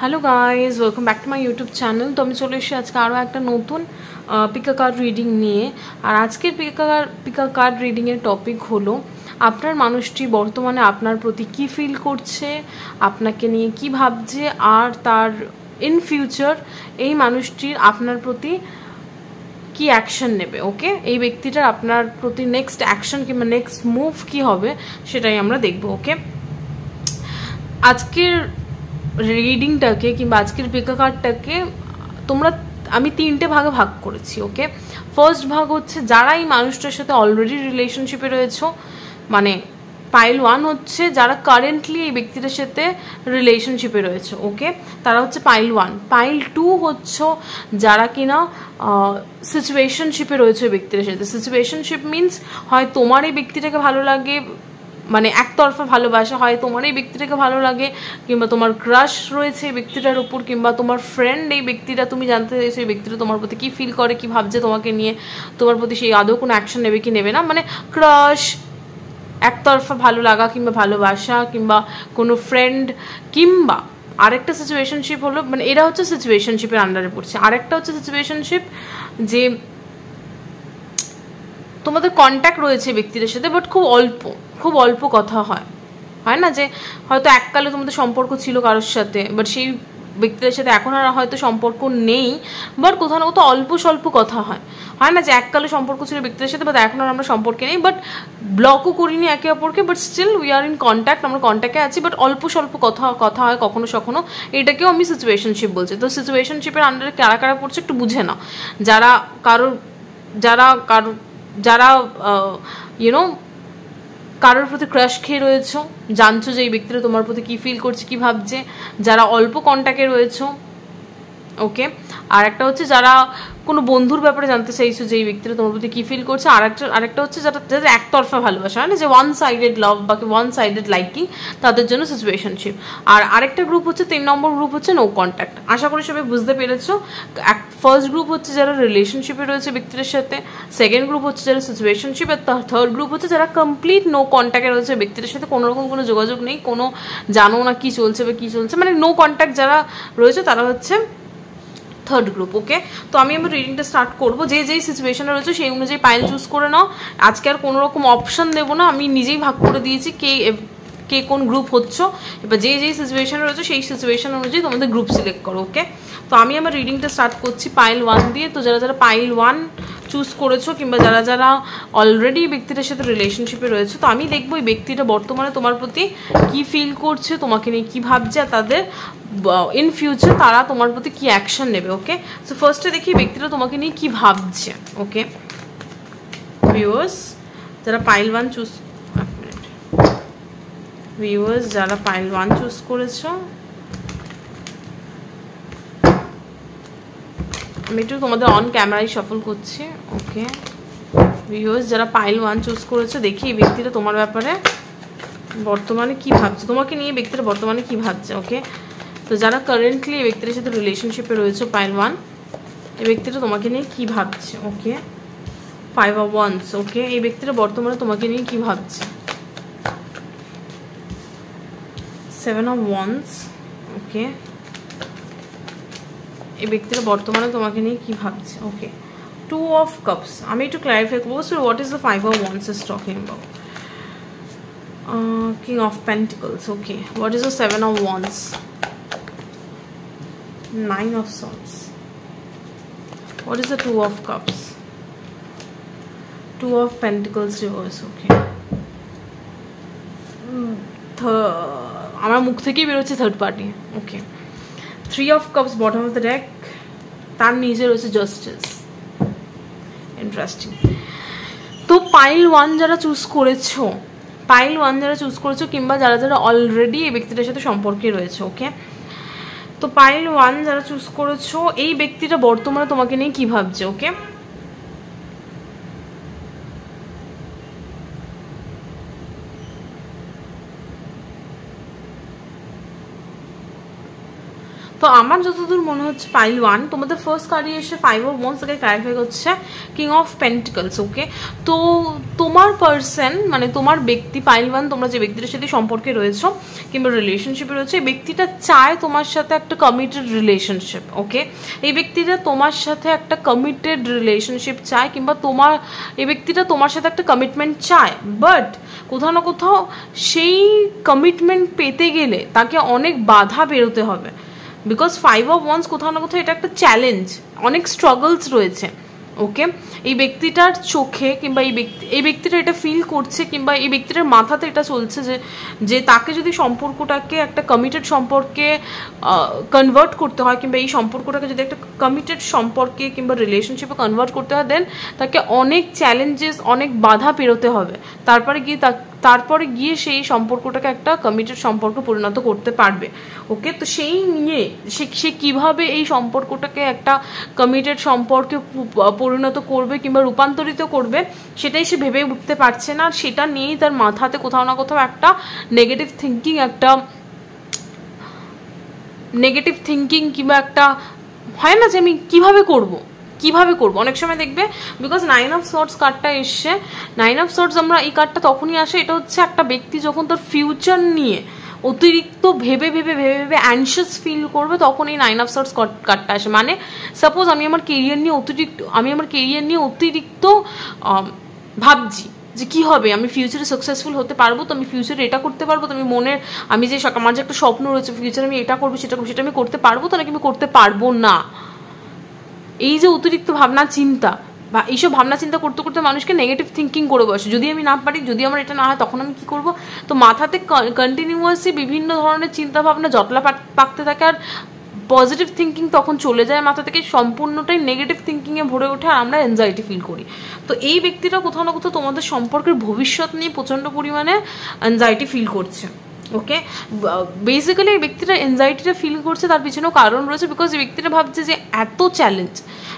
Hello guys, welcome back to my YouTube channel. তো আমি চলে এসেছি আজকে আরও একটা নতুন পিকা কার্ড রিডিং নিয়ে। আর আজকের পিকা কার্ড রিডিংয়ের টপিক হলো আপনার মানুষটি বর্তমানে আপনার প্রতি কী ফিল করছে, আপনাকে নিয়ে কী ভাবছে, আর তার ইন ফিউচার এই মানুষটির আপনার প্রতি কি অ্যাকশন নেবে। ওকে, এই ব্যক্তিটার আপনার প্রতি নেক্সট অ্যাকশন কিংবা নেক্সট মুভ কী হবে সেটাই আমরা দেখব। ওকে, আজকের রিডিংটাকে কিংবা আজকের পিকা কার্ডটাকে আমি তিনটে ভাগে ভাগ করেছি। ওকে, ফার্স্ট ভাগ হচ্ছে যারা এই মানুষটার সাথে অলরেডি রিলেশনশিপে রয়েছে, মানে পাইল ওয়ান হচ্ছে যারা কারেন্টলি এই ব্যক্তিটার সাথে রিলেশনশিপে রয়েছে। ওকে, তারা হচ্ছে পাইল ওয়ান। পাইল টু হচ্ছে যারা কিনা সিচুয়েশনশিপে রয়েছে ওই ব্যক্তিটার সাথে। সিচুয়েশনশিপ মিনস হয় তোমার এই ব্যক্তিটাকে ভালো লাগে, মানে একতরফা ভালোবাসা, হয় তোমার এই ব্যক্তিটাকে ভালো লাগে কিংবা তোমার ক্রাশ রয়েছে এই ব্যক্তিটার উপর, কিংবা তোমার ফ্রেন্ড এই ব্যক্তিটা, তুমি জানতে চাইছো এই ব্যক্তিটা তোমার প্রতি কী ফিল করে, কী ভাবছে তোমাকে নিয়ে, তোমার প্রতি সেই আদৌ কোনো অ্যাকশন নেবে কি নেবে না, মানে ক্রাশ, একতরফা ভালো লাগা কিংবা ভালোবাসা, কিংবা কোনো ফ্রেন্ড, কিংবা আরেকটা সিচুয়েশনশিপ হলো, মানে এরা হচ্ছে সিচুয়েশনশিপের আন্ডারে পড়ছে। আরেকটা হচ্ছে সিচুয়েশনশিপ যে তোমাদের কন্ট্যাক্ট রয়েছে ব্যক্তিদের সাথে, বাট খুব অল্প কথা হয় না, যে হয়তো এককালে তোমাদের সম্পর্ক ছিল কারোর সাথে, বাট সেই ব্যক্তিদের সাথে এখন আর হয়তো সম্পর্ক নেই, বাট কোথাও না কোথাও অল্প স্বল্প কথা হয় না, যে এককালে সম্পর্ক ছিল ব্যক্তিদের সাথে, বাট এখন আর আমরা সম্পর্কে নেই, বাট ব্লকও করিনি একে অপরকে, but still we are in contact, আমরা কন্ট্যাক্টে আছি, বাট অল্প স্বল্প কথা হয় কখনো সখনো, এটাকেও আমি সিচুয়েশনশিপ বলছি। তো সিচুয়েশনশিপের আন্ডারে কারা কারা পড়ছে একটু বুঝে নাও। যারা ইউনো কারোর প্রতি ক্রাশ খেয়ে রয়েছ, জানছো যে এই ব্যক্তিরা তোমার প্রতি কী ফিল করছে, কী ভাবছে, যারা অল্প কন্ট্যাক্টে রয়েছে। ওকে, আর একটা হচ্ছে যারা কোনো বন্ধুর ব্যাপারে জানতে চাইছো যে এই ব্যক্তিরা তোমার প্রতি কী ফিল করছে, আরেকটা হচ্ছে যাদের একতরফা ভালোবাসা হয় না, যে ওয়ান সাইডেড লাভ বা ওয়ান সাইডেড লাইকিং, তাদের জন্য সিচুয়েশনশিপ। আর আরেকটা গ্রুপ হচ্ছে 3 নম্বর গ্রুপ হচ্ছে নো কন্ট্যাক্ট। আশা করি সবাই বুঝতে পেরেছো। ফার্স্ট গ্রুপ হচ্ছে যারা রিলেশনশিপে রয়েছে ব্যক্তিদের সাথে, সেকেন্ড গ্রুপ হচ্ছে যারা সিচুয়েশনশিপ, আর থার্ড গ্রুপ হচ্ছে যারা কমপ্লিট নো কন্ট্যাক্টে রয়েছে ব্যক্তিদের সাথে, কোনো রকম কোনো যোগাযোগ নেই, কোনো জানো না কী চলছে বা কী চলছে, মানে নো কন্ট্যাক্ট যারা রয়েছে তারা হচ্ছে থার্ড গ্রুপ। ওকে, তো আমি আমার রিডিংটা স্টার্ট করবো। যেই সিচুয়েশনে রয়েছে সেই অনুযায়ী পাইল চুজ করে নাও। আজকে আর কোনো রকম অপশন দেবো না, আমি নিজেই ভাগ করে দিয়েছি কে কোন গ্রুপ হচ্ছে। এবার যেই সিচুয়েশনে রয়েছে সেই সিচুয়েশন অনুযায়ী তোমাদের গ্রুপ সিলেক্ট করো। ওকে, তো আমি আমার রিডিংটা স্টার্ট করছি পাইল ওয়ান দিয়ে। তো যারা পাইল ওয়ান চুজ করেছো কিংবা যারা অলরেডি ব্যক্তিটার সাথে রিলেশনশিপে রয়েছে, তো আমি দেখবো এই ব্যক্তিটা বর্তমানে তোমার প্রতি কী ফিল করছে, তোমাকে নিয়ে কী ভাবছে, আর তাদের ইন ফিউচার তারা তোমার প্রতি কী অ্যাকশন নেবে। ওকে, সো ফার্স্টে দেখি ব্যক্তিটা তোমাকে নিয়ে কী ভাবছে। ওকে ভিউয়ার্স, যারা পাইল ওয়ান চুজ যারা পাইল ওয়ান চুজ করেছো, আমি একটু তোমাদের অন ক্যামেরায় সফল করছি। ওকে ভিউয়ার্স, যারা পাইল ওয়ান চুজ করেছো, দেখি এই ব্যক্তিটা তোমার ব্যাপারে বর্তমানে কী ভাবছে, তোমাকে নিয়ে ব্যক্তিটা বর্তমানে কী ভাবছে। ওকে, তো যারা কারেন্টলি এই ব্যক্তির সাথে রিলেশনশিপে রয়েছে পাইল ওয়ান, এই ব্যক্তিটা তোমাকে নিয়ে কী ভাবছে। ওকে, 5 of Wands। ওকে, এই ব্যক্তিটা বর্তমানে তোমাকে নিয়ে কী ভাবছে। 7 of Wands। ওকে, এই ব্যক্তিটা বর্তমানে তোমাকে নিয়ে কী ভাবছে। ওকে, 2 of Cups। আমি একটু ক্লারিফাই করবো, so what is the 5 of Wands is talking about. King of Pentacles। Okay, what is the 7 of Wands। 9 of Swords। What is the 2 of Cups? 2 of Pentacles reverse। Okay, আমার মুখ থেকেই বেরোচ্ছে third party. Okay, 3 of Cups bottom of the day, তার নিচে রয়েছে justice. Interesting. তো pile one যারা choose করেছো কিংবা যারা অলরেডি এই ব্যক্তিটার সাথে সম্পর্কে রয়েছে। ওকে, তো পাইল ওয়ান যারা চুজ করেছো, এই ব্যক্তিটা বর্তমানে তোমাকে নিয়ে কী ভাবছে। ওকে, তো তো আমার যতদূর মনে হচ্ছে পাইল 1 তোমাদের ফার্স্ট কার্ডে এসে 5 অফ ওয়ান্স থেকে ক্লারিফাই করছে কিং অফ পেন্টিকলস। ওকে, তো তোমার পার্সন মানে তোমার ব্যক্তি পাইল 1, তোমরা যে ব্যক্তিটার সাথে সম্পর্কে রয়েছো কিংবা রিলেশনশিপে রয়েছে, এই ব্যক্তিটা চায় তোমার সাথে একটা কমিটেড রিলেশনশিপ। ওকে, এই ব্যক্তিটা তোমার সাথে একটা কমিটেড রিলেশনশিপ চায় কিংবা এই ব্যক্তিটা তোমার সাথে একটা কমিটমেন্ট চায়, বাট কোথাও না কোথাও সেই কমিটমেন্ট পেতে গেলে তাকে অনেক বাধা বেরোতে হবে। বিকজ 5 অফ ওয়ান্স কোথাও না কোথাও এটা একটা চ্যালেঞ্জ, অনেক স্ট্রাগলস রয়েছে। ওকে, এই ব্যক্তিটার চোখে কিংবা এই ব্যক্তিটা এটা ফিল করছে কিংবা এই ব্যক্তিটার মাথাতে এটা চলছে যে তাকে যদি সম্পর্কটাকে একটা কমিটেড সম্পর্কে কনভার্ট করতে হয় কিংবা এই সম্পর্কটাকে যদি একটা কমিটেড সম্পর্কে কিংবা রিলেশনশিপে কনভার্ট করতে হয়, দেন তাকে অনেক চ্যালেঞ্জেস, অনেক বাধা পেরোতে হবে। তারপরে গিয়ে সেই সম্পর্কটাকে একটা কমিটেড সম্পর্কে পরিণত করতে পারবে। ওকে, তো সেই নিয়ে সে কীভাবে এই সম্পর্কটাকে একটা কমিটেড সম্পর্কে পরিণত করবে কিংবা রূপান্তরিত করবে সেটাই সে ভেবে উঠতে পারছে না। সেটা নিয়েই তার মাথাতে কোথাও না কোথাও একটা নেগেটিভ থিঙ্কিং কিংবা একটা হয় না যে আমি কিভাবে করব। অনেক সময় দেখবে, বিকজ 9 অফ সোর্ডস কার্ডটা এসছে। 9 অফ সোর্ডস আমরা এই কার্ডটা তখনই আসে, এটা হচ্ছে একটা ব্যক্তি যখন তার ফিউচার নিয়ে অতিরিক্ত ভেবে অ্যানশিয়াস ফিল করবে, তখন এই 9 অফ সোর্ডস কার্ডটা আসে। মানে সাপোজ আমি আমার কেরিয়ার নিয়ে অতিরিক্ত ভাবছি যে কী হবে, আমি ফিউচারে সাকসেসফুল হতে পারবো, তো আমি ফিউচারে এটা করতে পারবো, তো আমার যে একটা স্বপ্ন রয়েছে ফিউচারে আমি এটা করবো সেটা আমি করতে পারবো, তো নাকি আমি করতে পারবো না। এই যে অতিরিক্ত ভাবনা চিন্তা বা এইসব ভাবনা চিন্তা করতে করতে মানুষকে নেগেটিভ থিঙ্কিং করে বসে, যদি আমি না পারি, যদি আমার এটা না হয় তখন আমি কি করব। তো মাথাতে কন্টিনিউয়াসলি বিভিন্ন ধরনের চিন্তা ভাবনা জটলা পাকতে থাকে, আর পজিটিভ থিঙ্কিং তখন চলে যায় মাথা থেকে, সম্পূর্ণটাই নেগেটিভ থিঙ্কিংয়ে ভরে ওঠে আর আমরা অ্যাংজাইটি ফিল করি। তো এই ব্যক্তিটা কোথাও না কোথাও তোমাদের সম্পর্কের ভবিষ্যৎ নিয়ে প্রচণ্ড পরিমাণে অ্যাংজাইটি ফিল করছে। ওকে, বেসিক্যালি এই ব্যক্তিটা এনজাইটিটা ফিল করছে, তার পিছনেও কারণ রয়েছে। বিকজ এই ব্যক্তিটা ভাবছে যে এত চ্যালেঞ্জ,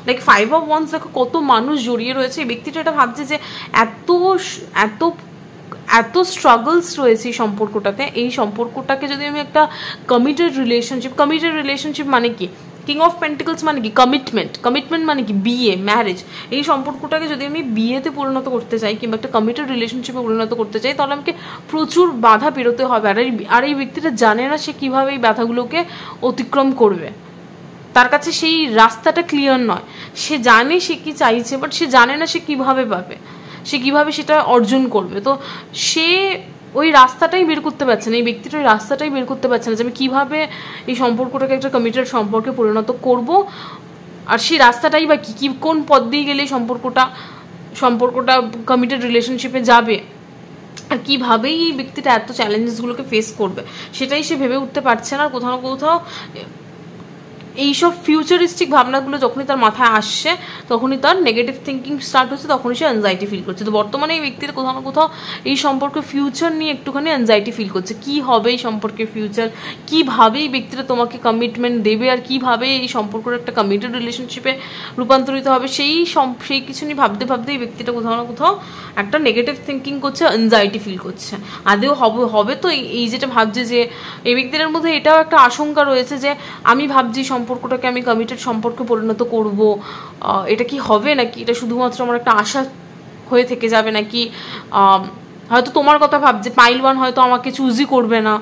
লাইক 5 অফ ওয়ান্স দেখো কত মানুষ জড়িয়ে রয়েছে, এই ব্যক্তিটা এটা ভাবছে যে এত স্ট্রাগলস রয়েছে এই সম্পর্কটাতে, এই সম্পর্কটাকে যদি আমি একটা কমিটেড রিলেশনশিপ মানে কি, কিং অফ পেন্টিকলস মানে কি কমিটমেন্ট মানে কি বিয়ে, ম্যারেজ, এই সম্পর্কটাকে যদি আমি বিয়েতে পরিণত করতে চাই কিংবা একটা কমিটেড রিলেশনশিপে পরিণত করতে চাই, তাহলে আমাকে প্রচুর বাধা পেরোতে হবে। আর এই ব্যক্তিটা জানে না সে কীভাবে এই বাধাগুলোকে অতিক্রম করবে। তার কাছে সেই রাস্তাটা ক্লিয়ার নয়, সে জানে সে কি চাইছে, বাট সে জানে না সে কীভাবে পাবে, সে কীভাবে সেটা অর্জন করবে। তো সে ওই রাস্তাটাই বের করতে পারছে না, এই ব্যক্তিটা ওই রাস্তাটাই বের করতে পারছে না যে আমি কীভাবে এই সম্পর্কটাকে একটা কমিটেড সম্পর্কে পরিণত করব, আর সেই রাস্তাটাই বা কী কোন পথ দিয়ে গেলে সম্পর্কটা কমিটেড রিলেশনশিপে যাবে, আর কীভাবেই এই ব্যক্তিটা এত চ্যালেঞ্জেসগুলোকে ফেস করবে সেটাই সে ভেবে উঠতে পারছে না। আর কোথাও না কোথাও এইসব ফিউচারিস্টিক ভাবনাগুলো যখনই তার মাথায় আসছে তখনই তার নেগেটিভ থিঙ্কিং স্টার্ট হচ্ছে, তখনই সে অ্যাংজাইটি ফিল করছে। তো বর্তমানে এই ব্যক্তির কোথাও না কোথাও এই সম্পর্কে ফিউচার নিয়ে একটুখানি অ্যাংজাইটি ফিল করছে। কী হবে এই সম্পর্কের ফিউচার, কীভাবে এই ব্যক্তিটা তোমাকে কমিটমেন্ট দেবে, আর কীভাবে এই সম্পর্কের একটা কমিটেড রিলেশনশিপে রূপান্তরিত হবে, সেই কিছু নিয়ে ভাবতে এই ব্যক্তিটা কোথাও না কোথাও একটা নেগেটিভ থিঙ্কিং করছে, অ্যাংজাইটি ফিল করছে। আদেও হবে তো এই যেটা ভাবছে যে এই ব্যক্তিটার মধ্যে এটাও একটা আশঙ্কা রয়েছে যে আমি ভাবছি সম্পর্কটাকে আমি কমিটেড সম্পর্কে পরিণত করব, এটা কি হবে নাকি এটা শুধুমাত্র আমার একটা আশা হয়ে থেকে যাবে, নাকি হয়তো তোমার কথা ভাবছে পাইল 1 হয়তো আমাকে চুজই করবে না,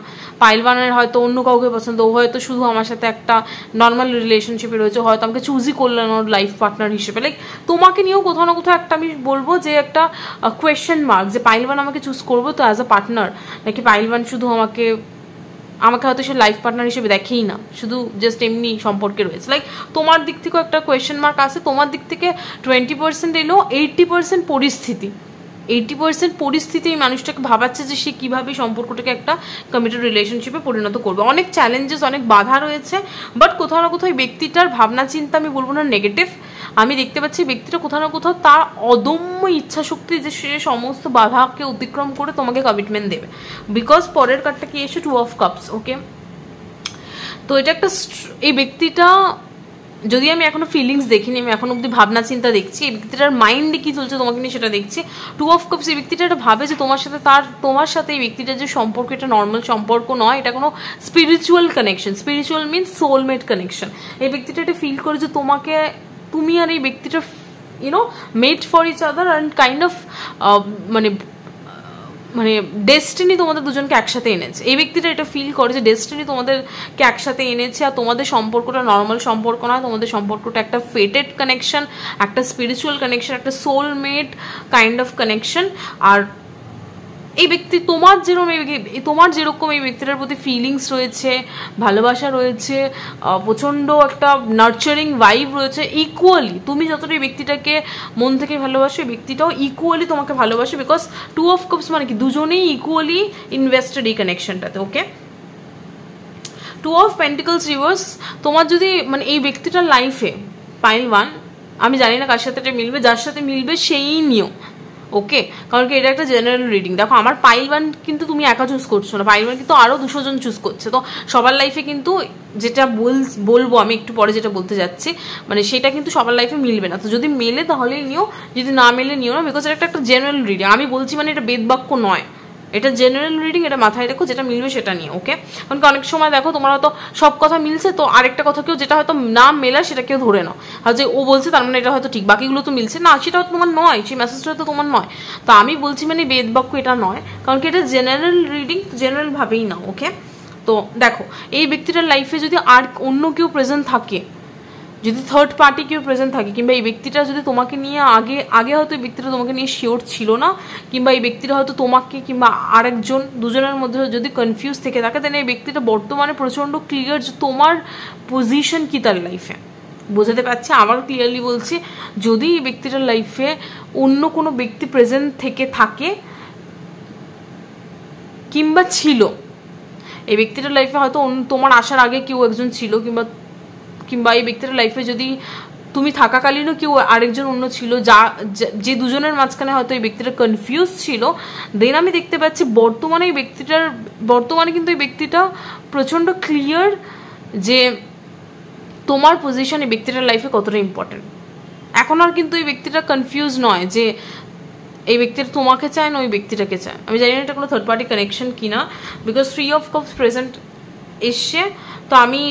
পাইল 1-এর হয়তো অন্য কাউকে পছন্দ, ও হয়তো শুধু আমার সাথে একটা নর্মাল রিলেশনশিপে রয়েছে, হয়তো আমাকে চুজই করলেন ওর লাইফ পার্টনার হিসেবে। লাইক তোমাকে নিয়েও কোথাও না কোথাও একটা আমি বলবো যে একটা কোয়েশ্চেন মার্ক, যে পাইল 1 আমাকে চুজ করবো তো অ্যাজ আ পার্টনার, নাকি পাইল 1 শুধু আমাকে হয়তো সে লাইফ পার্টনার হিসেবে দেখেই না, শুধু জাস্ট এমনি সম্পর্কে রয়েছে। লাইক তোমার দিক থেকেও একটা কোয়েশ্চেন মার্ক আছে, তোমার দিক থেকে 20% এলো, 80% পরিস্থিতি এই মানুষটাকে ভাবাচ্ছে যে সে কীভাবে সম্পর্কটাকে একটা কমিটেড রিলেশনশিপে পরিণত করবে। অনেক চ্যালেঞ্জেস, অনেক বাধা রয়েছে, বাট কোথাও না কোথাও ব্যক্তিটার ভাবনা চিন্তা আমি বলবো না নেগেটিভ, আমি দেখতে পাচ্ছি ব্যক্তিটা কোথাও না কোথাও তার অদম্য ইচ্ছা শক্তি যে সে সমস্ত বাধাকে অতিক্রম করে তোমাকে কমিটমেন্ট দেবে। বিকজ পরের কার্ডটা কি এসে 2 অফ কাপস। ওকে, তো এটা একটা এই ব্যক্তিটা যদি আমি এখনো ফিলিংস দেখিনি, আমি এখনো অব্দি ভাবনা চিন্তা দেখছি, এই ব্যক্তিটার মাইন্ডে কি চলছে তোমাকে নিয়ে সেটা দেখছি। 2 অফ কাপস, এই ব্যক্তিটা এটা ভাবে যে তোমার সাথে এই ব্যক্তিটার যে সম্পর্ক, এটা নর্মাল সম্পর্ক নয়, এটা কোনো spiritual connection. Spiritual means soulmate connection. এই ব্যক্তিটা এটা ফিল করে যে তুমি আর এই ব্যক্তিটা made for each other and kind of মানে ডেস্টিনি তোমাদের দুজনকে একসাথে এনেছে। এই ব্যক্তিটা এটা ফিল করে যে ডেস্টিনি তোমাদেরকে একসাথে এনেছে, আর তোমাদের সম্পর্কটা নর্মাল সম্পর্ক নয়, তোমাদের সম্পর্কটা একটা ফেটেড কানেকশন, একটা স্পিরিচুয়াল কানেকশন, একটা সোলমেট কাইন্ড অফ কানেকশন। আর এই ব্যক্তি তোমার যেরকম এই ব্যক্তিটার প্রতি ফিলিংস রয়েছে, ভালোবাসা রয়েছে, প্রচণ্ড একটা নার্চারিং ভাইব রয়েছে, ইকুয়ালি তুমি যতটা এই ব্যক্তিটাকে মন থেকে ভালোবাসো, এই ব্যক্তিটাও ইকুয়ালি তোমাকে ভালোবাসে। বিকজ 2 অফ কাপস মানে কি, দুজনেই ইকুয়ালি ইনভেস্টেড এই কানেকশনটাতে। ওকে, 2 অফ পেন্টিকলস রিভার্স, তোমার যদি মানে এই ব্যক্তিটার লাইফে পাইল 1, আমি জানি না কার সাথে এটা মিলবে, যার সাথে মিলবে সেই নিও। ওকে, কারণ কি এটা একটা জেনারেল রিডিং। দেখো, আমার পাইল 1 কিন্তু তুমি একা চুজ করছো না, পাইল 1 কিন্তু আরও 200 জন চুজ করছে। তো সবার লাইফে কিন্তু যেটা বলবো আমি একটু পরে, যেটা বলতে যাচ্ছি, মানে সেটা কিন্তু সবার লাইফে মিলবে না। তো যদি মেলে তাহলেই নিও, যদি না মেলে নিও না। বিকজ এটা একটা জেনারেল রিডিং, আমি বলছি, মানে এটা বেদবাক্য নয়, এটা জেনারেল রিডিং, এটা মাথায় রেখো, যেটা মিলবে সেটা নিয়ে। ওকে, কারণ অনেক সময় দেখো তোমার হয়তো সব কথা মিলছে, তো আরেকটা কথা কেউ যেটা হয়তো না মেলা সেটা কেউ ধরে নাও, আর যে ও বলছে তার মানে এটা হয়তো ঠিক, বাকিগুলো তো মিলছে না, সেটা হয়তো তোমার নয়, সেই মেসেজটা হয়তো তোমার নয়। তো আমি বলছি মানে বেদবাক্য এটা নয়, কারণ কি এটা জেনারেল রিডিং, জেনারেল ভাবেই নাও। ওকে, তো দেখো, এই ব্যক্তিটার লাইফে যদি আর অন্য কেউ প্রেজেন্ট থাকে, যদি থার্ড পার্টি কেউ প্রেজেন্ট থাকে, কিংবা এই ব্যক্তিটা যদি তোমাকে নিয়ে আগে হয়তো এই ব্যক্তিটা তোমাকে নিয়ে শিওর ছিল না, কিংবা এই ব্যক্তিটা হয়তো তোমাকে কিংবা আরেকজন, দুজনের মধ্যে যদি কনফিউজ থেকে থাকে, তাহলে এই ব্যক্তিটা বর্তমানে প্রচণ্ড ক্লিয়ার যে তোমার পজিশন কি তার লাইফে। বোঝাতে পারছি? আবার ক্লিয়ারলি বলছি, যদি এই ব্যক্তিটার লাইফে অন্য কোনো ব্যক্তি প্রেজেন্ট থেকে থাকে কিংবা ছিল, এই ব্যক্তিটার লাইফে হয়তো তোমার আসার আগে কেউ একজন ছিল, কিংবা এই ব্যক্তিটার লাইফে যদি তুমি থাকাকালীনও কেউ আরেকজন অন্য ছিল, যে দুজনের মাঝখানে হয়তো এই ব্যক্তিটা কনফিউজ ছিল, দেন আমি দেখতে পাচ্ছি বর্তমানে কিন্তু এই ব্যক্তিটা প্রচণ্ড ক্লিয়ার যে তোমার পজিশন এই ব্যক্তিটার লাইফে কতটা ইম্পর্টেন্ট। এখন আর কিন্তু এই ব্যক্তিটা কনফিউজ নয় যে এই ব্যক্তিটা তোমাকে চায় না ওই ব্যক্তিটাকে চায়। আমি জানি না এটা কোনো থার্ড পার্টি কানেকশন কিনা, বিকজ 3 অফ কাপস প্রেজেন্ট এসছে। তো আমি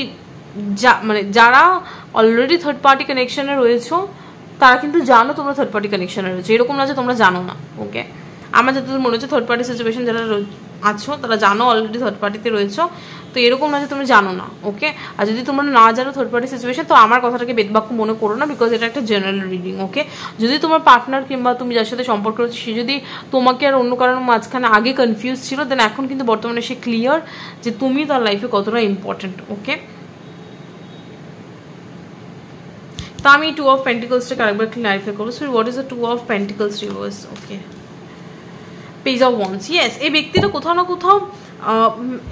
মানে যারা অলরেডি থার্ড পার্টি কানেকশনে রয়েছো, তারা কিন্তু জানো তোমরা থার্ড পার্টি কানেকশনে রয়েছে, এরকম না যে তোমরা জানো না। ওকে, আমার যতদূর মনে হচ্ছে থার্ড পার্টি সিচুয়েশন যারা আছো তারা জানো অলরেডি থার্ড পার্টিতে রয়েছো, তো এরকম না যে তুমি জানো না। ওকে, আর যদি তোমরা না জানো থার্ড পার্টি সিচুয়েশন, তো আমার কথাটাকে বেদবাক্য মনে করো না, বিকজ এটা একটা জেনারেল রিডিং। ওকে, যদি তোমার পার্টনার কিংবা তুমি যার সাথে সম্পর্ক রয়েছে, সে যদি তোমাকে আর অন্য কারোর মাঝখানে আগে কনফিউজ ছিল, দেন এখন কিন্তু বর্তমানে সে ক্লিয়ার যে তুমি তার লাইফে কতটা ইম্পর্টেন্ট। ওকে, তো আমি 2 অফ পেন্টিকলসটাকে আরেকবার ক্লারিফাই করবো। So what is the 2 of pentacles reverse? Okay, page of wands. Yes, এই ব্যক্তিটা কোথাও না কোথাও,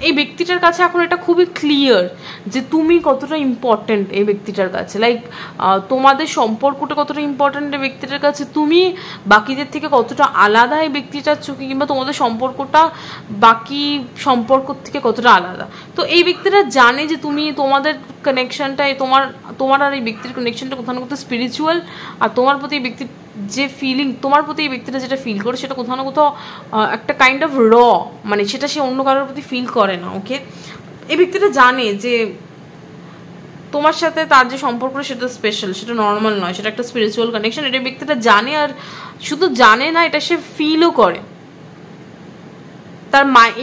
এই ব্যক্তিটার কাছে এখন এটা খুবই ক্লিয়ার যে তুমি কতটা ইম্পর্টেন্ট এই ব্যক্তিটার কাছে, লাইক তোমাদের সম্পর্কটা কতটা ইম্পর্টেন্ট এই ব্যক্তিটার কাছে, তুমি বাকিদের থেকে কতটা আলাদা এই ব্যক্তিটার চোখে, কিংবা তোমাদের সম্পর্কটা বাকি সম্পর্ক থেকে কতটা আলাদা। তো এই ব্যক্তিটা জানে যে তোমাদের কানেকশনটা, তোমার আর এই ব্যক্তির কানেকশনটা কোথাও না কোথাও স্পিরিচুয়াল, আর তোমার প্রতি এই ব্যক্তির যে ফিলিং, তোমার প্রতি এই ব্যক্তিটা যেটা ফিল করে, সেটা কোথাও না কোথাও একটা কাইন্ড অফ মানে সেটা সে অন্য কারোর প্রতি ফিল করে না। ওকে, এই ব্যক্তিটা জানে যে তোমার সাথে তার যে সম্পর্ক সেটা স্পেশাল, সেটা নর্মাল নয়, সেটা একটা স্পিরিচুয়াল কানেকশন। এটা ব্যক্তিটা জানে, আর শুধু জানে না, এটা সে ফিলও করে।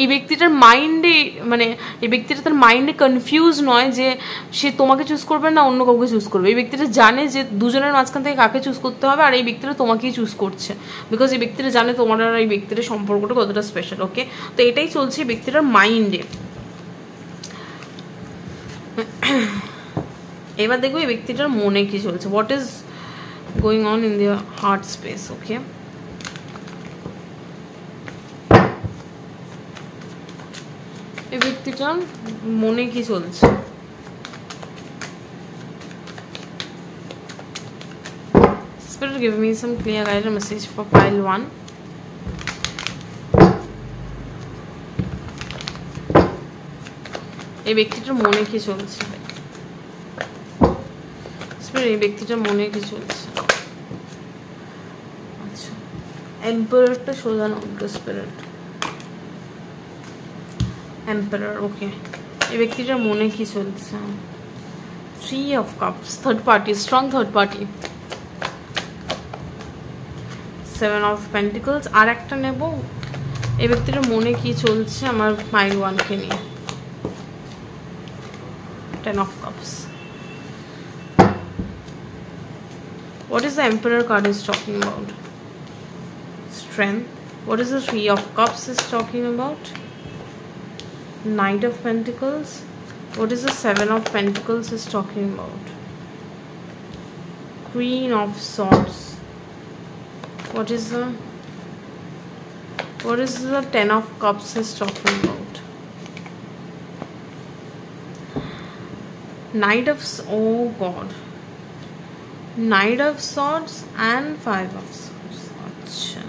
এই ব্যক্তিটার মাইন্ডে, মানে এই ব্যক্তিটা তার মাইন্ডে কনফিউজ নয় যে সে তোমাকে চুজ করবে না অন্য কাউকে চুজ করবে। এই ব্যক্তিটা জানে যে দুজনের মাঝখান থেকে কাকে চুজ করতে হবে, আর এই ব্যক্তিটা তোমাকেই চুজ করছে, বিকজ এই ব্যক্তিটা জানে তোমার আর এই ব্যক্তিটার সম্পর্কটা কতটা স্পেশাল। ওকে, তো এটাই চলছে এই ব্যক্তিটার মাইন্ডে। এবার দেখবো এই ব্যক্তিটার মনে কি চলছে, what is going on in their heart space. Okay, এই ব্যক্তিটার মনে কি চলছে? Spirit, give me some clear guidance message for pile 1. এই ব্যক্তিটার মনে কি চলছে? স্পিরিট এই ব্যক্তিটার মনে কি চলছে? আচ্ছা, এম্পারারটা সোজা নাও গড স্পিরিট, এম্পারার। ওকে, এই ব্যক্তিটার মনে কি চলছে? 3 of Cups, third party, strong third party. 7 of Pentacles, আর একটা নেব। এই ব্যক্তিটার মনে কি চলছে আমার মাইন্ড ওয়ানকে নিয়ে? 10 of Cups. What is the Emperor card is talking about? Strength. What is the 3 of Cups is talking about? Knight of Pentacles. What is the 7 of Pentacles is talking about? Queen of Swords. What is the 10 of Cups is talking about? Knight of, oh God, Knight of Swords and 5 of Swords. Achha.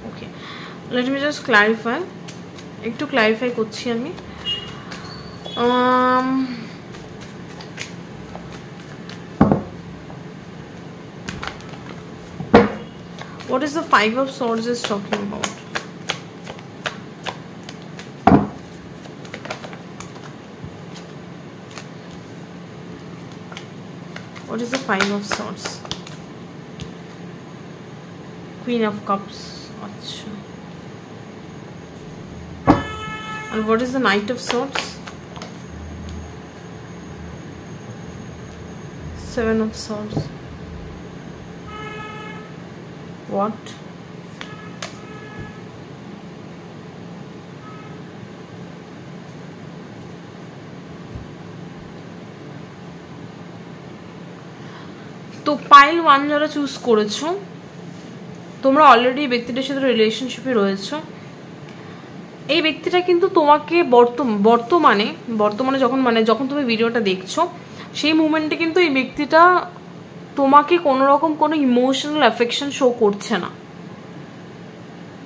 Okay, let me just clarify. একটু clarify করছি আমি। What is the 5 of Swords is talking about? What is the 5 of Swords? Queen of Cups. Achha. And what is the Knight of Swords? 7 of Swords. What? তো pile 1 যারা choose করেছো, তোমরা already এই ব্যক্তিটার সাথে রিলেশনশিপে রয়েছো। এই ব্যক্তিটা কিন্তু তোমাকে বর্তমানে যখন তুমি ভিডিওটা দেখছো সেই মুমেন্টে কিন্তু এই ব্যক্তিটা তোমাকে কোনো রকম কোনো ইমোশনাল অ্যাফেকশন শো করছে না।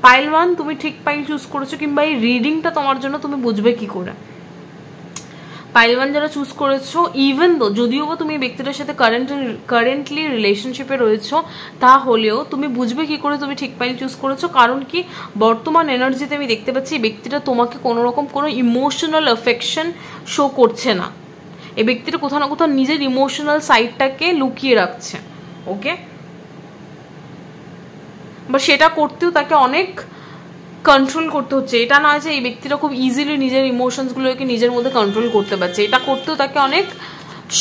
পাইল 1 তুমি ঠিক পাইল চুজ করেছো, কিংবা এই রিডিংটা তোমার জন্য তুমি বুঝবে কি করে? পাইল 1 যারা চুজ করেছো, ইভেন দো যদিও তুমি এই ব্যক্তিটার সাথে কারেন্টলি রিলেশনশিপে রয়েছো, তাহলেও তুমি বুঝবে কি করে তুমি ঠিক পাইল চুজ করেছো? কারণ কি, বর্তমান এনার্জিতে আমি দেখতে পাচ্ছি এই ব্যক্তিটা তোমাকে কোনো রকম কোনো ইমোশনাল অ্যাফেকশন শো করছে না। এই ব্যক্তিটা কোথাও না কোথাও নিজের ইমোশনাল সাইডটাকে লুকিয়ে রাখছে। ওকে, বা সেটা করতেও তাকে অনেক কন্ট্রোল করতে হচ্ছে। এটা না যে এই ব্যক্তিটা খুব ইজিলি নিজের ইমোশনসগুলোকে নিজের মধ্যে কন্ট্রোল করতে পারছে, এটা করতেও তাকে অনেক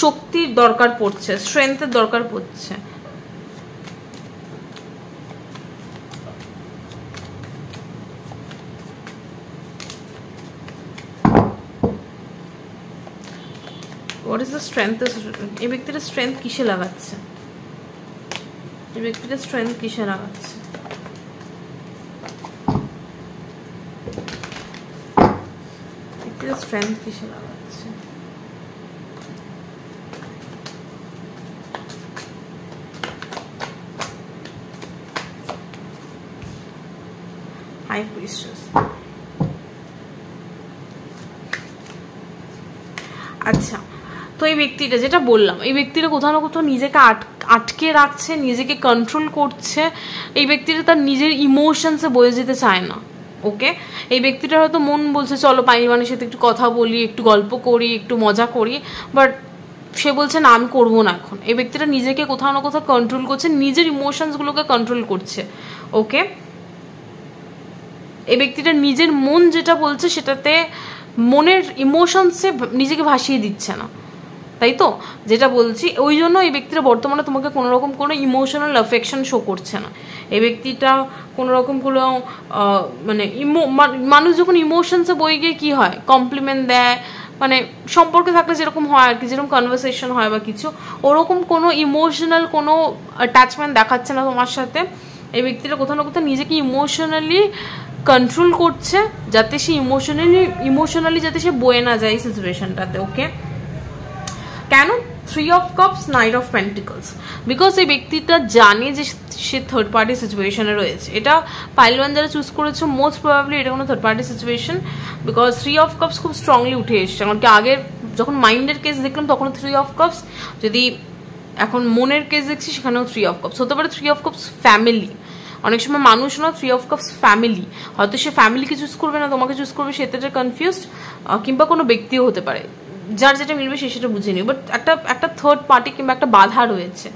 শক্তির দরকার পড়ছে, স্ট্রেংথের দরকার পড়ছে। What is the strength? এই ব্যক্তিটা স্ট্রেংথ কিসে লাগাচ্ছে? এই ব্যক্তিটা স্ট্রেংথ কিসে লাগাচ্ছে? স্ট্রেংথ কিসে লাগাচ্ছে? High priestess. আচ্ছা, তো এই ব্যক্তিটা যেটা বললাম, এই ব্যক্তিটা কোথাও না কোথাও নিজেকে আটকে রাখছে, নিজেকে কন্ট্রোল করছে। এই ব্যক্তিটা তার নিজের ইমোশনসে বয়ে যেতে চায় না। ওকে, এই ব্যক্তিটার হয়তো মন বলছে চলো পাইল 1-এর সাথে একটু কথা বলি, একটু গল্প করি, একটু মজা করি, বাট সে বলছে না আমি করবো না এখন। এই ব্যক্তিটা নিজেকে কোথাও না কোথাও কন্ট্রোল করছে, নিজের ইমোশনসগুলোকে কন্ট্রোল করছে। ওকে, এই ব্যক্তিটা নিজের মন যেটা বলছে সেটাতে মনের ইমোশনসে নিজেকে ভাসিয়ে দিচ্ছে না, তাই তো যেটা বলছি। ওই জন্য এই ব্যক্তিটা বর্তমানে তোমাকে কোনো রকম কোনো ইমোশনাল অ্যাফেকশন শো করছে না। এই ব্যক্তিটা কোনো রকম কোনো মানে মানুষ যখন ইমোশনসে বই গিয়ে কী হয়, কমপ্লিমেন্ট দেয়, মানে সম্পর্কে থাকলে যেরকম হয় আর কি, যেরকম কনভারসেশন হয় বা কিছু, ওরকম কোনো ইমোশনাল কোনো অ্যাটাচমেন্ট দেখাচ্ছে না তোমার সাথে। এই ব্যক্তিটা কোথাও না কোথাও নিজেকে ইমোশনালি কন্ট্রোল করছে, যাতে সে ইমোশনালি যাতে সে বয়ে না যায় সিচুয়েশনটাতে। ওকে, কেন 3 of Cups, Knight of Pentacles? Because এই ব্যক্তিটা জানে যে সে থার্ড পার্টি সিচুয়েশনে রয়েছে। এটা পাইল ওয়ান যারা চুজ করেছো মোস্ট প্রবাবলি এটা কোনো third party situation, because 3 of cups খুব স্ট্রংলি উঠে এসছে। এমনকি আগের যখন মাইন্ডের কেস দেখলাম তখন 3 অফ কাপস, যদি এখন মনের কেস দেখছি সেখানেও 3 অফ কাপস হতে পারে। 3 অফ কাপস ফ্যামিলি, অনেক সময় মানুষ না, 3 অফ কাপস ফ্যামিলি, হয়তো সে ফ্যামিলিকে চুজ করবে না তোমাকে চুজ করবে, সেটা কনফিউজড, কিংবা কোনো ব্যক্তিও হতে পারে, যার যেটা মিলবে সে সেটা বুঝে নিও। বাট একটা থার্ড পার্টি কিংবা একটা বাধা রয়েছে।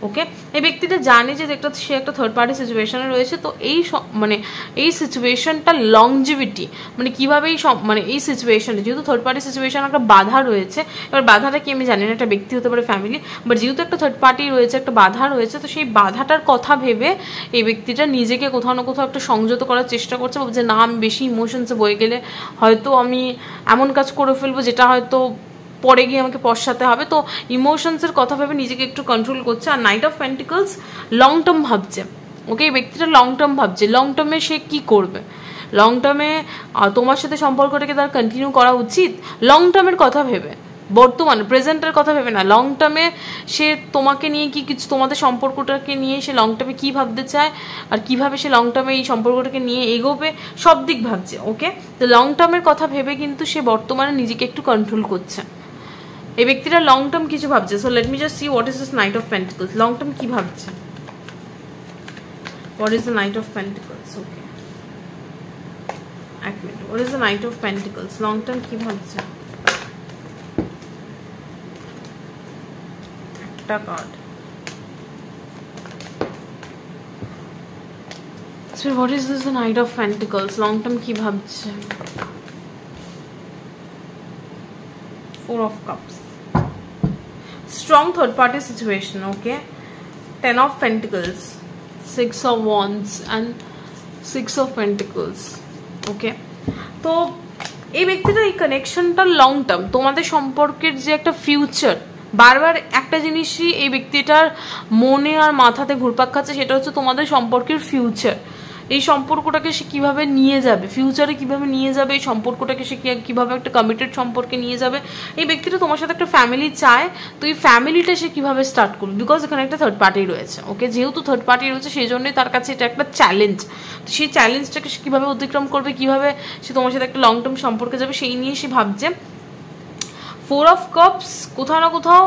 ওকে, এই ব্যক্তিটা জানে যে সে একটা থার্ড পার্টি সিচুয়েশনে রয়েছে। তো মানে এই সিচুয়েশনটা লংজিভিটি, মানে কীভাবে মানে এই সিচুয়েশনে যেহেতু থার্ড পার্টি সিচুয়েশন একটা বাধা রয়েছে, এবার বাধাটা কি আমি জানি না, একটা ব্যক্তি হতে পারে, ফ্যামিলি, বাট যেহেতু একটা থার্ড পার্টি রয়েছে, একটা বাধা রয়েছে, তো সেই বাধাটার কথা ভেবে এই ব্যক্তিটা নিজেকে কোথাও না কোথাও একটা সংযত করার চেষ্টা করছে, যে না আমি বেশি ইমোশনসে বয়ে গেলে হয়তো আমি এমন কাজ করে ফেলবো যেটা হয়তো পরে গিয়ে আমাকে পশ্চাতে হবে। তো ইমোশনসের কথা ভেবে নিজেকে একটু কন্ট্রোল করছে। আর knight of pentacles long term ভাবছে। ওকে, এই ব্যক্তিটা লং টার্ম ভাবছে। লং টার্মে সে কি করবে, লং টার্মে তোমার সাথে সম্পর্কটাকে তার কন্টিনিউ করা উচিত, লং টার্মের কথা ভেবে, বর্তমান প্রেজেন্টের কথা ভেবে না। লং টার্মে সে তোমাকে নিয়ে কি কিছু, তোমাদের সম্পর্কটাকে নিয়ে সে লং টার্মে কী ভাবতে চায় আর কিভাবে সে লং টার্মে এই সম্পর্কটাকে নিয়ে এগোবে, সব দিক ভাবছে। ওকে, তো লং টার্মের কথা ভেবে কিন্তু সে বর্তমানে নিজেকে একটু কন্ট্রোল করছে। এই ব্যক্তিরা লং টার্ম কিছু ভাবছে। So let me just see what is this knight of pentacles. Long term কি ভাবছে, what is the knight of pentacles. Okay, এক minute, what is the knight of pentacles, long term কি ভাবছে। একটা card, so what is this the knight of pentacles, long term কি ভাবছে। 4 of cups, strong third party situation. Okay, 10 of pentacles, 6 of wands and 6 of pentacles. Okay, তো এই ব্যক্তিটা এই কানেকশনটা লং টার্ম, তোমাদের সম্পর্কের যে একটা ফিউচার, বারবার একটা জিনিসই এই ব্যক্তিটার মনে আর মাথাতে ঘুরপাক খাচ্ছে, সেটা হচ্ছে তোমাদের সম্পর্কের ফিউচার। এই সম্পর্কটাকে সে কিভাবে নিয়ে যাবে, ফিউচারে কিভাবে নিয়ে যাবে, এই সম্পর্কটাকে সে কিভাবে একটা কমিটেড সম্পর্কে নিয়ে যাবে। এই ব্যক্তিটা তোমার সাথে একটা ফ্যামিলি চায়, তো এই ফ্যামিলিটা সে কিভাবে স্টার্ট করবে, বিকজ এখানে একটা থার্ড পার্টি রয়েছে। ওকে, যেহেতু থার্ড পার্টি রয়েছে সেই জন্যই তার কাছে এটা একটা চ্যালেঞ্জ। তো সেই চ্যালেঞ্জটাকে সে কীভাবে অতিক্রম করবে, কীভাবে সে তোমার সাথে একটা লং টার্ম সম্পর্কে যাবে, সেই নিয়ে সে ভাবছে। 4 of cups কোথাও না কোথাও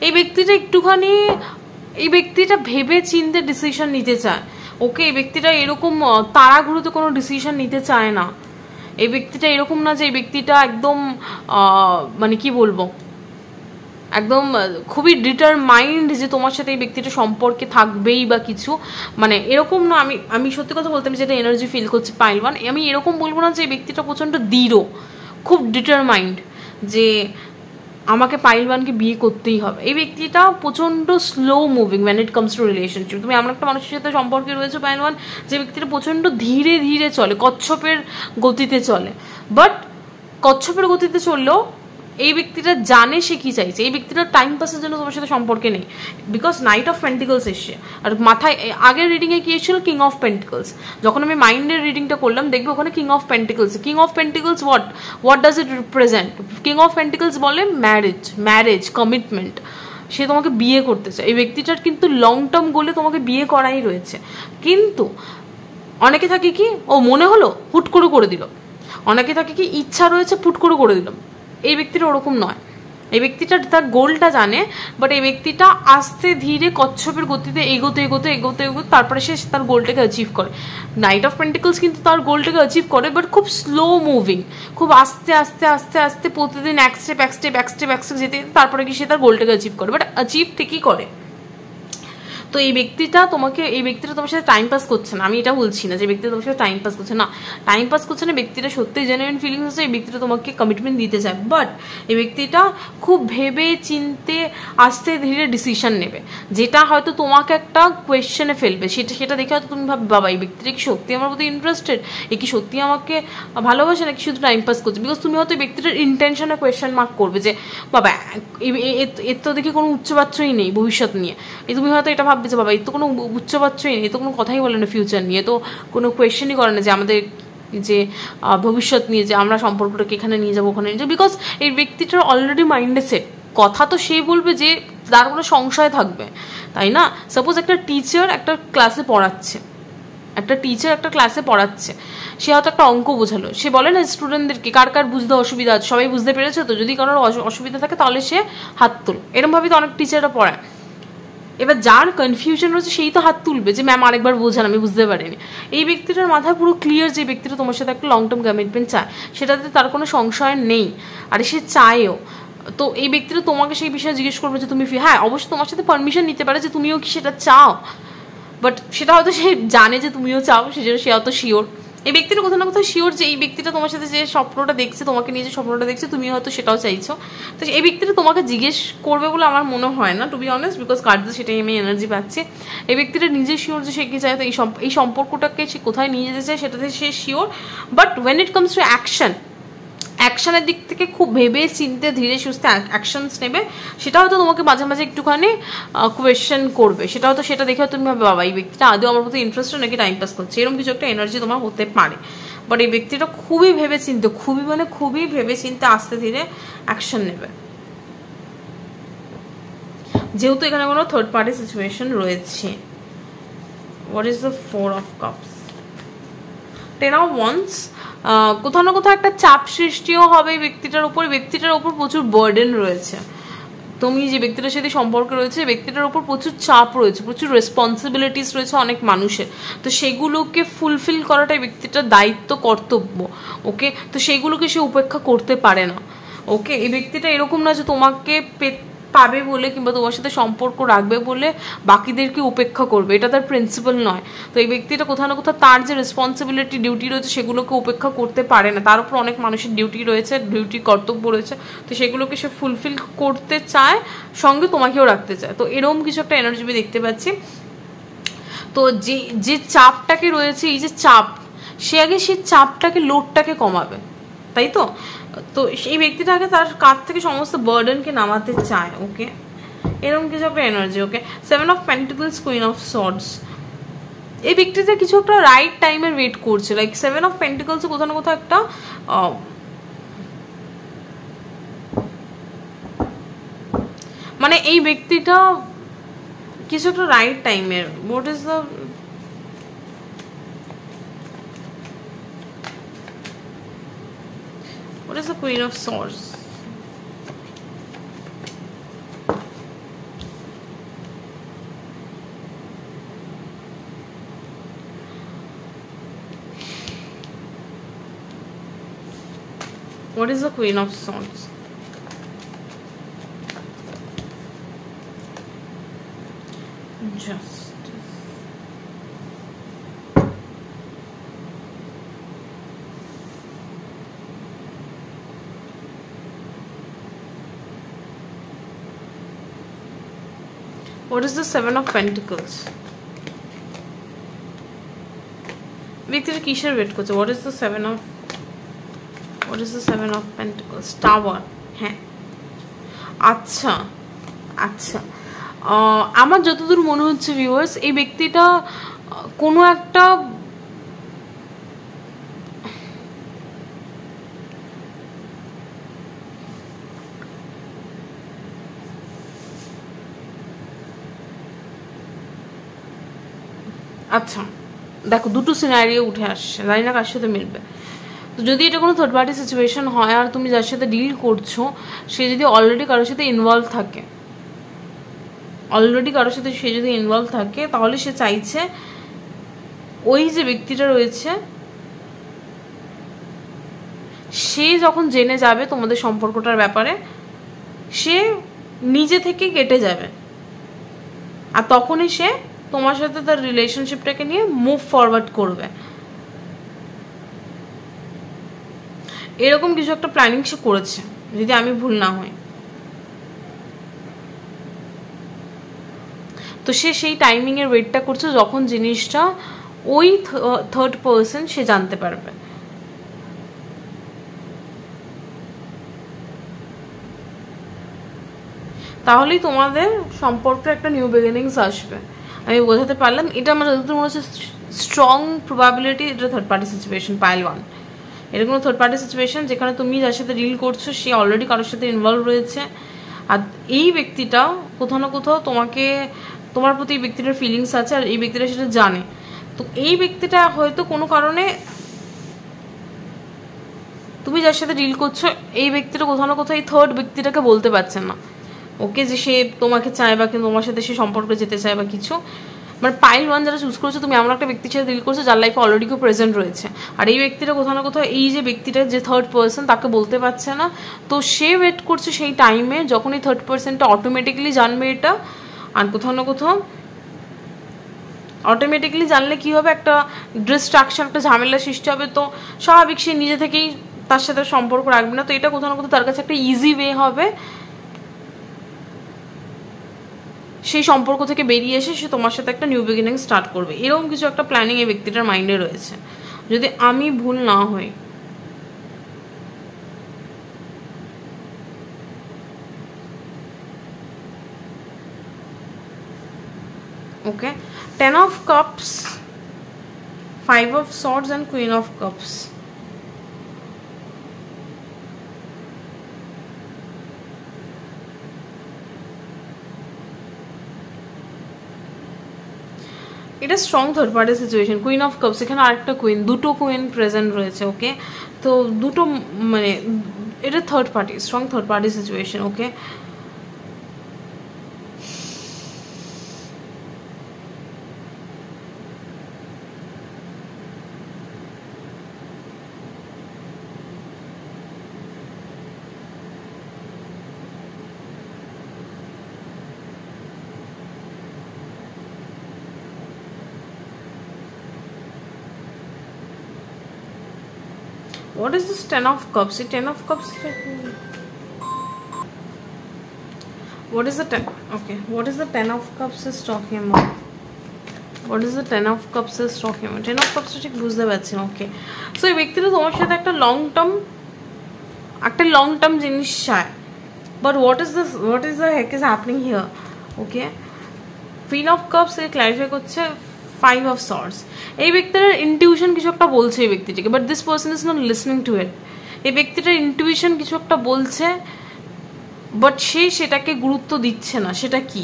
এই ব্যক্তিটা একটুখানি, এই ব্যক্তিটা ভেবে চিন্তে ডিসিশন নিতে চায়। ওকে, এই ব্যক্তিটা এরকম তাড়াহুড়োতে কোনো ডিসিশন নিতে চায় না। এই ব্যক্তিটা এরকম না যে এই ব্যক্তিটা একদম মানে কি বলবো, একদম খুবই ডিটারমাইন্ড যে তোমার সাথে এই ব্যক্তিটা সম্পর্কে থাকবেই বা কিছু, মানে এরকম না। আমি সত্যি কথা বলতে, আমি যেটা এনার্জি ফিল করছি পাইল ওয়ান, আমি এরকম বলবো না যে এই ব্যক্তিটা প্রচণ্ড দৃঢ়, খুব ডিটারমাইন্ড যে আমাকে পাইল ওয়ানকে বিয়ে করতেই হবে। এই ব্যক্তিটা প্রচণ্ড slow moving when it comes to relationship. তুমি এমন একটা মানুষের সাথে সম্পর্কে রয়েছে পাইল ওয়ান, যে ব্যক্তিটা প্রচণ্ড ধীরে ধীরে চলে, কচ্ছপের গতিতে চলে। বাট কচ্ছপের গতিতে চললেও এই ব্যক্তিটা জানে সে কি চাইছে। এই ব্যক্তিটা টাইম পাসের জন্য তোমার সাথে সম্পর্কে নেই, বিকজ নাইট অফ পেন্টিকলস এসছে। আর মাথায় আগের রিডিংয়ে কি এসেছিল, কিং অফ পেন্টিকলস। যখন আমি মাইন্ডের রিডিংটা করলাম দেখবে ওখানে king of pentacles. King of pentacles what does it represent? King of pentacles বলে ম্যারেজ কমিটমেন্ট। সে তোমাকে বিয়ে করতে চায়। এই ব্যক্তিটার কিন্তু লং টার্ম গোলে তোমাকে বিয়ে করাই রয়েছে। কিন্তু অনেকে থাকে কি, ও মনে হলো হুট করে দিল। অনেকে থাকে কি, ইচ্ছা রয়েছে ফুট করে দিলাম। এই ব্যক্তিটা ওরকম নয়। এই ব্যক্তিটা তার গোলটা জানে, বাট এই ব্যক্তিটা আস্তে ধীরে কচ্ছপের গতিতে এগোতে তারপরে সে তার গোলটাকে অ্যাচিভ করে। নাইট অফ পেন্টিকলস কিন্তু তার গোলটাকে অ্যাচিভ করে, বাট খুব স্লো মুভিং, খুব আস্তে প্রতিদিন এক স্টেপ যেতে তারপরে কি সে তার গোলটাকে অ্যাচিভ করে, বাট অ্যাচিভ ঠিকই করে। তো এই ব্যক্তিটা তোমার সাথে টাইম পাস করছে না। আমি এটা বলছি না যে ব্যক্তিটা তোমার সাথে টাইম পাস করছে না, টাইম পাস করছে না। ব্যক্তিটা সত্যিই জেনুইন ফিলিংস আছে, এই ব্যক্তিটা তোমাকে কমিটমেন্ট দিতে চায়, বাট এই ব্যক্তিটা খুব ভেবে চিনতে আস্তে ধীরে ডিসিশন নেবে, যেটা হয়তো তোমাকে একটা কোয়েশ্চেনে ফেলবে। সেটা দেখে হয়তো তুমি ভাববে, বাবা এই ব্যক্তিটা কি সত্যি আমার প্রতি ইন্টারেস্টেড, এ কি সত্যি আমাকে ভালোবাসে নাকি শুধু টাইম পাস করছে। বিকজ তুমি হয়তো এই ব্যক্তিটার ইন্টেনশনে কোয়েশ্চেন মার্ক করবে যে বাবা এর তো দেখে কোনো উচ্চবাচ্যই নেই ভবিষ্যৎ নিয়ে। তুমি হয়তো এটা ভাববে যে বাবা এর তো কোনো উচ্চবাচ্যই নেই, এ তো কোনো কথাই বলে না ফিউচার নিয়ে, তো কোনো কোয়েশ্চেনই করে না যে আমাদের যে ভবিষ্যৎ নিয়ে, যে আমরা সম্পর্কটাকে এখানে নিয়ে যাবো ওখানে নিয়ে যাবো, বিকজ এই ব্যক্তিটার অলরেডি মাইন্ডে সেট। কথা তো সে বলবে যে তার কোনো সংশয় থাকবে, তাই না? সাপোজ একটা টিচার একটা ক্লাসে পড়াচ্ছে, সে হয়তো একটা অঙ্ক বোঝালো, সে বলে না স্টুডেন্টদেরকে কার কার বুঝতে অসুবিধা আছে, সবাই বুঝতে পেরেছে তো, যদি কারোর অসুবিধা থাকে তাহলে সে হাত তুল, এরমভাবেই তো অনেক টিচাররা পড়ায়। এবার যার কনফিউশন রয়েছে সেই তো হাত তুলবে যে ম্যাম আরেকবার বোঝান, আমি বুঝতে পারিনি। এই ব্যক্তিটার মাথায় পুরো ক্লিয়ার যে ব্যক্তিটা তোমার সাথে একটা লং টার্ম কমিটমেন্ট চায়, সেটাতে তার কোনো সংশয় নেই, আর সে চায়ও। তো এই ব্যক্তিটা তোমাকে সেই বিষয়ে জিজ্ঞেস করবে যে তুমি হ্যাঁ অবশ্যই তোমার সাথে পারমিশন নিতে পারে যে তুমিও কি সেটা চাও, বাট সেটা হয়তো সে জানে যে তুমিও চাও, সেজন্য সে অত শিওর। এই ব্যক্তিটা কোথাও না কোথাও শিওর যে এই ব্যক্তিটা তোমার সাথে যে স্বপ্নটা দেখছে, তোমাকে নিয়ে যে স্বপ্নটা দেখছে, তুমি হয়তো সেটাও চাইছো। তো এই ব্যক্তিটা তোমাকে জিজ্ঞেস করবে বলে আমার মনে হয় না, টু বি অনেস্ট, বিকজ কার্ডে সেটাই আমি এনার্জি পাচ্ছি। এই ব্যক্তিটা নিজে শিওর যে সে কি চায়, তো এই সম্পর্কটাকে সে কোথায় নিয়ে যেতে চায় সেটাতে সে sure. But when it comes to অ্যাকশনের দিক থেকে খুব ভেবে চিনতে ধীরে সুস্থে অ্যাকশনস নেবে। সেটা হয়তো তোমাকে মাঝে মাঝে একটুখানি কোয়েশ্চেন করবে, সেটা হয়তো সেটা দেখে তুমি ভাবে বাবা এই ব্যক্তিটা আদৌ আমার প্রতি ইন্টারেস্টেড নাকি টাইম পাস করছে, এরকম কিছু একটা এনার্জি তোমার হতে পারে। বাট এই ব্যক্তিটা খুবই ভেবে চিনতে, খুবই ভেবে চিনতে আস্তে ধীরে অ্যাকশন নেবে, যেহেতু এখানে কোনো থার্ড পার্টি সিচুয়েশন রয়েছে। What is the 4 of Cups? 10 of Wands। কোথাও না কোথাও একটা চাপ সৃষ্টিও হবে ব্যক্তিটার উপর প্রচুর বার্ডেন রয়েছে। তুমি যে ব্যক্তিটার সাথে সম্পর্ক রয়েছে, ব্যক্তিটার উপর প্রচুর চাপ রয়েছে, প্রচুর রেসপন্সিবিলিটিস রয়েছে অনেক মানুষের। তো সেগুলোকে ফুলফিল করাটাই ব্যক্তিটার দায়িত্ব, কর্তব্য। ওকে, তো সেগুলোকে সে উপেক্ষা করতে পারে না। ওকে, এই ব্যক্তিটা এরকম না যে তোমাকে পাবে বলে কিংবা তোমার সাথে সম্পর্ক রাখবে বলে বাকিদেরকে উপেক্ষা করবে, এটা তার প্রিন্সিপাল নয়। তো এই ব্যক্তিটা কোথাও না কোথাও তার যে রেসপন্সিবিলিটি, ডিউটি রয়েছে সেগুলোকে উপেক্ষা করতে পারে না। তার উপর অনেক মানুষের ডিউটি কর্তব্য রয়েছে, তো সেগুলোকে সে ফুলফিল করতে চায়, সঙ্গে তোমাকেও রাখতে চায়। তো এরকম কিছু একটা এনার্জি আমি দেখতে পাচ্ছি। তো যে চাপটাকে রয়েছে, এই যে চাপ, সে আগে সেই চাপটাকে, লোডটাকে কমাবে, তাই তো? তো সেই ব্যক্তিটাকে তার কাঁধ থেকে সমস্ত বার্ডেনকে নামাতে চায়। ওকে, এরকম কিছু একটা energy. Okay, 7 of Pentacles, Queen of Swords। এই ব্যক্তিটা কিছু একটা রাইট টাইমের ওয়েট করছে। লাইক 7 of Pentacles কোথাও না কোথাও একটা মানে এই ব্যক্তিটা কিছু একটা রাইট টাইমের, what is the What is the Queen of Swords? What is the Queen of Swords? Justice. What is the 7 of Pentacles? ব্যক্তিটা কিসের ওয়েট করছে? What is the 7 of Pentacles? Tower। হ্যাঁ, আচ্ছা, আমার যতদূর মনে হচ্ছে ভিউয়ার্স, এই ব্যক্তিটা কোনো একটা আচ্ছা দেখো, দুটো সিনারিও উঠে আসছে, জানি না কার সাথে মিলবে। তো যদি এটা কোনো থার্ড পার্টি সিচুয়েশন হয় আর তুমি যার সাথে ডিল করছো সে যদি অলরেডি কারোর সাথে ইনভলভ থাকে, তাহলে সে চাইছে ওই যে ব্যক্তিটা রয়েছে সে যখন জেনে যাবে তোমাদের সম্পর্কটার ব্যাপারে, সে নিজে থেকে কেটে যাবে, আর তখনই সে তোমার সাথে তার রিলেশনশিপটাকে নিয়ে মুভ ফরওয়ার্ড করবে। এরকম কিছু একটা প্ল্যানিং সে করেছে, যদি আমি ভুল না হই। তো সে সেই টাইমিং এর ওয়েটটা করছে যখন জিনিসটা ওই থার্ড পার্সন সে জানতে পারবে। তাহলেই তোমাদের সম্পর্কে একটা নিউ বিগিনিংস আসবে। আমি বোঝাতে পারলাম? এটা আমার যতদূর মনে হচ্ছে স্ট্রং প্রবাবিলিটি এটা থার্ড পার্টি সিচুয়েশন। পাইল 1 এটা কোনো থার্ড পার্টি সিচুয়েশন যেখানে তুমি যার সাথে ডিল করছো সে অলরেডি কারোর সাথে ইনভলভ রয়েছে, আর এই ব্যক্তিটা কোথাও না কোথাও তোমার প্রতি এই ব্যক্তিটার ফিলিংস আছে, আর এই ব্যক্তিটা সেটা জানে। তো এই ব্যক্তিটা হয়তো কোনো কারণে তুমি যার সাথে ডিল করছো এই ব্যক্তিটা কোথাও না কোথাও এই থার্ড ব্যক্তিটাকে বলতে পারছে না, ওকে, যে সে তোমাকে চায় বা কিন্তু তোমার সাথে সে সম্পর্কে যেতে চায় বা কিছু। মানে পাইল 1 যারা চুজ করছো, তুমি এমন একটা ব্যক্তির সাথে ডিল করছো যার লাইফে অলরেডি কেউ প্রেজেন্ট রয়েছে, আর এই ব্যক্তিটা কোথাও না কোথাও এই যে ব্যক্তিটা যে থার্ড পার্সন তাকে বলতে পারছে না। তো সে ওয়েট করছে সেই টাইমে যখন এই থার্ড পার্সনটা অটোমেটিক্যালি জানবে এটা, আর কোথাও না কোথাও অটোমেটিক্যালি জানলে কি হবে, একটা ডিস্ট্রাকশন, একটা ঝামেলা সৃষ্টি হবে। তো স্বাভাবিক সে নিজে থেকেই তার সাথে সম্পর্ক রাখবে না। তো এটা কোথাও না কোথাও তার কাছে একটা ইজি ওয়ে হবে সেই সম্পর্ক থেকে বেরিয়ে এসে সে তোমার সাথে একটা নিউ বিগিনিং স্টার্ট করবে। এরকম কিছু একটা প্ল্যানিং এই ব্যক্তিটার মাইন্ডে রয়েছে, যদি আমি ভুল না হই। ওকে, 10 of cups, 5 of swords and queen of cups. এটা strong third party situation. Queen of cups, এখানে আরেকটা কুইন, দুটো কুইন প্রেজেন্ট রয়েছে, ওকে। তো দুটো মানে এটা third party, strong third party situation, okay. What is this 10 of cups? The 10 of cups. What is the 10? Okay. What is the 10 of cups is talking about? What is the 10 of cups is talking about? 10 of cups ঠিক বুঝতে পারছি না, ওকে। So এই ব্যক্তিটা তোমার সাথে একটা long term জিনিস চায়, but what is the heck is happening here? Okay. Queen of cups A clarify করছে 5 of swords. এই ব্যক্তিটার ইনটিউশন কিছু একটা বলছে এই ব্যক্তিটাকে, but this person is not listening to it. এই ব্যক্তিটার ইনটিউশন কিছু একটা বলছে, বাট সে সেটাকে গুরুত্ব দিচ্ছে না। সেটা কি?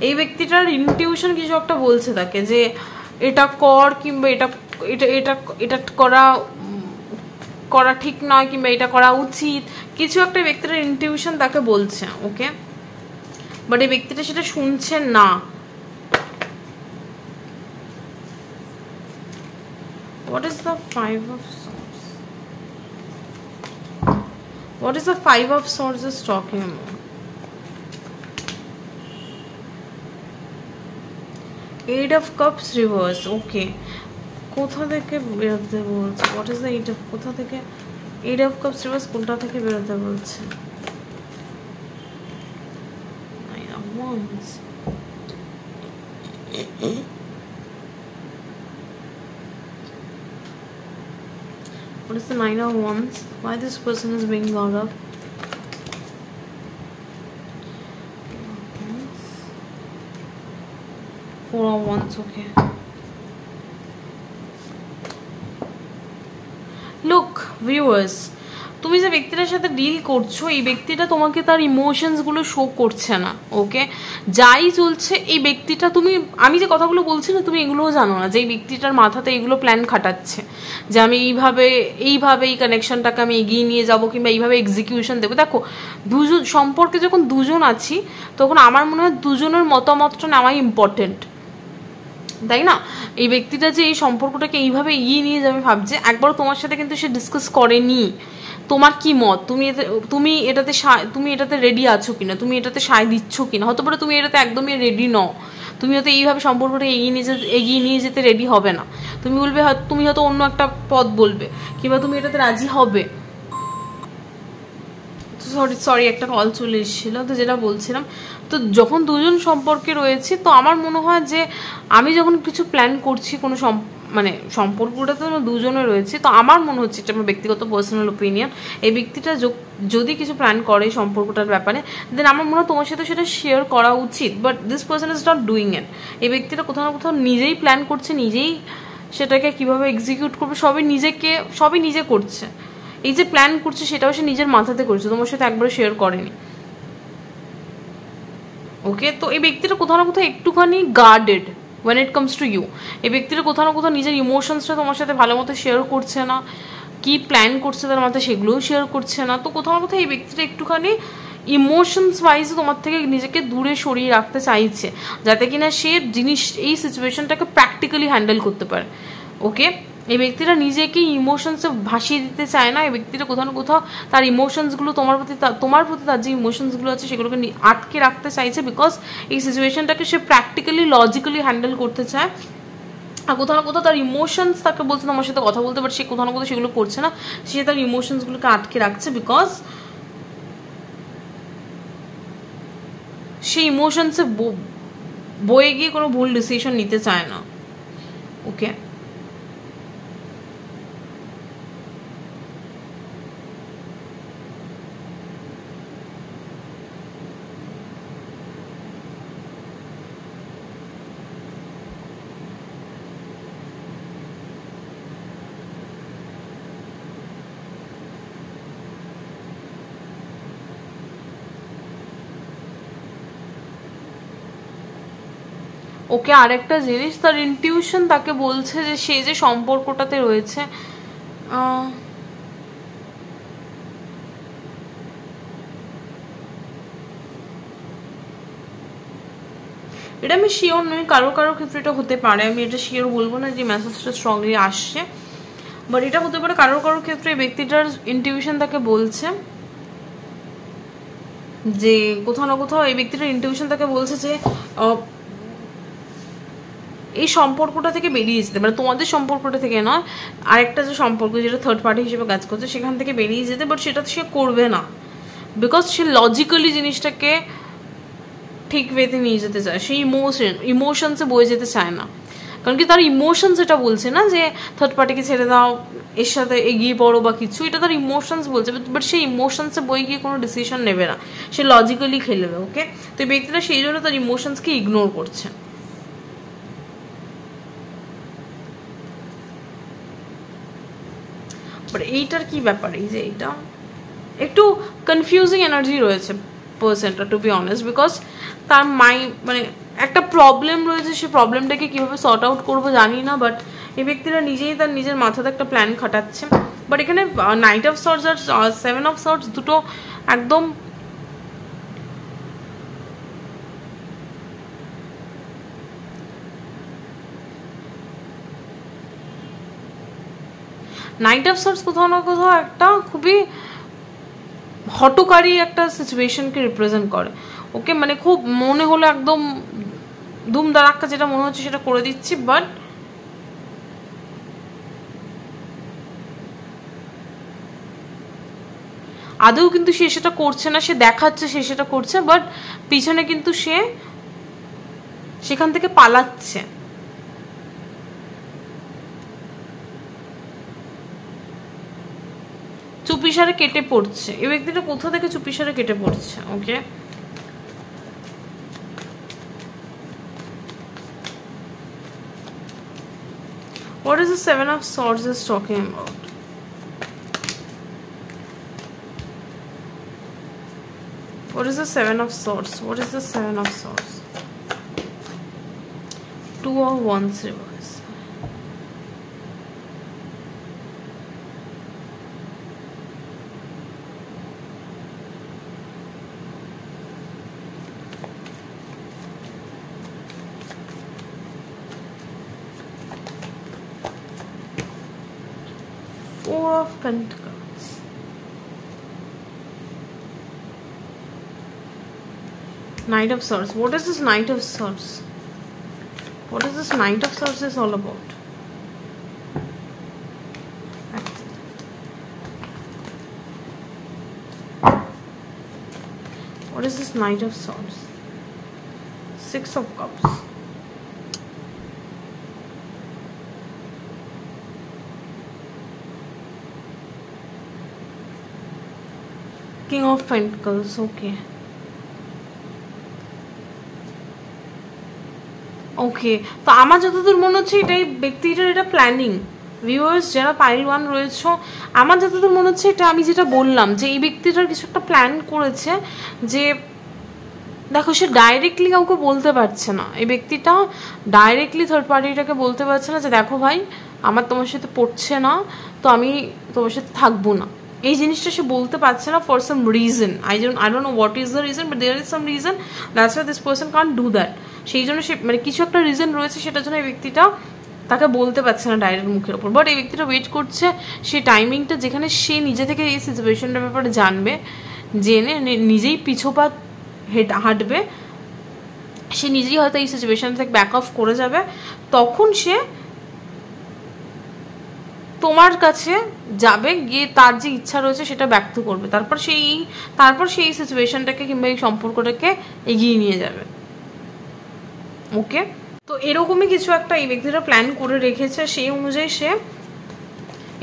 এই ব্যক্তিটার ইনটিউশন কিছু একটা বলছে তাকে যে এটা কর, কিংবা এটা এটা এটা এটা করা ঠিক নয়, কিংবা এটা করা উচিত। কিছু একটা ব্যক্তিটার ইনটিউশন তাকে বলছে, ওকে, বাট এই ব্যক্তিটা সেটা শুনছে না। What is the 5 of swords? What is the 5 of swords is talking about? 8 of cups reverse. Okay. কোথা থেকে বেরোতে বলছে? What is the 8 of? কোথা থেকে 8 of cups reverse কোনটা থেকে বেরোতে বলছে? 9 of wands. What is the 9 of wands? Why this person is being got up? 4 of wands, okay. Look, viewers, তুমি যে ব্যক্তিটার সাথে ডিল করছো এই ব্যক্তিটা তোমাকে তার ইমোশনসগুলো শো করছে না, ওকে। যাই চলছে এই ব্যক্তিটা, আমি যে কথাগুলো বলছি না তুমি এগুলোও জানো না যে এই ব্যক্তিটার মাথাতে এইগুলো প্ল্যান খাটাচ্ছে যে আমি এইভাবে এই কানেকশনটাকে আমি এগিয়ে নিয়ে যাব, কিংবা এইভাবে এক্সিকিউশন দেবো। দেখো, দুজন সম্পর্কে যখন দুজন আছি তখন আমার মনে হয় দুজনের মতামতটা নেওয়াই ইম্পর্টেন্ট, তাই না? এই ব্যক্তিটা যে এই সম্পর্কটাকে এইভাবে এগিয়ে নিয়ে যাবে ভাবছে, একবারও তোমার সাথে কিন্তু সে ডিসকাস করেনি তোমার কি মত, তুমি এটাতে রেডি আছো কিনা, তুমি এটাতে সায় দিচ্ছ কিনা। হতে পারে তুমি এটাতে একদমই রেডি নও, তুমি হয়তো এইভাবে সম্পর্কটা এগিয়ে নিয়ে যেতে রেডি হবে না। তুমি হয়তো অন্য একটা পথ বলবে, কিংবা তুমি এটাতে রাজি হবে। তো সরি একটা কল চলে এসেছিলো। তো যেটা বলছিলাম, তো যখন দুজন সম্পর্কে রয়েছে, তো আমার মনে হয় যে আমি যখন কিছু প্ল্যান করছি কোনো মানে সম্পর্কটা তো দুজনে রয়েছে, তো আমার মনে হচ্ছে, এটা আমার ব্যক্তিগত পার্সোনাল ওপিনিয়ন, এই ব্যক্তিটা যদি কিছু প্ল্যান করে সম্পর্কটার ব্যাপারে, দেন আমার মনে হয় তোমার সাথে সেটা শেয়ার করা উচিত। But this person is not doing it. এই ব্যক্তিটা কোথাও না কোথাও নিজেই প্ল্যান করছে, নিজেই সেটাকে কীভাবে এক্সিকিউট করবে সবই নিজে করছে। এই যে প্ল্যান করছে সেটাও সে নিজের মাথাতে করছে, তোমার সাথে একবারও শেয়ার করেনি। ওকে, তো এই ব্যক্তিটা কোথাও না কোথাও একটুখানি guarded when it comes to you। এই ব্যক্তিটা কোথাও না কোথাও নিজের ইমোশনসটা তোমার সাথে ভালো মতো শেয়ার করছে না, কি প্ল্যান করছে তার মাথায় সেগুলোও শেয়ার করছে না। তো কোথাও না কোথাও এই ব্যক্তিটা একটুখানি ইমোশনস ওয়াইজ তোমার থেকে নিজেকে দূরে সরিয়ে রাখতে চাইছে, যাতে কিনা সে এই সিচুয়েশনটাকে প্র্যাকটিক্যালি হ্যান্ডেল করতে পারে। ওকে, এই ব্যক্তিটা নিজেকে ইমোশনসে ভাসিয়ে দিতে চায় না। এই ব্যক্তিটা কোথাও না কোথাও তার ইমোশনসগুলো তোমার প্রতি তার যে ইমোশনসগুলো আছে সেগুলোকে আটকে রাখতে চাইছে, বিকজ এই সিচুয়েশনটাকে সে প্র্যাকটিক্যালি লজিক্যালি হ্যান্ডেল করতে চায়। আর কোথাও না কোথাও তার ইমোশনস তাকে বলছে তোমার সাথে কথা বলতে, বাট সে কোথাও না কোথাও সেগুলো করছে না, সে তার ইমোশনসগুলোকে আটকে রাখছে, বিকজ সে ইমোশনসে বয়ে গিয়ে কোনো ভুল ডিসিশন নিতে চায় না। ওকে, ওকে, আরেকটা জিনিস, তার ইনটিউশন তাকে বলছে যে সে যে সম্পর্কটাতে রয়েছে, এটা আমি শিওর নই, কারো ক্ষেত্রে এটা হতে পারে, আমি এটা শিওর বলবো না যে মেসেজটা স্ট্রংলি আসছে, বাট এটা হতে পারে কারো ক্ষেত্রে ব্যক্তিটার ইনটিউশন তাকে বলছে যে কোথাও না কোথাও এই ব্যক্তিটার ইনটিউশন তাকে বলছে যে এই সম্পর্কটা থেকে বেরিয়ে যেতে, মানে তোমাদের সম্পর্কটা থেকে নয়, আরেকটা যে সম্পর্ক যেটা থার্ড পার্টি হিসেবে কাজ করছে সেখান থেকে বেরিয়ে যেতে, বাট সেটা সে করবে না, বিকজ সে লজিক্যালি জিনিসটাকে ঠিক ওয়েতে নিয়ে যেতে চায়। সেই ইমোশনসে বয়ে যেতে চায় না, কারণ কি তার ইমোশনস এটা বলছে না যে থার্ড পার্টিকে ছেড়ে দাও, এর সাথে এগিয়ে পড়ো বা কিছু, এটা তার ইমোশনস বলছে, বাট সেই ইমোশনসে বয়ে গিয়ে কোনো ডিসিশন নেবে না, সে লজিক্যালি খেলবে। ওকে, তো এই ব্যক্তিটা সেই জন্য তার ইমোশনসকে ইগনোর করছে। বাট এইটার কি ব্যাপার, এই যে এইটা একটু কনফিউজিং এনার্জি রয়েছে পার্সনটা, টু বি অনেস্ট, বিকজ তার মানে একটা প্রবলেম রয়েছে, সে প্রবলেমটাকে কীভাবে সর্ট আউট করবো জানি না, বাট এই ব্যক্তিরা নিজেই তার নিজের মাথাতে একটা প্ল্যান খাটাচ্ছে। বাট এখানে নাইট অফ সর্টস আর 7 অফ সর্টস দুটো একদম নাইট অফ সর্টস কোথাও না কোথাও একটা খুবই হটকারী একটা সিচুয়েশনকে রিপ্রেজেন্ট করে। ওকে, মানে খুব মনে হলো একদম দুম দাঁড়াক্কা যেটা মনে হচ্ছে সেটা করে দিচ্ছি, বাট আদৌ কিন্তু সে সেটা করছে না, সে দেখাচ্ছে সে সেটা করছে, বাট পিছনে কিন্তু সে সেখান থেকে পালাচ্ছে। চুপিসারে কেটে পড়ছে, এই ব্যক্তিটা কোথা থেকে চুপিসারে কেটে পড়ছে। ওকে, what is the 7 of swords is talking about? What is the 7 of swords? What is the 7 of swords? 2 of wands reverse. Four of Pentacles. Knight of Swords. What is this Knight of Swords? What is this Knight of Swords is all about? What is this Knight of Swords? Six of Cups. King of Pentacles. Okay. ওকে, তো আমার যতদূর মনে হচ্ছে এটাই ব্যক্তিটার এটা planning. Viewers যারা pile 1 রয়েছে, আমার যতদূর মনে হচ্ছে এটা আমি যেটা বললাম যে এই ব্যক্তিটার কিছু একটা প্ল্যান করেছে। যে দেখো সে ডাইরেক্টলি কাউকে বলতে পারছে না, এই ব্যক্তিটা ডাইরেক্টলি থার্ড পার্টিটাকে বলতে পারছে না যে দেখো ভাই আমার তোমার সাথে পড়ছে না, তো আমি তোমার সাথে থাকবো না। এই জিনিসটা সে বলতে পারছে না for some reason. I don't know what is the reason, but there is some reason that's why this person can't do that. সেই জন্য সে মানে কিছু একটা রিজন রয়েছে, সেটার জন্য এই ব্যক্তিটা তাকে বলতে পারছে না ডাইরেক্ট মুখের ওপর। বাট এই ব্যক্তিটা ওয়েট করছে সেই টাইমিংটা যেখানে সে নিজে থেকে এই সিচুয়েশনটার ব্যাপারে জানবে, জেনে নিজেই পিছোপাত হাঁটবে, সে নিজেই হয়তো এই সিচুয়েশন থেকে ব্যাক অফ করে যাবে, তখন সে তোমার কাছে যাবে, গিয়ে তার যে ইচ্ছা রয়েছে সেটা ব্যক্ত করবে, তারপর সেই সিচুয়েশনটাকে কিংবা এই সম্পর্কটাকে এগিয়ে নিয়ে যাবে। ওকে, তো এরকমই কিছু একটা এই ব্যক্তিটা প্ল্যান করে রেখেছে, সেই অনুযায়ী সে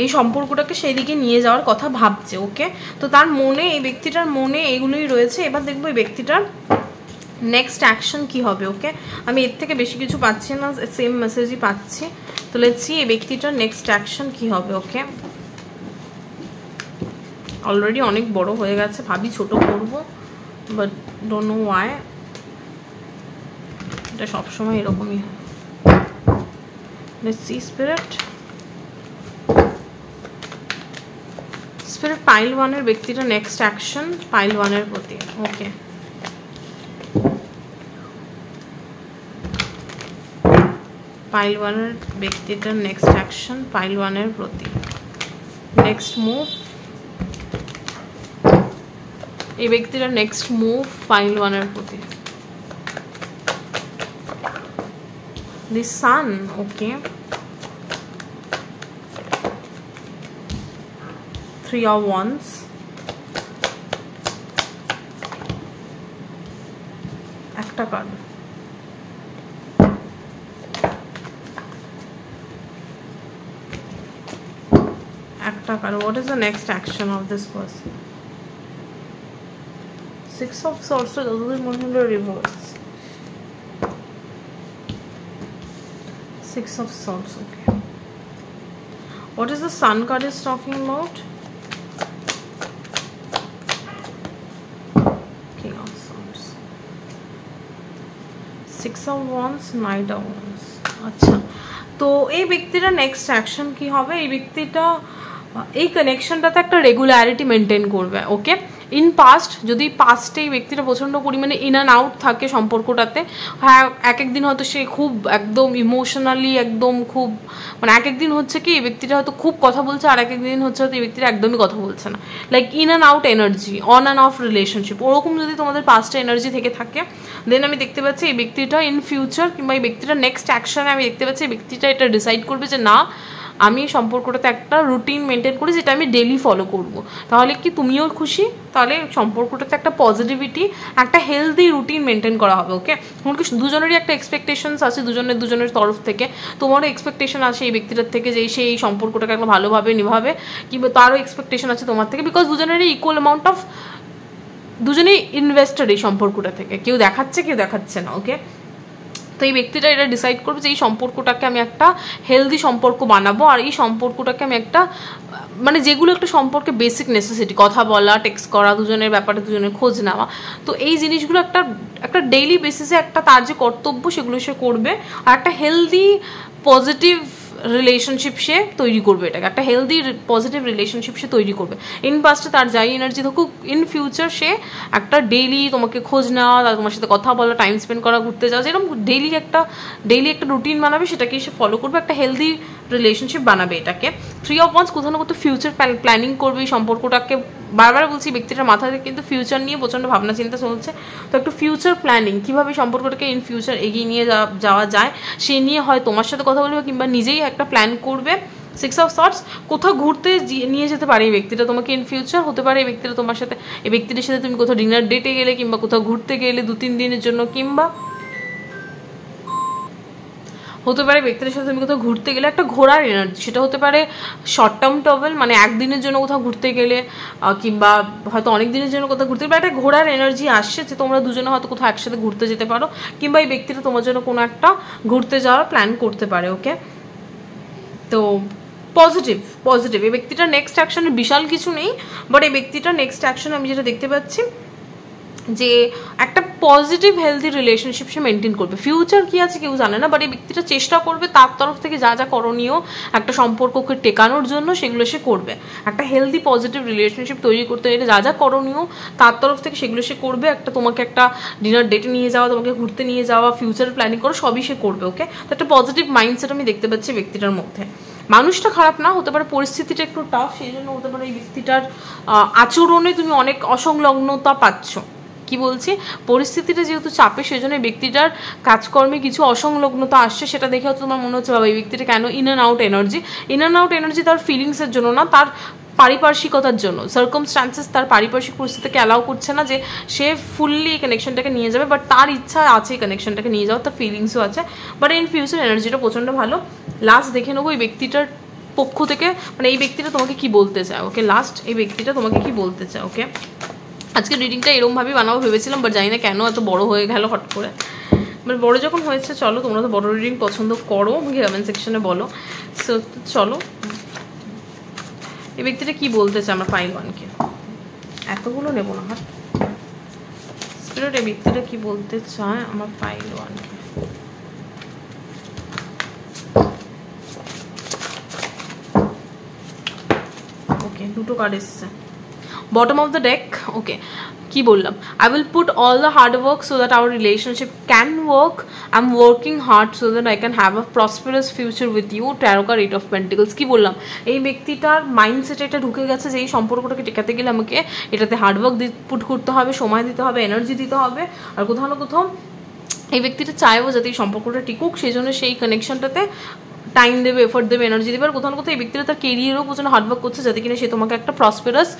এই সম্পর্কটাকে সেই দিকে নিয়ে যাওয়ার কথা ভাবছে। ওকে, তো তার মনে, এই ব্যক্তিটার মনে এইগুলোই রয়েছে। এবার দেখবো এই ব্যক্তিটার নেক্সট অ্যাকশন কি হবে। ওকে, আমি এর থেকে বেশি কিছু পাচ্ছি না, সেম মেসেজই পাচ্ছি। তো লেটস সি এই ব্যক্তিটার নেক্সট অ্যাকশন কি হবে। ওকে, অলরেডি অনেক বড় হয়ে গেছে, ভাবি ছোট করবো, বাট ডোন্ট নো ওয়াই, এটা সবসময় এরকমই হয়। Let's see spirit. Spirit pile 1 এর ব্যক্তিটা নেক্সট অ্যাকশন পাইল 1 এর প্রতি। ওকে, পাইল 1 এর ব্যক্তিটার নেক্সট অ্যাকশন পাইল 1 এর প্রতি। নেক্সট মুভ, এই ব্যক্তিটার নেক্সট মুভ পাইল 1 এর প্রতি। The Sun. Okay, 3 of Wands, একটা কার্ড, একটা card. What is the next action of this person? 6 of Swords, যতদূর মনে হলো reverse. 6 of Swords. Okay, what is the Sun card is talking about? King of Swords, 6 of Wands, Knight of Wands. আচ্ছা, তো এই ব্যক্তিটা next action কি হবে? এই ব্যক্তিটা এই কানেকশনটাতে একটা রেগুলারিটি মেনটেন করবে। ওকে, ইন পাস্ট, যদি পাস্টে এই ব্যক্তিটা প্রচণ্ড পরিমাণে ইন অ্যান্ড আউট থাকে সম্পর্কটাতে, হ্যাঁ এক একদিন হয়তো সে খুব একদম ইমোশনালি একদম খুব মানে এক একদিন হচ্ছে কি এই ব্যক্তিটা হয়তো খুব কথা বলছে, আর এক একদিন হচ্ছে হয়তো এই ব্যক্তিটা একদমই কথা বলছে না, like in and out energy, on and of relationship, ওরকম যদি তোমাদের পাস্টে এনার্জি থেকে থাকে, দেন আমি দেখতে পাচ্ছি এই ব্যক্তিটা ইন ফিউচার কিংবা এই ব্যক্তিটা নেক্সট অ্যাকশনে আমি দেখতে পাচ্ছি এই ব্যক্তিটা এটা ডিসাইড করবে যে না আমি সম্পর্কটাতে একটা রুটিন মেনটেন করি যেটা আমি ডেলি ফলো করব, তাহলে কি তুমিও খুশি, তাহলে সম্পর্কটাতে একটা পজিটিভিটি, একটা হেলদি রুটিন মেনটেন করা হবে। ওকে, তোমাকে দুজনেরই একটা এক্সপেকটেশনস আছে, দুজনের তরফ থেকে, তোমারও এক্সপেকটেশন আছে এই ব্যক্তিটার থেকে যে সে এই সম্পর্কটাকে একটা ভালোভাবে নিভাবে, কিংবা তারও এক্সপেকটেশন আছে তোমার থেকে, বিকজ দুজনেরই ইকুয়াল অ্যামাউন্ট অফ, দুজনেই ইনভেস্টেড এই সম্পর্কটা থেকে, কেউ দেখাচ্ছে না। ওকে, তো এই ব্যক্তিটা এটা ডিসাইড করবে যে এই সম্পর্কটাকে আমি একটা হেলদি সম্পর্ক বানাবো, আর এই সম্পর্কটাকে আমি একটা মানে যেগুলো একটা সম্পর্কে বেসিক নেসেসিটি, কথা বলা, টেক্সট করা, দুজনের ব্যাপারে দুজনের খোঁজ নেওয়া, তো এই জিনিসগুলো একটা ডেইলি বেসিসে একটা তার যে কর্তব্য সেগুলো সে করবে, আর একটা হেলদি পজিটিভ রিলেশনশিপ সে তৈরি করবে, এটাকে একটা হেলদি পজিটিভ রিলেশনশিপ সে তৈরি করবে। ইন পাস্টে তার যাই এনার্জি থাকুক, ইন ফিউচার সে একটা ডেইলি তোমাকে খোঁজ নেওয়া, তোমার সাথে কথা বলা, টাইম স্পেন্ড করা, ঘুরতে যাওয়া, যেরকম ডেইলি একটা রুটিন বানাবে সেটাকে সে ফলো করবে, একটা হেলদি রিলেশনশিপ বানাবে এটাকে। 3 of Wands কোথাও না কোথাও ফিউচার প্ল্যানিং করবে এই সম্পর্কটাকে, বারবার বলছি ব্যক্তিটার মাথাতে কিন্তু ফিউচার নিয়ে প্রচণ্ড ভাবনা চিন্তা চলছে, তো একটু ফিউচার প্ল্যানিং কীভাবে সম্পর্কটাকে ইন ফিউচার এগিয়ে নিয়ে যাওয়া যায় সে নিয়ে হয় তোমার সাথে কথা বলবে কিংবা নিজেই একটা প্ল্যান করবে সিক্স অফ সর্টস, কোথাও ঘুরতে নিয়ে যেতে পারে এই ব্যক্তিটা তোমাকে ইন ফিউচার, হতে পারে এই ব্যক্তিটা তোমার সাথে, এই ব্যক্তিটার সাথে তুমি কোথাও ডিনার ডেটে গেলে কিংবা কোথাও ঘুরতে গেলে 2-3 দিনের জন্য, কিংবা হতে পারে ব্যক্তির সাথে তুমি কোথাও ঘুরতে গেলে একটা ঘোরার এনার্জি, সেটা হতে পারে শর্ট টার্ম ট্রাভেল, মানে একদিনের জন্য কোথাও ঘুরতে গেলে, কিংবা হয়তো অনেক দিনের জন্য কোথাও ঘুরতে গেলে, একটা ঘোরার এনার্জি আসছে যে তোমরা দুজনে হয়তো কোথাও একসাথে ঘুরতে যেতে পারো, কিংবা এই ব্যক্তিটা তোমার জন্য কোনো একটা ঘুরতে যাওয়ার প্ল্যান করতে পারে। ওকে, তো পজিটিভ পজিটিভ এই ব্যক্তিটার নেক্সট অ্যাকশনে বিশাল কিছু নেই, বাট এই ব্যক্তিটার নেক্সট অ্যাকশন আমি যেটা দেখতে পাচ্ছি যে একটা পজিটিভ হেলদি রিলেশনশিপ সে মেনটেন করবে। ফিউচার কি আছে কেউ জানে না, বাট এই ব্যক্তিটা চেষ্টা করবে তার তরফ থেকে যা যা করণীয় একটা সম্পর্ককে টেকানোর জন্য সেগুলো সে করবে। একটা হেলদি পজিটিভ রিলেশনশিপ তৈরি করতে গেলে যা যা করণীয় তার তরফ থেকে সেগুলো সে করবে। তোমাকে একটা ডিনার ডেটে নিয়ে যাওয়া, তোমাকে ঘুরতে নিয়ে যাওয়া, ফিউচার প্ল্যানিং করা, সবই সে করবে। ওকে, তো একটা পজিটিভ মাইন্ডসেট আমি দেখতে পাচ্ছি ব্যক্তিটার মধ্যে। মানুষটা খারাপ না, হতে পারে পরিস্থিতিটা একটু টাফ, সেই জন্য হতে পারে এই ব্যক্তিটার আচরণে তুমি অনেক অসংলগ্নতা পাচ্ছ। কি বলছি, পরিস্থিতিটা যেহেতু চাপে, সেজন্য এই ব্যক্তিটার কাজকর্মে কিছু অসংলগ্নতা আসছে, সেটা দেখে হয়তো তোমার মনে হচ্ছে বাবা এই ব্যক্তিটা কেন ইন অ্যান্ড আউট এনার্জি তার ফিলিংসের জন্য না, তার পারিপার্শ্বিকতার জন্য, সার্কামস্ট্যান্সেস তার পারিপার্শ্বিক পরিস্থিতিকে অ্যালাউ করছে না যে সে ফুললি এই কানেকশনটাকে নিয়ে যাবে, বাট তার ইচ্ছা আছে এই কানেকশনটাকে নিয়ে যাওয়ার, তার ফিলিংসও আছে, বাট ইন ফিউচার এনার্জিটা প্রচণ্ড ভালো। লাস্ট দেখে নেবো এই ব্যক্তিটার পক্ষ থেকে, মানে এই ব্যক্তিটা তোমাকে কি বলতে চায়। ওকে, লাস্ট এই ব্যক্তিটা তোমাকে কি বলতে চায়। ওকে, আজকে রিডিংটা এরকমভাবেই বানাবো ভেবেছিলাম, বাট জানি না কেন এত বড় হয়ে গেল হট করে। মানে বড় যখন হয়েছে, চলো তোমরা তো বড় রিডিং পছন্দ করো, কমেন্ট সেকশনে বলো। সো চলো এই ব্যক্তিটা কি বলতে চায় আমরা পাইল ওয়ানকে, এতগুলো নেবো না। স্পিরিট এই ব্যক্তিটা কি বলতে চায় আমার পাইল ওয়ানকে। ওকে, দুটো কার্ড এসছে bottom of the deck. Okay, কি বললাম, I will put all the hard work so that our relationship can work, I am working hard so that I can have a prosperous future with you, tarot card eight of pentacles. কি বললাম, এই ব্যক্তিটার মাইন্ডসেটে এটা ঢুকে গেছে যে এই সম্পর্কটাকে টেকাতে গেলে আমাকে এটাতে হার্ডওয়ার্ক পুট করতে হবে, সময় দিতে হবে, এনার্জি দিতে হবে, আর কোথাও না কোথাও এই ব্যক্তিটা চাইবো যাতে এই সম্পর্কটা টিকুক, সেই জন্য সেই কানেকশনটাতে টাইম দেবে, এফোর্ট দেবে, এনার্জি দেবে, আর কোথাও না কোথাও এই ব্যক্তিটা তার কেরিয়ারও প্রচন্ড হার্ডওয়ার্ক করছে যাতে কিনা সে তোমাকে একটা প্রসপারাস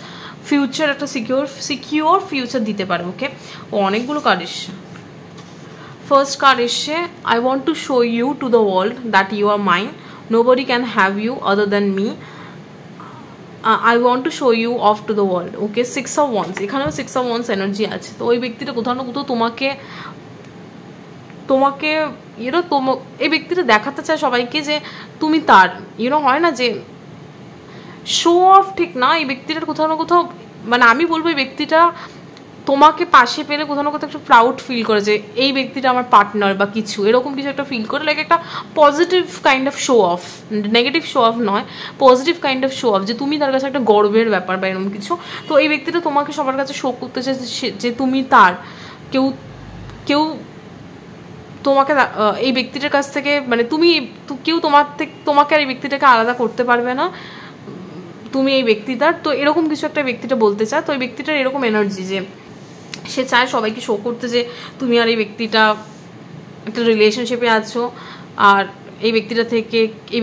ফিউচার, একটা সিকিউর ফিউচার দিতে পারে। ওকে, ও অনেকগুলো কার্ড এসছে। ফার্স্ট কার্ড এসছে, I want to show you to the world that you are mine, nobody can have you other than me, I want to show you of to the world. Okay, 6 of Wands, এখানেও 6 of Wands energy আছে। তো ওই ব্যক্তিটা কোথাও না কোথাও তোমাকে এই ব্যক্তিটা দেখাতে চায় সবাইকে যে তুমি তার, হয় না যে শো অফ, ঠিক না, এই ব্যক্তিটার কোথাও না কোথাও, মানে আমি বলবো এই ব্যক্তিটা তোমাকে পাশে পেলে কোথাও না কোথাও একটা প্রাউড ফিল করে যে এই ব্যক্তিটা আমার পার্টনার বা কিছু এরকম কিছু একটা ফিল করে, লাইক একটা positive kind of show off, negative show off নয়, positive kind of show off, যে তুমি তার কাছে একটা গর্বের ব্যাপার বা এরকম কিছু। তো এই ব্যক্তিটা তোমাকে সবার কাছে শো করতে চায় যে তুমি তার, কেউ তোমাকে এই ব্যক্তিটার কাছ থেকে, মানে কেউ তোমাকে আর এই ব্যক্তিটাকে আলাদা করতে পারবে না, তুমি এই ব্যক্তিটার। তো এরকম কিছু একটা ব্যক্তিটা বলতে চায়। তো এই ব্যক্তিটার এরকম এনার্জি যে সে চায় সবাইকে শো করতে যে তুমি আর এই ব্যক্তিটা একটা রিলেশনশিপে আছো, আর এই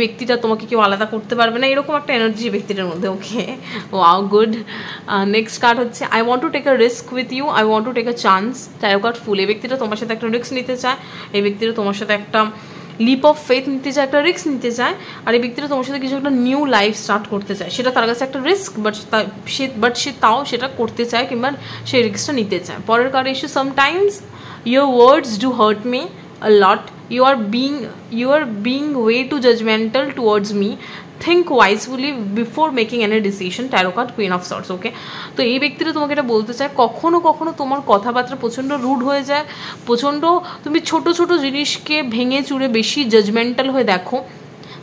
ব্যক্তিটা তোমাকে কেউ আলাদা করতে পারবে না, এরকম একটা এনার্জি ব্যক্তিটার মধ্যে। Okay, wow, good. Next card হচ্ছে, I want to take a risk with you, I want to take a chance, tarot card fool. এই ব্যক্তিটা তোমার সাথে একটা রিস্ক নিতে চায়, এই ব্যক্তিটা তোমার সাথে একটা লিপ অফ ফেথ নিতে চায়, একটা রিস্ক নিতে চায়, আর এই ব্যক্তিটা তোমার সাথে কিছু একটা নিউ লাইফ স্টার্ট করতে চায়। সেটা তার কাছে একটা রিস্ক, বাট সে তাও সেটা করতে চায় কিংবা সেই রিস্কটা নিতে চায়। পরের কার্ড এসে, sometimes your words do hurt me a lot, you are being way too judgmental towards me, think wisely before making any decision, tarot card queen of swords. ওকে, তো এই ব্যক্তিটা তোমাকে এটা বলতে চায়, কখনো কখনো তোমার কথাবার্তা প্রচণ্ড রুড হয়ে যায়, তুমি ছোট ছোট জিনিসকে ভেঙে চুরে বেশি জাজমেন্টাল হয়ে দেখো।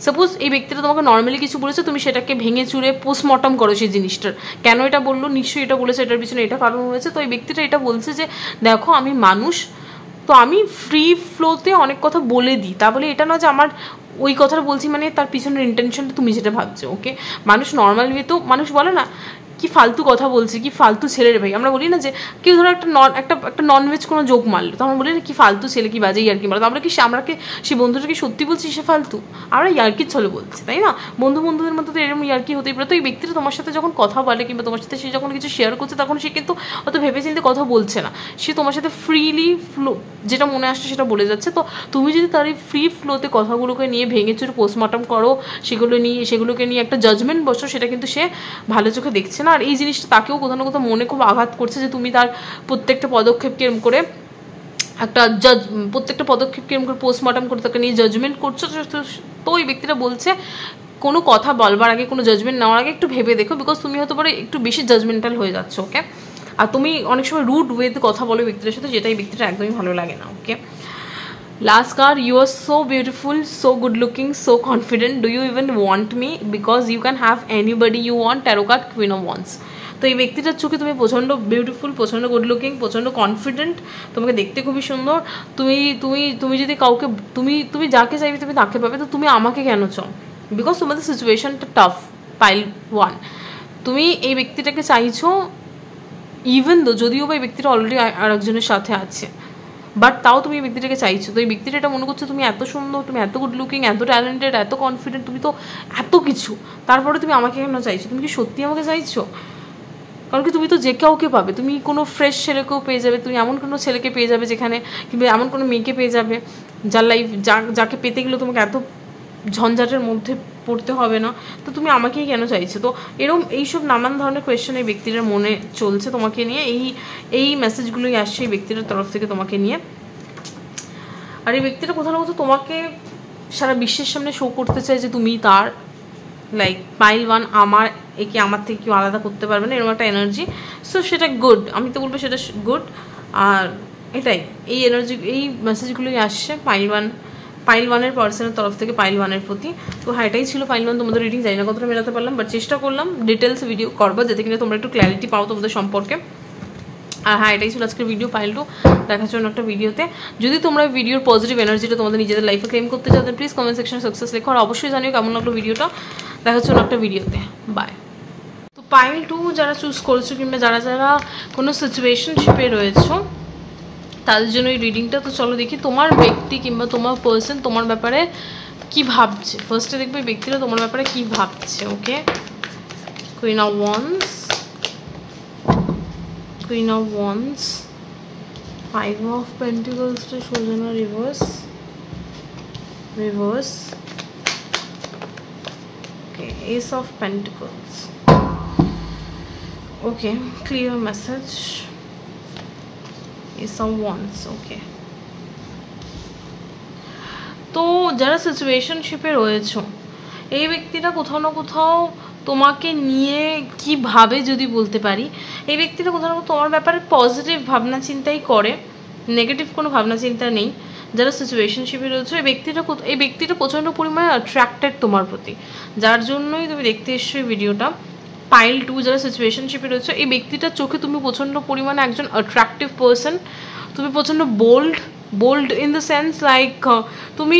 সাপোজ এই ব্যক্তিটা তোমাকে নর্মালি কিছু বলেছে, তুমি সেটাকে ভেঙে চুরে পোস্টমর্টম করো সেই জিনিসটার, কেন এটা বললো, নিশ্চয়ই এটা বলেছে, এটার পিছনে এটা কারণ রয়েছে। তো এই ব্যক্তিটা এটা বলছে যে দেখো আমি মানুষ, তো আমি ফ্রি ফ্লোতে অনেক কথা বলে দিই, তা বলে এটা নয় যে আমার ওই কথাটা বলছি মানে তার পিছনের ইন্টেনশনটা তুমি যেটা ভাবছো। ওকে, মানুষ নর্মালি তো মানুষ বলে না কি ফালতু কথা বলছে, কি ফালতু ছেলে রে ভাই। আমরা বলি না যে কেউ ধরো একটা ননভেজ কোনো জোক মারলো, তো আমরা বলি না কি ফালতু ছেলে, কি বাজে ইয়ার্কি মারলো। আমরা কি সেই বন্ধুটা কি সত্যি বলছি সে ফালতু? আমরা ইয়ার্কির ছলে বলছি, তাই না? বন্ধুদের মধ্যে তো এরকম ইয়ার্কি হতেই পারে। তো এই ব্যক্তিটা তোমার সাথে যখন কথা বলে কিংবা তোমার সাথে সে যখন কিছু শেয়ার করছে, তখন সে কিন্তু অত ভেবে চিন্তে কথা বলছে না, সে তোমার সাথে ফ্রিলি ফ্লো, যেটা মনে আসছে সেটা বলে যাচ্ছে। তো তুমি যদি তার এই ফ্রি ফ্লোতে কথাগুলোকে নিয়ে ভেঙে চুরে পোস্টমর্টম করো, সেগুলোকে নিয়ে একটা জাজমেন্ট বসো, সেটা কিন্তু সে ভালো চোখে দেখছে না। আর এই জিনিসটা তাকেও কোথাও না কোথাও মনে খুব আঘাত করছে যে তুমি তার প্রত্যেকটা পদক্ষেপকে এরকম করে পোস্টমর্টম করে তাকে নিয়ে জাজমেন্ট করছো। তো ওই ব্যক্তিটা বলছে কোনো কথা বলবার আগে, কোনো জাজমেন্ট নেওয়ার আগে একটু ভেবে দেখো, বিকজ তুমি হতে পারে একটু বেশি জাজমেন্টাল হয়ে যাচ্ছ। ওকে, আর তুমি অনেক সময় রুড ওয়েতে কথা বলো ব্যক্তিটার সাথে, যেটা এই ব্যক্তিটা একদমই ভালো লাগে না। Okay, last card, you are so beautiful, so good looking, so confident, do you even want me, because you can have anybody you want, tarot card, queen of wands. তো এই ব্যক্তিটার চোখে তুমি প্রচণ্ড বিউটিফুল, প্রচণ্ড গুড লুকিং, প্রচণ্ড confident, তোমাকে দেখতে খুবই সুন্দর। তুমি যদি কাউকে তুমি যাকে চাইবে তুমি তাকে পাবে, তো তুমি আমাকে কেন চাও? বিকজ তোমাদের সিচুয়েশনটা টাফ। পাইল 1, তুমি এই ব্যক্তিটাকে চাইছো ইভেন দো যদিও বা এই ব্যক্তিটা অলরেডি আরেকজনের সাথে আছে, বাট তাও তুমি এই ব্যক্তিটাকে চাইছো। তো এই ব্যক্তিটা এটা মনে করছো তুমি এত সুন্দর, তুমি এত গুড লুকিং, এত ট্যালেন্টেড, এত কনফিডেন্ট, তুমি তো এত কিছু, তারপরে তুমি আমাকে কেন চাইছো? তুমি কি সত্যি আমাকে চাইছো? কারণ কি তুমি তো যে কাউকে পাবে, তুমি কোনো ফ্রেশ ছেলেকেও পেয়ে যাবে, তুমি এমন কোনো ছেলেকে পেয়ে যাবে যেখানে, কিংবা এমন কোনো মেয়েকে পেয়ে যাবে যার লাইফ যাকে পেতে গেলে তোমাকে এত ঝঞ্ঝাটের মধ্যে পড়তে হবে না। তো তুমি আমাকেই কেন চাইছো? তো এইসব নানান ধরনের কোয়েশ্চেন এই ব্যক্তিটার মনে চলছে তোমাকে নিয়ে। এই মেসেজগুলোই আসছে এই ব্যক্তিটার তরফ থেকে তোমাকে নিয়ে। আর এই ব্যক্তিটা কোথাও না কোথাও তোমাকে সারা বিশ্বের সামনে শো করতে চায় যে তুমি তার, লাইক পাইল 1 আমার থেকে কেউ আলাদা করতে পারবে না, এরকম একটা এনার্জি। সো সেটা গুড, আমি তো বলবো সেটা গুড। আর এটাই, এই এনার্জি, এই মেসেজগুলোই আসছে পাইল 1-এর পার্সনের তরফ থেকে পাইল 1-এর প্রতি। তো হ্যাঁ, এটাই ছিল পাইল 1 তোমাদের রিডিং। জানি না কতটা মেলাতে পারলাম, বাট চেষ্টা করলাম ডিটেলস ভিডিও করবো যাতে কিনা তোমরা একটু ক্ল্যারিটি পাও তোমাদের সম্পর্কে। আর হ্যাঁ, এটাই ছিল আজকের ভিডিও পাইল 2 দেখার জন্য একটা ভিডিওতে। যদি তোমরা ভিডিওর পজিটিভ এনার্জিটা তোমাদের নিজেদের লাইফে ক্লেম করতে চাও, প্লিজ কমেন্ট সেকশনে সাকসেস লেখো। আর অবশ্যই জানিও কেমন লাগলো ভিডিওটা। দেখার জন্য একটা ভিডিওতে, বাই। তো পাইল 2 যারা চুজ করেছো কিংবা যারা কোনো সিচুয়েশনশিপে রয়েছো, তাদের জন্য এই রিডিংটা। তো চলো দেখি তোমার ব্যক্তি কিংবা তোমার পার্সন তোমার ব্যাপারে কি ভাবছে। ফার্স্টে দেখবে এই ব্যক্তিরা তোমার ব্যাপারে কি ভাবছে। Okay, queen of wands, Queen of Wands, 5 of Pentacles to chosen a reverse. Okay, Ace of Pentacles. Okay, clear message. Ace of Wands. Okay. তো যারা সিচুয়েশনশিপে রয়েছে, এই ব্যক্তিটা কোথাও না কোথাও তোমাকে নিয়ে কি ভাবে যদি বলতে পারি, এই ব্যক্তিটা কোথাও না তোমার ব্যাপারে পজিটিভ ভাবনা চিন্তাই করে, নেগেটিভ কোনো ভাবনা চিন্তা নেই। যারা সিচুয়েশনশিপে রয়েছে, এই ব্যক্তিটা প্রচণ্ড পরিমাণে অ্যাট্রাক্টেড তোমার প্রতি, যার জন্যই তুমি দেখতে এসছো এই ভিডিওটা। পাইল 2 যারা সিচুয়েশনশিপে রয়েছে, এই ব্যক্তিটার চোখে তুমি প্রচণ্ড পরিমাণে একজন অ্যাট্রাক্টিভ পার্সন। তুমি প্রচণ্ড bold in the sense like, তুমি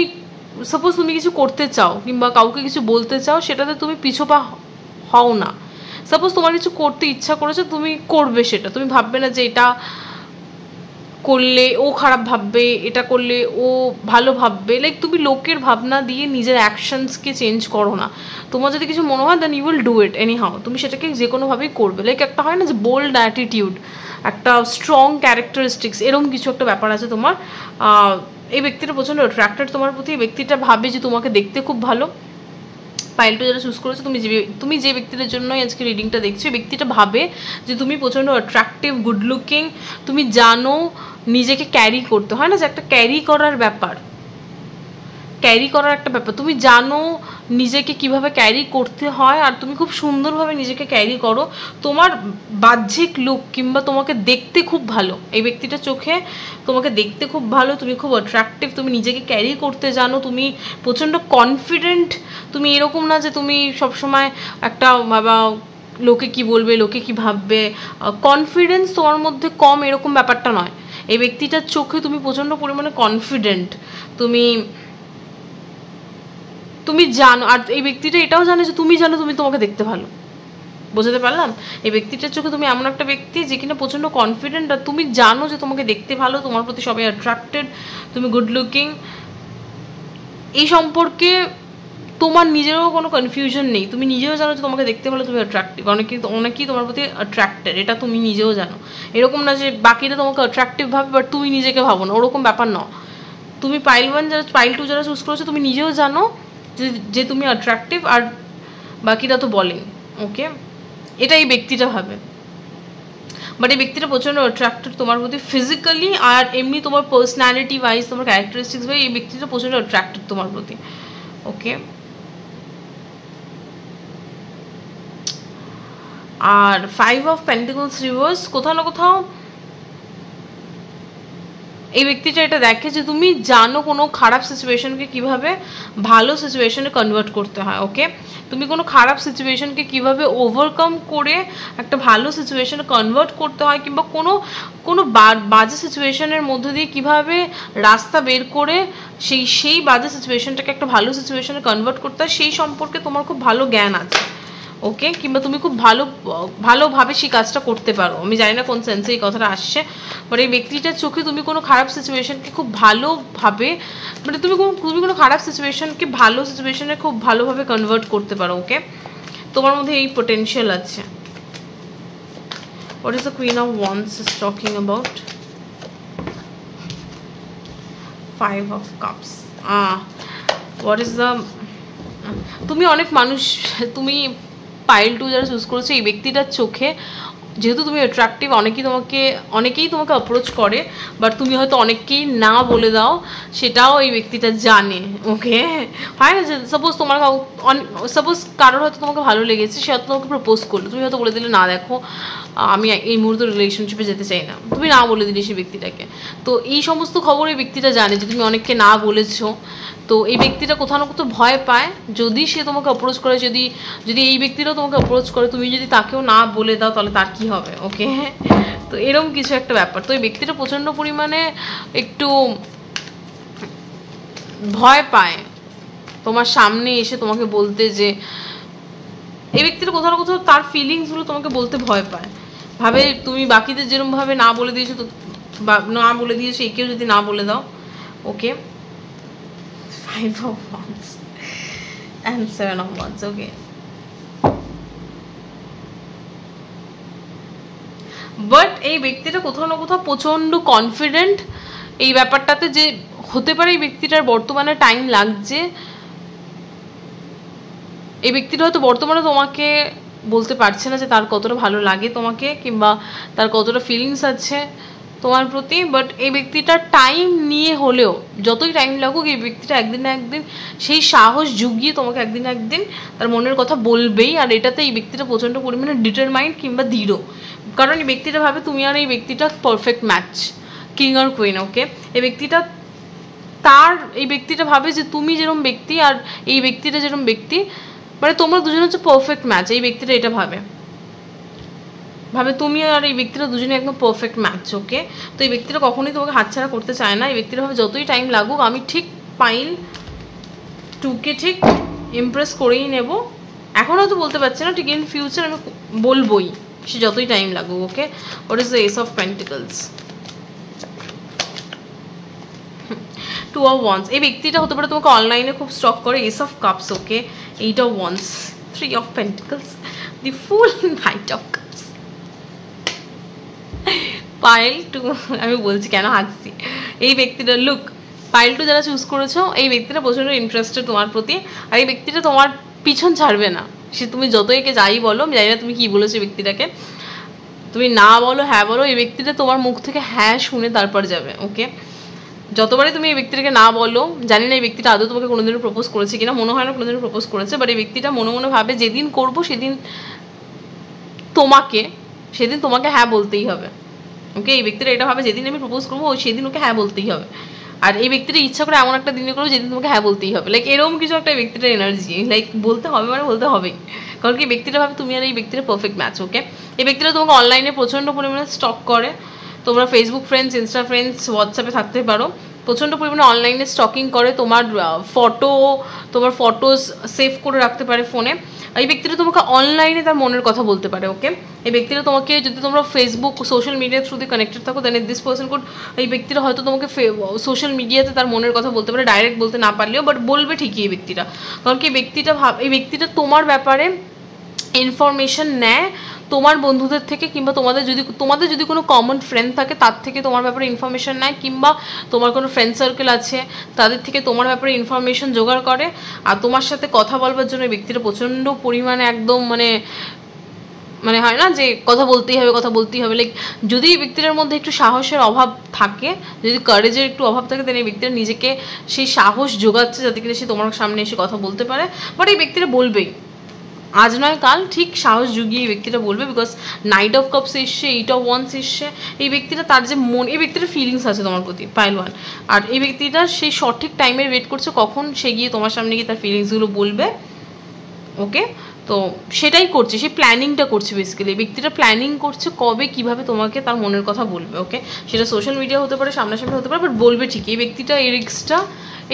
সাপোজ তুমি কিছু করতে চাও কিংবা কাউকে কিছু বলতে চাও, সেটাতে তুমি পিছপা হও না। সাপোজ তোমার কিছু করতে ইচ্ছা করেছে, তুমি করবে সেটা, তুমি ভাববে না যে এটা করলে ও খারাপ ভাববে, এটা করলে ও ভালো ভাববে। লাইক তুমি লোকের ভাবনা দিয়ে নিজের অ্যাকশনসকে চেঞ্জ করো না। তোমার যদি কিছু মনে হয় then you will do it anyhow, তুমি সেটাকে যে কোনোভাবেই করবে। লাইক একটা হয় না যে বোল্ড অ্যাটিটিউড, একটা স্ট্রং ক্যারেক্টারিস্টিক্স, এরকম কিছু একটা ব্যাপার আছে তোমার। এই ব্যক্তিটা প্রচণ্ড অ্যাট্রাক্টেড তোমার প্রতি। এই ব্যক্তিটা ভাবে যে তোমাকে দেখতে খুব ভালো। পাইল 2 যারা চুজ করেছো, তুমি যে ব্যক্তিটার জন্যই আজকে রিডিংটা দেখছো, এই ব্যক্তিটা ভাবে যে তুমি প্রচণ্ড অ্যাট্রাক্টিভ, গুড লুকিং, তুমি জানো নিজেকে ক্যারি করতে হয় না, যে একটা ক্যারি করার একটা ব্যাপার, তুমি জানো নিজেকে কিভাবে ক্যারি করতে হয়, আর তুমি খুব সুন্দরভাবে নিজেকে ক্যারি করো। তোমার বাহ্যিক লুক কিংবা তোমাকে দেখতে খুব ভালো, এই ব্যক্তিটা চোখে তোমাকে দেখতে খুব ভালো, তুমি খুব অ্যাট্রাক্টিভ, তুমি নিজেকে ক্যারি করতে জানো, তুমি প্রচণ্ড কনফিডেন্ট। তুমি এরকম না যে তুমি সবসময় একটা বাবা লোকে কি বলবে, লোকে কি ভাববে, কনফিডেন্স তোমার মধ্যে কম, এরকম ব্যাপারটা নয়। এই ব্যক্তিটার চোখে তুমি প্রচণ্ড পরিমাণে কনফিডেন্ট, তুমি জানো। আর এই ব্যক্তিটা এটাও জানে যে তুমি জানো তুমি তোমাকে দেখতে ভালো, বোঝাতে পারলাম? এই ব্যক্তিটার চোখে তুমি এমন একটা ব্যক্তি যে কিনা প্রচণ্ড কনফিডেন্ট, আর তুমি জানো যে তোমাকে দেখতে ভালো, তোমার প্রতি সবাই অ্যাট্রাক্টেড, তুমি গুড লুকিং। এই সম্পর্কে তোমার নিজেরও কোনো কনফিউশন নেই, তুমি নিজেও জানো যে তোমাকে দেখতে ভালো, তুমি অ্যাট্রাক্টিভ, অনেকেই তোমার প্রতি অ্যাট্রাক্টেড, এটা তুমি নিজেও জানো। এরকম না যে বাকিরা তোমাকে অ্যাট্রাক্টিভ ভাবে বাট তুমি নিজেকে ভাবো না, ওরকম ব্যাপার না। তুমি পাইল 1 যারা পাইল 2 যারা চুজ করেছো, তুমি নিজেও জানো যে তুমি অ্যাট্রাক্টিভ, আর বাকিরা তো বলেন। ওকে, এটা এই ব্যক্তিটা ভাবে, বাট এই ব্যক্তিটা প্রচণ্ড অ্যাট্রাক্টেড তোমার প্রতি ফিজিক্যালি, আর এমনি তোমার পার্সোনালিটি ওয়াইজ, তোমার ক্যারেক্টারিস্টিক্স ওয়াইজ এই ব্যক্তিটা প্রচণ্ড অ্যাট্রাক্টেড তোমার প্রতি। ওকে, আর 5 অফ পেন্টিকলস রিভার্স, কোথাও না কোথাও এই ব্যক্তিটা এটা দেখে যে তুমি জানো কোনো খারাপ সিচুয়েশনকে কিভাবে ভালো সিচুয়েশনে কনভার্ট করতে হয়। ওকে, তুমি কোনো খারাপ সিচুয়েশনকে কিভাবে ওভারকাম করে একটা ভালো সিচুয়েশনে কনভার্ট করতে হয়, কিংবা কোনো বাজে সিচুয়েশনের মধ্যে দিয়ে কিভাবে রাস্তা বের করে সেই বাজে সিচুয়েশনটাকে একটা ভালো সিচুয়েশনে কনভার্ট করতে হয়, সেই সম্পর্কে তোমার খুব ভালো জ্ঞান আছে। ওকে, কিংবা তুমি খুব ভালোভাবে সেই কাজটা করতে পারো। আমি জানি না কোন সেন্সে এই কথাটা আসছে, বাট এই ব্যক্তিটার চোখে তুমি কোনো খারাপ সিচুয়েশনকে খুব ভালোভাবে, মানে তুমি কোনো খারাপ সিচুয়েশনকে ভালো সিচুয়েশনে খুব ভালোভাবে কনভার্ট করতে পারো। ওকে, তোমার মধ্যে এই পোটেনশিয়াল আছে। What is the queen of once is talking about? 5 of cups. What is the, তুমি অনেক মানুষ, তুমি পাইল 2 যারা চুজ করেছো, এই ব্যক্তিটার চোখে যেহেতু তুমি অ্যাট্রাক্টিভ, অনেকেই তোমাকে অ্যাপ্রোচ করে, বাট তুমি হয়তো অনেককেই না বলে দাও, সেটাও এই ব্যক্তিটা জানে। ওকে, হয় না যে সাপোজ কারোর হয়তো তোমাকে ভালো লেগেছে, সে হয়তো তোমাকে প্রপোজ করলো, তুমি হয়তো বলে দিলে না দেখো আমি এই মুহূর্তে রিলেশনশিপে যেতে চাই না, তুমি না বলে দিলে সেই ব্যক্তিটাকে। তো এই সমস্ত খবর এই ব্যক্তিটা জানে যে তুমি অনেককে না বলেছো। তো এই ব্যক্তিটা কোথাও না কোথাও ভয় পায়, যদি সে তোমাকে অ্যাপ্রোচ করে, যদি এই ব্যক্তিটাও তোমাকে অ্যাপ্রোচ করে, তুমি যদি তাকেও না বলে দাও, তাহলে তার কি হবে? ওকে, তো এরকম কিছু একটা ব্যাপার। তো এই ব্যক্তিটা প্রচণ্ড পরিমাণে একটু ভয় পায় তোমার সামনে এসে তোমাকে বলতে, যে এই ব্যক্তিটা কোথাও না কোথাও তার ফিলিংসগুলো তোমাকে বলতে ভয় পায়, ভাবে তুমি বাকিদের যেরকমভাবে না বলে দিয়েছো, তো না বলে দিয়েছো, একেও যদি না বলে দাও। ওকে, 5 of wands and 7 of wands. Okay, but এই ব্যক্তিটা কোথাও না কোথাও প্রচণ্ড কনফিডেন্ট এই ব্যাপারটাতে, যে হতে পারে এই ব্যক্তিটার বর্তমানে টাইম লাগছে, এই ব্যক্তিটা হয়তো বর্তমানে তোমাকে বলতে পারছে না যে তার কতটা ভালো লাগে তোমাকে, কিংবা তার কতটা ফিলিংস আছে তোমার প্রতি, বাট এই ব্যক্তিটার টাইম নিয়ে হলেও, যতই টাইম লাগুক, এই ব্যক্তিটা একদিন না একদিন সেই সাহস জুগিয়ে তোমাকে একদিন না একদিন তার মনের কথা বলবেই। আর এটাতে এই ব্যক্তিটা প্রচণ্ড পরিমাণে ডিটারমাইন্ড কিংবা দৃঢ়, কারণ এই ব্যক্তিটা ভাবে তুমি আর এই ব্যক্তিটা পারফেক্ট ম্যাচ, কিং আর কুইন। ওকে, এই ব্যক্তিটা ভাবে যে তুমি যেরকম ব্যক্তি আর এই ব্যক্তিটা যেরকম ব্যক্তি, মানে তোমরা দুজনে হচ্ছে পারফেক্ট ম্যাচ। এই ব্যক্তিটা এটা ভাবে তুমি আর এই ব্যক্তিটা দুজনে একদম পারফেক্ট ম্যাচ। ওকে, তো এই ব্যক্তিটা কখনোই তোমাকে হাতছাড়া করতে চায় না। এই ব্যক্তিটা ভাবে যতই টাইম লাগুক, আমি ঠিক পাইল 2কে ঠিক ইমপ্রেস করেই নেব। এখন হয়তো বলতে পারছি না, ঠিক ইন ফিউচার আমি বলবোই, সে যতই টাইম লাগুক। Okay, what is the ace of pentacles? 2 of wands। এই ব্যক্তিটা হতে পারে তোমাকে অনলাইনে খুব স্টক করে। S of cups. Okay, 8 of wands, 3 of pentacles, the full, knight of cups, pile 2। আমি বলছি কেন হাসছি, এই ব্যক্তিটা লুক, পাইল 2 যারা চুজ করেছো, এই ব্যক্তিটা প্রচণ্ড ইন্টারেস্টেড তোমার প্রতি, আর এই ব্যক্তিটা তোমার পিছন ছাড়বে না। সে তুমি যত একে যাই বলো, আমি জানি না তুমি কী বলেছো ব্যক্তিটাকে, তুমি না বলো হ্যাঁ বলো, এই ব্যক্তিটা তোমার মুখ থেকে হ্যাঁ শুনে তারপর যাবে। ওকে, যতবারই তুমি এই ব্যক্তিটাকে না বলো, জানি না এই ব্যক্তিটা আদৌ তোমাকে কোনোদিনও প্রপোজ করেছে কিনা, মনে হয় না কোনোদিনও প্রপোজ করেছে, বাট এই ব্যক্তিটা মনে মনে ভাবে যেদিন করবো সেদিন তোমাকে হ্যাঁ বলতেই হবে। ওকে, এই ব্যক্তিটা এটা ভাবে যেদিন আমি প্রপোজ করবো সেদিন ওকে হ্যাঁ বলতেই হবে, আর এই ব্যক্তিটা ইচ্ছা করে এমন একটা দিনে করবো যেদিন তোমাকে হ্যাঁ বলতেই হবে। লাইক এরকম কিছু একটা এই ব্যক্তিটার এনার্জি, লাইক বলতে হবে মানে বলতে হবেই, কারণ কি এই ব্যক্তিটা ভাবে তুমি আর এই ব্যক্তিটা পারফেক্ট ম্যাচ। ওকে, এই ব্যক্তিটা তোমাকে অনলাইনে প্রচণ্ড পরিমাণে স্টক করে। তোমরা ফেসবুক ফ্রেন্ডস, ইনস্টা ফ্রেন্ডস, হোয়াটসঅ্যাপে থাকতে পারো, প্রচণ্ড পরিমাণে অনলাইনে স্টকিং করে। তোমার ফটোজ সেভ করে রাখতে পারে ফোনে, এই ব্যক্তিটা তোমাকে অনলাইনে তার মনের কথা বলতে পারে। ওকে, এই ব্যক্তিটা তোমাকে, যদি তোমরা ফেসবুক সোশ্যাল মিডিয়ার থ্রুতে কানেক্টেড থাকো, দেন দিস পার্সন কোড, এই ব্যক্তিটা হয়তো তোমাকে সোশ্যাল মিডিয়াতে তার মনের কথা বলতে পারে, ডাইরেক্ট বলতে না পারলেও, বাট বলবে ঠিকই এই ব্যক্তিটা। কারণ কি এই ব্যক্তিটা তোমার ব্যাপারে ইনফরমেশন নেয় তোমার বন্ধুদের থেকে, কিংবা তোমাদের যদি কোনো কমন ফ্রেন্ড থাকে তার থেকে তোমার ব্যাপারে ইনফরমেশন নেয়, কিংবা তোমার কোনো ফ্রেন্ড সার্কেল আছে তাদের থেকে তোমার ব্যাপারে ইনফরমেশন জোগাড় করে। আর তোমার সাথে কথা বলবার জন্য ব্যক্তিটা প্রচণ্ড পরিমাণে একদম মানে হয় না যে কথা বলতেই হবে, লাইক যদি এই ব্যক্তিটার মধ্যে একটু সাহসের অভাব থাকে, যদি কারেজের একটু অভাব থাকে, তাহলে এই ব্যক্তিটা নিজেকে সেই সাহস জোগাচ্ছে যাতে কিনা সে তোমার সামনে এসে কথা বলতে পারে। বাট এই ব্যক্তিটা বলবেই, আজ নয় কাল ঠিক সাহস জুগিয়ে এই ব্যক্তিটা বলবে, বিকজ নাইট অফ কাপস এসছে, 8 of Wands এসছে। এই ব্যক্তিটা তার যে এই ব্যক্তিটার ফিলিংস আছে তোমার প্রতি, পাইল 1, আর এই ব্যক্তিটা সেই সঠিক টাইমের ওয়েট করছে কখন সে গিয়ে তোমার সামনে গিয়ে তার ফিলিংসগুলো বলবে। ওকে, তো সেটাই করছে, সেই প্ল্যানিংটা করছে বেসিক্যালি। এই ব্যক্তিটা প্ল্যানিং করছে কবে কিভাবে তোমাকে তার মনের কথা বলবে। ওকে, সেটা সোশ্যাল মিডিয়া হতে পারে, সামনাসামনি হতে পারে, বাট বলবে ঠিকই। এই ব্যক্তিটা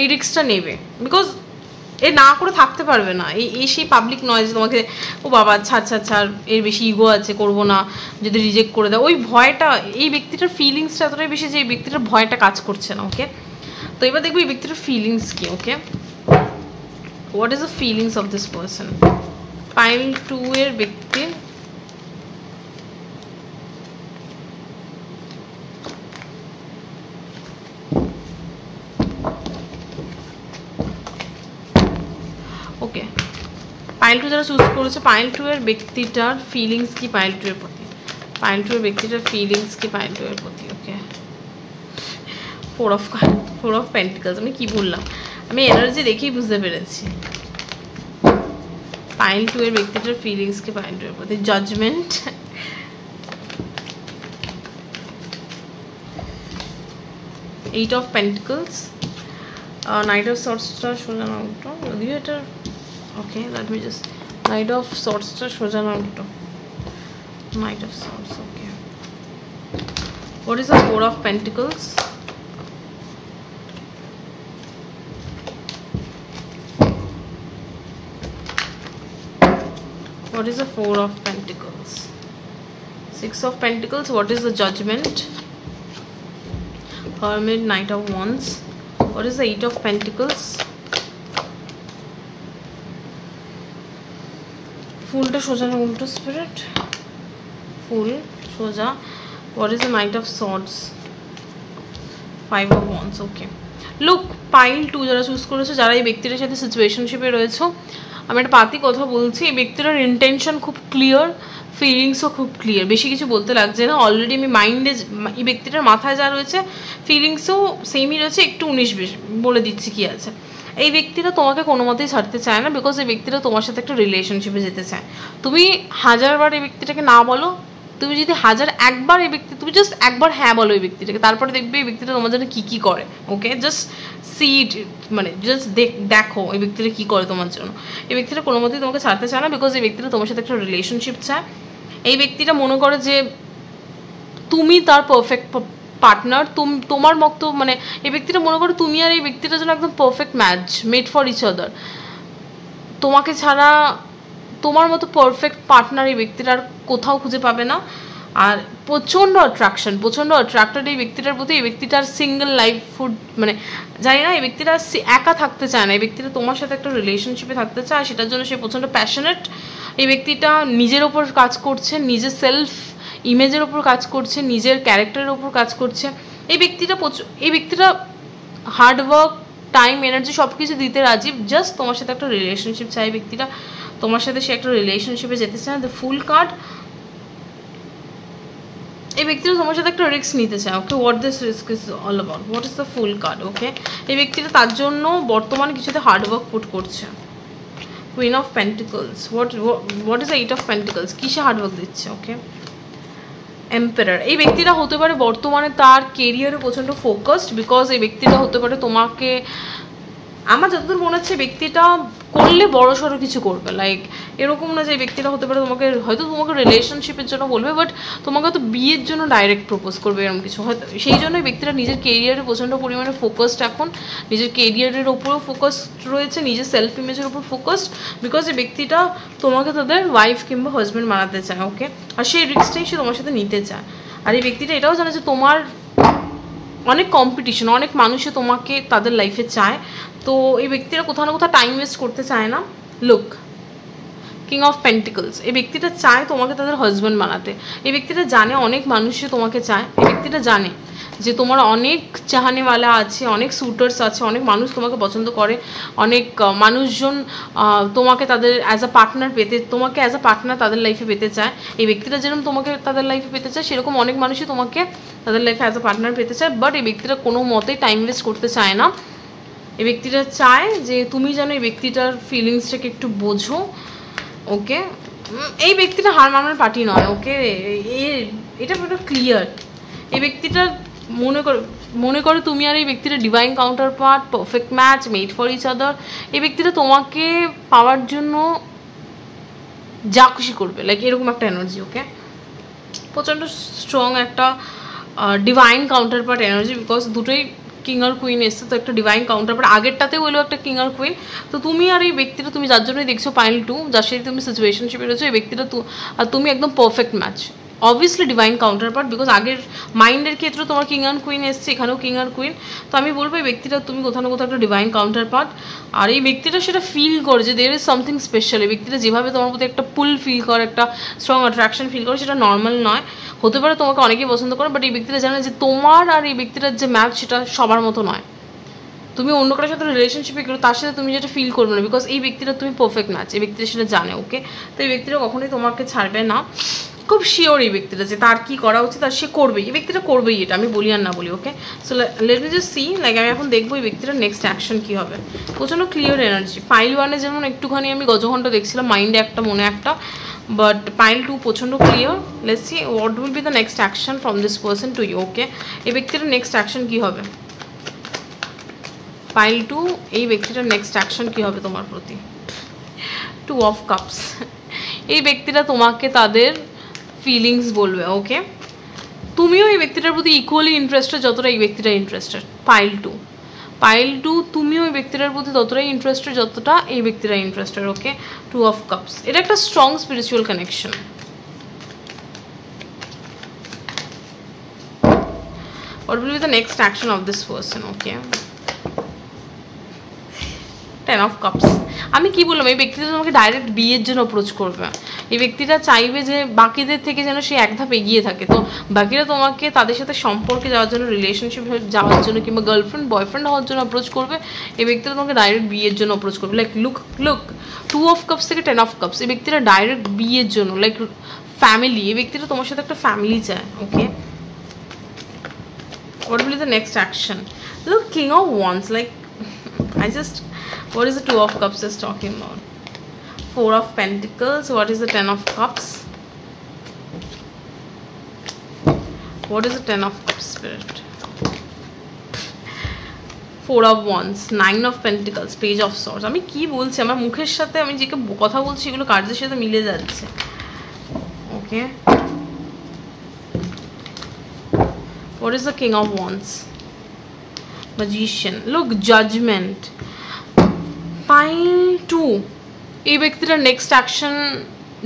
এই রিস্কটা নেবে, বিকজ এ না করে থাকতে পারবে না। এই সেই পাবলিক নয় যে তোমাকে ও বাবা ছাড় এর বেশি ইগো আছে, করবো না, যদি রিজেক্ট করে দেয়, ওই ভয়টা, এই ব্যক্তিটার ফিলিংসটা এতটাই বেশি যে এই ব্যক্তিটার ভয়টা কাজ করছে না। ওকে, তো এবার দেখবো এই ব্যক্তিটার ফিলিংস কি। Okay, what is the feelings of this person? Pile 2 এর ব্যক্তির ওকে, পাইল 2 যারা চুজ করেছে, পাইল 2 এর ব্যক্তিটার ফিলিংস কি পাইল 2 এর প্রতি? পাইল 2 এর ব্যক্তিটার ফিলিংস কি পাইল 2 এর প্রতি? ওকে, ফোর অফ পেন্টিকলস। আমি কি বললাম, আমি এনার্জি দেখেই বুঝতে পেরেছি। পাইল 2 এর ব্যক্তিটার ফিলিংস কি পাইল 2 এর প্রতি? Judgement, 8 of Pentacles, Knight of Swordsটা সোজা নামটা যদিও এটা। ওকে, let me just, Knight of Swordsটা সোজা নামটা, Knight of Swords। Okay, what is the 4 of Pentacles? What is the 4 of Pentacles? 6 of Pentacles. What is the Judgment? Hermit, Knight of Wands. What is the 8 of Pentacles? Full সোজা না উল্টো spirit? ফুল সোজা। What is the Knight of Swords? 5 of Wands. Okay, look, pile 2 যারা choose করেছো, যারা এই ব্যক্তির সাথে সিচুয়েশনশিপে রয়েছো, আমি একটা পাতি কথা বলছি, এই ব্যক্তিটার ইন্টেনশন খুব ক্লিয়ার, ফিলিংসও খুব ক্লিয়ার, বেশি কিছু বলতে লাগছে না। অলরেডি আমি মাইন্ডে, এই ব্যক্তিটার মাথায় যা রয়েছে ফিলিংসও সেমই রয়েছে, একটু 19-20 বলে দিচ্ছি কি আছে। এই ব্যক্তিটা তোমাকে কোনো মতেই ছাড়তে চায় না, বিকজ এই ব্যক্তিটা তোমার সাথে একটা রিলেশনশিপে যেতে চায়। তুমি 1000বার এই ব্যক্তিটাকে না বলো, তুমি যদি 1001বার এই ব্যক্তি, তুমি জাস্ট একবার হ্যাঁ বলো এই ব্যক্তিটাকে, তারপরে দেখবে এই ব্যক্তিটা তোমার জন্য কী করে। ওকে, জাস্ট সিট, মানে জাস্ট দেখো এই ব্যক্তিটা কী করে তোমার জন্য। এই ব্যক্তিটা কোনো মতেই তোমাকে ছাড়তে চায় না, বিকজ এই ব্যক্তিটা তোমার সাথে একটা রিলেশনশিপ চায়। এই ব্যক্তিটা মনে করে যে তুমি তার পারফেক্ট পার্টনার, তোমার মতো, মানে এই ব্যক্তিটা মনে করে তুমি আর এই ব্যক্তিটার জন্য একদম perfect match, made for each other. তোমাকে ছাড়া তোমার মতো পারফেক্ট পার্টনার এই ব্যক্তিটার কোথাও খুঁজে পাবে না। আর প্রচণ্ড অ্যাট্রাক্টেড এই ব্যক্তিটার প্রতি। এই ব্যক্তিটার সিঙ্গেল লাইফ ফুড, মানে জানি না, এই ব্যক্তিটা একা থাকতে চায় না, এই ব্যক্তিটা তোমার সাথে একটা রিলেশনশিপে থাকতে চায়, সেটার জন্য সে প্রচণ্ড প্যাশনেট। এই ব্যক্তিটা নিজের ওপর কাজ করছে, নিজের সেলফ ইমেজের ওপর কাজ করছে, নিজের ক্যারেক্টারের ওপর কাজ করছে। এই ব্যক্তিটা হার্ডওয়ার্ক, টাইম, এনার্জি সব কিছু দিতে রাজি, জাস্ট তোমার সাথে একটা রিলেশনশিপ চাই। এই ব্যক্তিটা তোমার সাথে সে একটা রিলেশনশিপে যেতে চায়। দ্য ফুল কার্ড, এই ব্যক্তিটা তোমার সাথে একটা রিস্ক নিতে চায়। Okay, what this risk is all about? What is the fool card? Okay, এই ব্যক্তিটা তার জন্য বর্তমানে কিছুতে হার্ডওয়ার্ক পুট করছে। Queen of pentacles, what is the 8 of pentacles? কিসে হার্ডওয়ার্ক দিচ্ছে? ওকে, এম্পারার, এই ব্যক্তিটা হতে পারে বর্তমানে তার কেরিয়ারে প্রচণ্ড ফোকাসড, বিকজ এই ব্যক্তিটা হতে পারে তোমাকে আমার যতদূর মনে হচ্ছে ব্যক্তিটা করলে বড় সড়ো কিছু করবে, লাইক এরকম না যে ব্যক্তিটা হতে পারে তোমাকে হয়তো তোমাকে রিলেশনশিপের জন্য বলবে, বাট তোমাকে হয়তো বিয়ের জন্য ডাইরেক্ট প্রপোজ করবে এরকম কিছু হয়তো। সেই জন্যই ব্যক্তিটা নিজের কেরিয়ারে প্রচণ্ড পরিমাণে ফোকাসড, এখন নিজের কেরিয়ারের ওপরেও ফোকাসড রয়েছে, নিজের সেলফ ইমেজের উপর ফোকাসড, বিকজ এই ব্যক্তিটা তোমাকে তাদের ওয়াইফ কিংবা হাজব্যান্ড বানাতে চায়, ওকে। আর সেই রিস্কটাই সে তোমার সাথে নিতে চায়। আর এই ব্যক্তিটা এটাও জানে যে তোমার অনেক কম্পিটিশন, অনেক মানুষে তোমাকে তাদের লাইফে চায়, তো এই ব্যক্তিরা কোথাও না কোথাও টাইম ওয়েস্ট করতে চায় না। লুক, কিং অফ পেন্টিকলস, এই ব্যক্তিটা চায় তোমাকে তাদের হাজব্যান্ড বানাতে। এই ব্যক্তিটা জানে অনেক মানুষে তোমাকে চায়, এই ব্যক্তিটা জানে যে তোমার অনেক চাহানেওয়ালা আছে, অনেক সুটার্স আছে, অনেক মানুষ তোমাকে পছন্দ করে, অনেক মানুষজন তোমাকে তাদের অ্যাজ আ পার্টনার পেতে, তোমাকে অ্যাজ আ পার্টনার তাদের লাইফে পেতে চায়। এই ব্যক্তিটা যেরকম তোমাকে তাদের লাইফে পেতে চায়, সেরকম অনেক মানুষই তোমাকে তাদের লাইফে অ্যাজ আ পার্টনার পেতে চায়, বাট এই ব্যক্তিটা কোনো মতেই টাইম ওয়েস্ট করতে চায় না। এই ব্যক্তিটা চায় যে তুমি যেন এই ব্যক্তিটার ফিলিংসটাকে একটু বোঝো, ওকে। এই ব্যক্তিটা হার মানার পার্টি নয়, ওকে, এটা পুরো ক্লিয়ার। এই ব্যক্তিটা মনে করো তুমি আর এই ব্যক্তিটা divine counterpart, perfect match, made for each other. এই ব্যক্তিটা তোমাকে পাওয়ার জন্য যা খুশি করবে, লাইক এরকম একটা এনার্জি, ওকে। প্রচণ্ড স্ট্রং একটা divine counter part energy, because দুটোই কিং আর কুইন এসছে, তো একটা ডিভাইন কাউন্টার পার্ট, আগেরটাতেও হলো একটা কিং আর কুইন। তো তুমি আর এই ব্যক্তিটা, তুমি যার জন্যই দেখছো পাইল 2, যার সাথে তুমি সিচুয়েশনশিপে রয়েছো, এই ব্যক্তিটা আর তুমি একদম perfect match, obviously divine counter part, because আগের মাইন্ডের ক্ষেত্রে তোমার কিং আর কুইন এসছে, এখানেও কিং আর কুইন। তো আমি বলবো এই ব্যক্তিটা তুমি কোথাও না কোথাও একটা ডিভাইন কাউন্টার পার্ট, আর এই ব্যক্তিটা সেটা ফিল করে যে দেয়ার ইজ সামথিং স্পেশাল। এই ব্যক্তিটা যেভাবে তোমার প্রতি একটা পুল ফিল করে, একটা স্ট্রং অ্যাট্রাকশন ফিল করে, সেটা নর্মাল নয়। হতে পারে তোমাকে অনেকেই পছন্দ করে, বাট এই ব্যক্তিটা জানে যে তোমার আর এই ব্যক্তিটার যে ম্যাচ, সেটা সবার মতো নয়। তুমি অন্য কারোর সাথে রিলেশনশিপে গেলো, তার সাথে তুমি যেটা ফিল করবে না, বিকজ এই ব্যক্তিটা তুমি পারফেক্ট ম্যাচ, এই ব্যক্তিটা সেটা জানে, ওকে। তো এই ব্যক্তিটা কখনোই তোমাকে ছাড়বে না, খুব শিওর এই ব্যক্তিটা যে তার কী করা উচিত আর সে করবেই, এই ব্যক্তিটা করবেই, এটা আমি বলি আর না বলি, okay. So let me just see, like আমি এখন দেখবো এই ব্যক্তিটার নেক্সট অ্যাকশন কী হবে। প্রচণ্ড ক্লিয়ার এনার্জি। পাইল 1-এ যেমন একটুখানি আমি গজঘণ্টা দেখছিলাম, মাইন্ডে একটা মনে একটা, বাট পাইল 2 প্রচণ্ড clear. Let's see what will be the next action from this person to you, okay. এই ব্যক্তিটার নেক্সট অ্যাকশন কী হবে? পাইল 2, এই ব্যক্তিটার নেক্সট অ্যাকশন কী হবে তোমার প্রতি? 2 অফ কাপস। এই ব্যক্তিটা তোমাকে তাদের ফিলিংস বলবে, ওকে। তুমিও এই ব্যক্তিটার প্রতি ইকুয়ালি ইন্টারেস্টেড যতটা এই ব্যক্তিটা ইন্টারেস্টেড। পাইল 2 তুমিও এই ব্যক্তিটার প্রতি ততটাই ইন্টারেস্টেড যতটা এই ব্যক্তিটা ইন্টারেস্টেড, ওকে। 2 অফ কাপস, এটা একটা strong spiritual connection. What will be the next action of this person, okay? 10 of cups. আমি কি বললাম, এই ব্যক্তিটা তোমাকে ডাইরেক্ট বিয়ের জন্য অ্যাপ্রোচ করবে। এই ব্যক্তিটা চাইবে যে বাকিদের থেকে যেন সে এক ধাপ এগিয়ে থাকে, তো বাকিরা তোমাকে তাদের সাথে সম্পর্কে যাওয়ার জন্য, রিলেশনশিপ যাওয়ার জন্য কিংবা গার্লফ্রেন্ড বয়ফ্রেন্ড হওয়ার জন্য অ্যাপ্রোচ করবে। এই ব্যক্তিটা তোমাকে ডাইরেক্ট বিয়ের জন্য অ্যাপ্রোচ করবে, লাইক লুক 2 অফ কাপস থেকে 10 অফ কাপস। এই ব্যক্তিটা ডাইরেক্ট বিয়ের জন্য, লাইক ফ্যামিলি, এই ব্যক্তিটা তোমার সাথে একটা ফ্যামিলি চায়, ওকে। What will be the next action? Look, King of Wands, like what is the 2 of Cups is talking about? 4 of Pentacles. What is the 10 of Cups? What is the 10 of Cups, Spirit? 4 of Wands, 9 of Pentacles, Page of Swords. আমি কি বলছি, আমার মুখের সাথে আমি যে কথা বলছি এগুলো কার্ডের সাথে মিলে যাচ্ছে, ওকে। What is the King of Wands? Magician. Look, Judgment. Pile 2. এই ব্যক্তিটার নেক্সট অ্যাকশন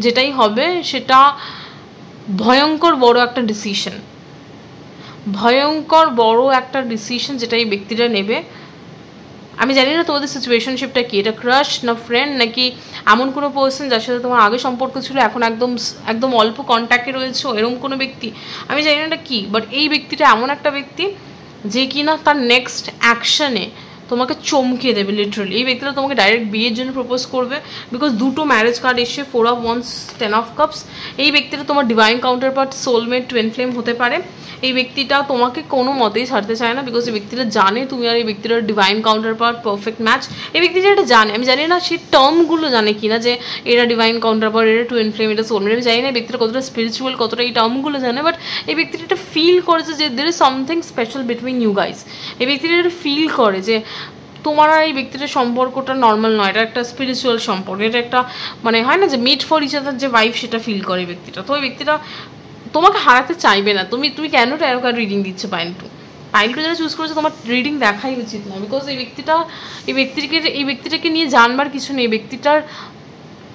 যেটাই হবে সেটা ভয়ঙ্কর বড় একটা ডিসিশন, যেটা এই ব্যক্তিটা নেবে। আমি জানি না তোমাদের সিচুয়েশনশিপটা কি, এটা ক্রাশ না ফ্রেন্ড, নাকি এমন কোনো পার্সন যার সাথে তোমার আগে সম্পর্ক ছিল, এখন একদম অল্প কন্ট্যাক্টে রয়েছে, এরকম কোনো ব্যক্তি। আমি জানি না এটা কী, বাট এই ব্যক্তিটা এমন একটা ব্যক্তি যে কিনা তার নেক্সট অ্যাকশনে তোমাকে চমকে দেবে, লিটারালি। এই ব্যক্তিটা তোমাকে ডাইরেক্ট বিয়ের জন্য প্রপোজ করবে, বিকজ দুটো ম্যারেজ কার্ড এসে 4 অফ ওয়ান্স 10 অফ কাপস। এই ব্যক্তিটা তোমার divine counter part, soulmate, twin flame হতে পারে। এই ব্যক্তিটা তোমাকে কোনো মতেই ছাড়তে চায় না, বিকজ এই ব্যক্তিটা জানে তুমি আর এই ব্যক্তিটার divine counterpart, perfect match. এই ব্যক্তিটা এটা জানে, আমি জানি না সেই টার্মগুলো জানে কি না, যে এটা ডিভাইন কাউন্টার পার্ট, এটা টুইন ফ্লেম, এটা সোলমেট। আমি জানি না এই ব্যক্তিটা কতটা স্পিরিচুয়াল, কতটা এই টার্মগুলো জানে, বাট এই ব্যক্তিটা এটা ফিল করেছে যে there is something special between you guys. এই ব্যক্তিটা এটা ফিল করে যে তোমার আর এই ব্যক্তিটার সম্পর্কটা নর্মাল নয়, এটা একটা স্পিরিচুয়াল সম্পর্ক, এটা একটা মানে হয় না যে মেড ফর ইচ আদার যে ভাইব সেটা ফিল করে এই ব্যক্তিটা। তো ওই ব্যক্তিটা তোমাকে হারাতে চাইবে না। তুমি কেন ট্যারো কার্ড রিডিং দিচ্ছ পাইল টু যারা চুজ করেছো তোমার রিডিং দেখাই উচিত না, বিকজ এই ব্যক্তিটাকে নিয়ে জানবার কিছু নেই। ব্যক্তিটার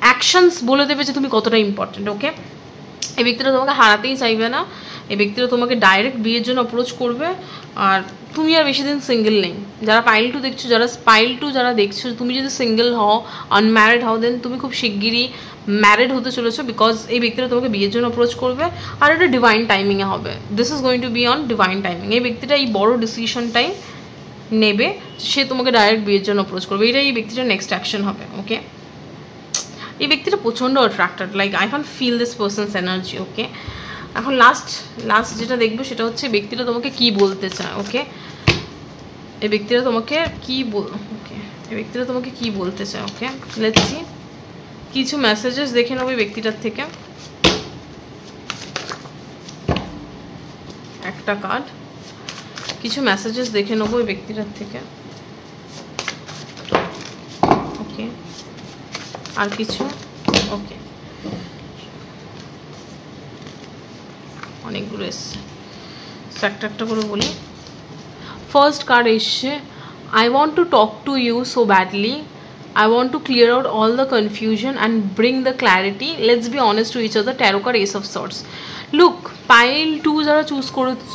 অ্যাকশনস বলে দেবে যে তুমি কতটা ইম্পর্টেন্ট। ওকে, এই ব্যক্তিটা তোমাকে হারাতেই চাইবে না, এই ব্যক্তিটা তোমাকে ডাইরেক্ট বিয়ের জন্য অ্যাপ্রোচ করবে। আর তুমি আর বেশি দিন সিঙ্গেল নেই। যারা পাইল টু যারা দেখছো, তুমি যদি সিঙ্গেল হও, আনম্যারিড হও, দেন তুমি খুব শিগগিরই ম্যারিড হতে চলেছো, বিকজ এই ব্যক্তিটা তোমাকে বিয়ের জন্য অ্যাপ্রোচ করবে আর এটা ডিভাইন টাইমিংয়ে হবে। This is going to be on divine timing. এই ব্যক্তিটা এই বড় ডিসিশনটাই নেবে, সে তোমাকে ডাইরেক্ট বিয়ের জন্য অ্যাপ্রোচ করবে, এটাই এই ব্যক্তিটার নেক্সট অ্যাকশন হবে। ওকে, এই ব্যক্তিটা প্রচণ্ড attracted, like I can feel this person's energy. Okay, এখন লাস্ট যেটা দেখবো সেটা হচ্ছে ব্যক্তিটা তোমাকে কি বলতে চায়। ওকে, এই ব্যক্তিটা তোমাকে কি বলতে চায়। ওকে, লেটস সি, কিছু মেসেজেস দেখে নেবো এই ব্যক্তিটার থেকে। একটা কার্ড, কিছু মেসেজেস দেখে নেবো এই ব্যক্তিটার থেকে। ওকে, আর কিছু। ওকে, অনেকগুলো এসছে, একটা করে বলি। ফার্স্ট কার্ড এসছে, I want to talk to you so badly, I want to clear out all the confusion and bring the clarity. Let's be honest to each other. Tarot card Ace of Swords. Look, pile 2 যারা choose করেছো,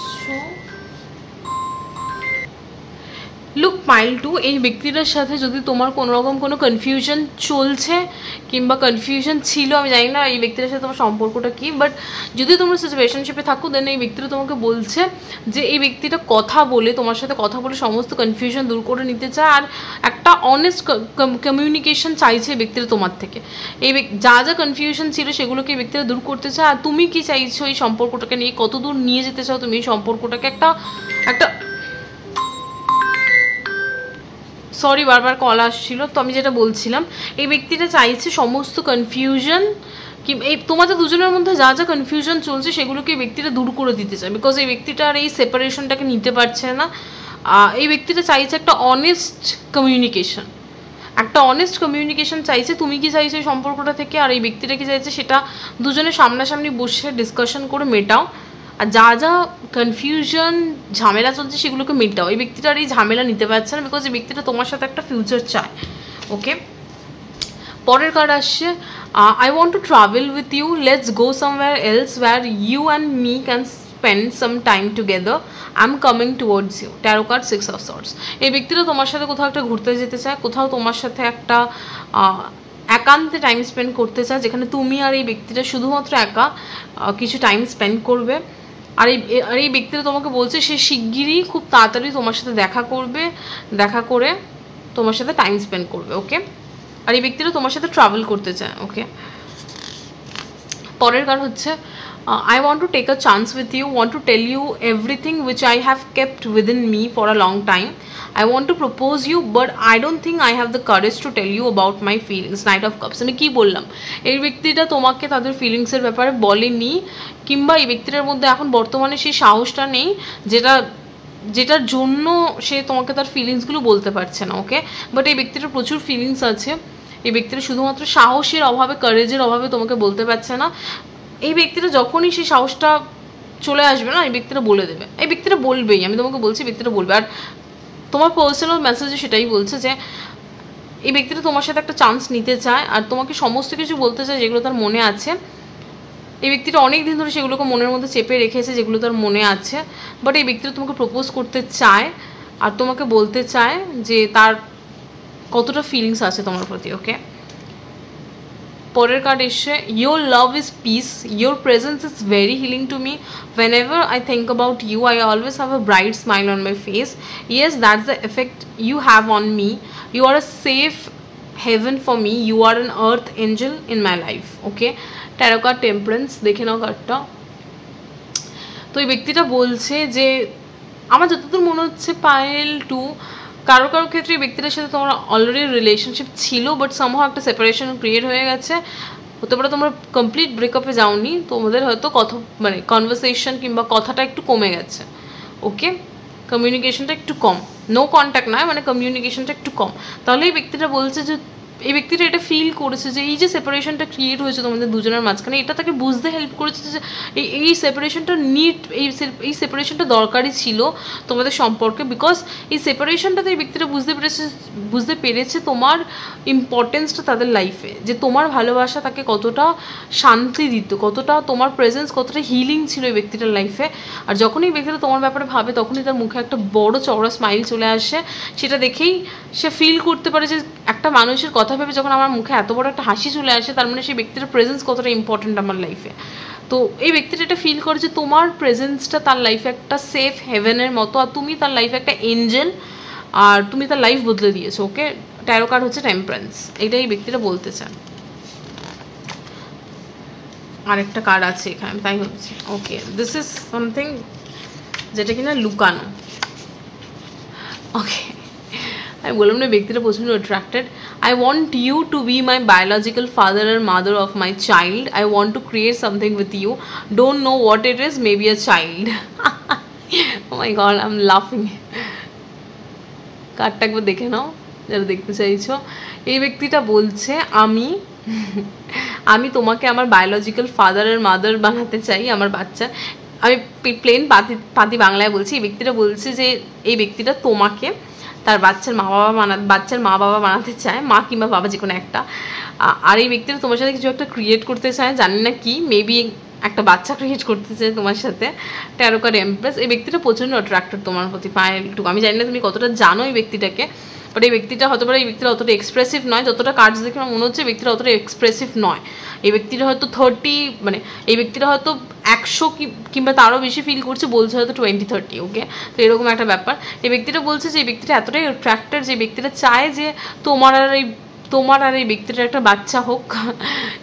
look pile two, এই ব্যক্তিটার সাথে যদি তোমার কোনো রকম কোনো confusion চলছে কিংবা কনফিউশন ছিল, আমি জানি না এই ব্যক্তিটার সাথে তোমার সম্পর্কটা কী, বাট যদি তোমরা সিচুয়েশনশিপে থাকো, দেন এই ব্যক্তিটা তোমাকে বলছে যে এই ব্যক্তিটা তোমার সাথে কথা বলে সমস্ত কনফিউশন দূর করে নিতে চায় আর একটা অনেস্ট কমিউনিকেশন চাইছে এই ব্যক্তিটা তোমার থেকে। এই যা কনফিউশন ছিল সেগুলোকে এই ব্যক্তিটা দূর করতে চায়। আর তুমি কি চাইছো এই সম্পর্কটাকে নিয়ে, কত দূর নিয়ে যেতে চাও তুমি এই সম্পর্কটাকে? একটা সরি, বারবার কল আসছিল। তো আমি যেটা বলছিলাম, এই ব্যক্তিটা চাইছে সমস্ত কনফিউশন কি এই তোমাদের দুজনের মধ্যে যা কনফিউশন চলছে সেগুলোকে এই ব্যক্তিটা দূর করে দিতে চায়, বিকজ এই ব্যক্তিটা আর এই সেপারেশনটাকে নিতে পারছে না। এই ব্যক্তিটা চাইছে একটা অনেস্ট কমিউনিকেশন চাইছে। তুমি কি চাইছো এই সম্পর্কটা থেকে, আর এই ব্যক্তিটা কি চাইছে সেটা দুজনে সামনাসামনি বসে ডিসকাশন করে মেটাও। আর যা কনফিউশন ঝামেলা চলছে সেগুলোকে মেটাও। এই ব্যক্তিটা আর এই ঝামেলা নিতে পারছে না, বিকজ এই ব্যক্তিটা তোমার সাথে একটা ফিউচার চায়। ওকে, পরের কার্ড আসছে, I want to travel with you, let's go somewhere else where you and me can spend some time together, I am coming towards you. Tarot card 6 of swords. এই ব্যক্তিটা তোমার সাথে কোথাও একটা ঘুরতে যেতে চায়, কোথাও তোমার সাথে একটা একান্তে টাইম স্পেন্ড করতে চায়, যেখানে তুমি আর এই ব্যক্তিটা শুধুমাত্র একা কিছু টাইম স্পেন্ড করবে। আর এই ব্যক্তিটা তোমাকে বলছে সে শিগগিরই খুব তাড়াতাড়ি তোমার সাথে দেখা করে তোমার সাথে টাইম স্পেন্ড করবে। ওকে, আর এই ব্যক্তিটা তোমার সাথে ট্রাভেল করতে চায়। ওকে, পরের কার্ড হচ্ছে, I want to take a chance with you, want to tell you everything which I have kept within me for a long time. I want to propose you, but I don't think I have the courage to tell you about my feelings. Knight of Cups. আমি কি বললাম, এই ব্যক্তিটা তোমাকে তাদের ফিলিংসের ব্যাপারে বলেনি, কিংবা এই ব্যক্তিটার মধ্যে এখন বর্তমানে সেই সাহসটা নেই যেটার জন্য সে তোমাকে তার ফিলিংসগুলো বলতে পারছে না। ওকে, বাট এই ব্যক্তিটার প্রচুর ফিলিংস আছে। এই ব্যক্তিটা শুধুমাত্র সাহসের অভাবে, কারেজের অভাবে তোমাকে বলতে পারছে না। এই ব্যক্তিটা যখনই সেই সাহসটা চলে আসবে না, এই ব্যক্তিটা বলে দেবে, এই ব্যক্তিটা বলবেই, আমি তোমাকে বলছি ব্যক্তিটা বলবে। আর তোমার পার্সোনাল মেসেজে সেটাই বলছে যে এই ব্যক্তিটা তোমার সাথে একটা চান্স নিতে চায় আর তোমাকে সমস্ত কিছু বলতে চায় যেগুলো তার মনে আছে। এই ব্যক্তিটা অনেক দিন ধরে সেগুলোকে মনের মধ্যে চেপে রেখেছে যেগুলো তার মনে আছে, বাট এই ব্যক্তিটা তোমাকে প্রপোজ করতে চায় আর তোমাকে বলতে চায় যে তার কতটা ফিলিংস আছে তোমার প্রতি। ওকে, পরের কার্ড এসে, your love is peace, your presence is very healing to me, whenever I think about you I always have a bright smile on my face, yes that's the effect you have on me, you are a safe heaven for me, you are an earth angel in my life. Okay, tarot card temperance, দেখে নাও কার্ডটা। তো এই ব্যক্তিটা বলছে যে আমার যতদূর মনে হচ্ছে পাইল টু, কারো ক্ষেত্রে এই ব্যক্তিটার সাথে তোমার অলরেডি রিলেশনশিপ ছিল, বাট সামহাও একটা সেপারেশন ক্রিয়েট হয়ে গেছে। হতে পারে তোমরা কমপ্লিট ব্রেকআপে যাওনি, তোমাদের হয়তো কনভারসেশন কিংবা কথাটা একটু কমে গেছে। ওকে, কমিউনিকেশনটা একটু কম, নো কন্ট্যাক্ট নয়, মানে কমিউনিকেশনটা একটু কম। তাহলে এই ব্যক্তিটা বলছে যে এই ব্যক্তিটা এটা ফিল করেছে যে এই যে সেপারেশনটা ক্রিয়েট হয়েছে তোমাদের দুজনের মাঝখানে, এটা তাকে বুঝতে হেল্প করেছে যে এই সেপারেশনটা এই সেপারেশনটা দরকারই ছিল তোমাদের সম্পর্কে, বিকজ এই সেপারেশনটাতে এই ব্যক্তিটা বুঝতে পেরেছে তোমার ইম্পর্টেন্সটা তাদের লাইফে, যে তোমার ভালোবাসা তাকে কতটা শান্তি দিত, কতটা তোমার প্রেজেন্স কতটা হিলিং ছিল এই ব্যক্তিটার লাইফে। আর যখনই এই ব্যক্তিটা তোমার ব্যাপারে ভাবে তখনই তার মুখে একটা বড় চওড়া স্মাইল চলে আসে। সেটা দেখেই সে ফিল করতে পারে যে একটা মানুষের কথা ভেবে যখন আমার মুখে এত বড় একটা হাসি চলে আসে, তার মানে সেই ব্যক্তিটার প্রেজেন্স কতটা ইম্পর্টেন্ট আমার লাইফে। তো এই ব্যক্তিটা এটা ফিল করে যে তোমার প্রেজেন্সটা তার লাইফে একটা সেফ হেভেনের মতো, আর তুমি তার লাইফে একটা এঞ্জেল, আর তুমি তার লাইফ বদলে দিয়েছো। ওকে, ট্যারো কার্ড হচ্ছে টেম্পারেন্স, এটাই এই ব্যক্তিটা বলতে চান। আরেকটা কার্ড আছে এখানে, তাই হচ্ছে। ওকে, দিস ইজ সামথিং যেটা কিনা লুকানো। ওকে, আমি বললাম না ব্যক্তিটা প্রচণ্ড attracted. I want you to be my biological father আর mother of my child. I want to create something with you, don't know what it is, maybe a child. Oh my god, I am লাফিং। কার্ডটা একবার দেখে নাও যারা দেখতে চাইছো। এই ব্যক্তিটা বলছে আমি তোমাকে আমার বায়োলজিক্যাল ফাদার আর মাদার বানাতে চাই, আমার বাচ্চা। আমি প্লেন পাতি বাংলায় বলছি। এই ব্যক্তিটা বলছে যে এই ব্যক্তিটা তোমাকে তার বাচ্চার মা বাবা বানাতে চায়, মা কিংবা বাবা যে কোনো একটা। আর এই ব্যক্তিটা তোমার সাথে কিছু একটা ক্রিয়েট করতে চায়, জানি না কি, মেবি একটা বাচ্চা ক্রিয়েট করতে চায় তোমার সাথে। Taro card empress. এই ব্যক্তিটা প্রচণ্ড অ্যাট্রাক্টেড তোমার প্রতি, পায়েলটুকু। আমি জানি না তুমি কতটা জানো এই ব্যক্তিটাকে, বাট এই ব্যক্তিটা হতে পারে এই ব্যক্তিটা অতটা এক্সপ্রেসিভ নয়, যতটা কার্ডস দেখে আমার মনে হচ্ছে এই ব্যক্তিটা অতটা এক্সপ্রেসিভ নয়। এই ব্যক্তিটা হয়তো 30, মানে এই ব্যক্তিটা হয়তো 100 কিংবা তারও বেশি ফিল করছে, বলছে হয়তো 20-30। ওকে, তো এরকম একটা ব্যাপার। এই ব্যক্তিটা বলছে যে এই ব্যক্তিটা এতটাই অ্যাট্রাক্টেড যে ব্যক্তিটা চায় যে তোমার আর এই ব্যক্তিটার একটা বাচ্চা হোক।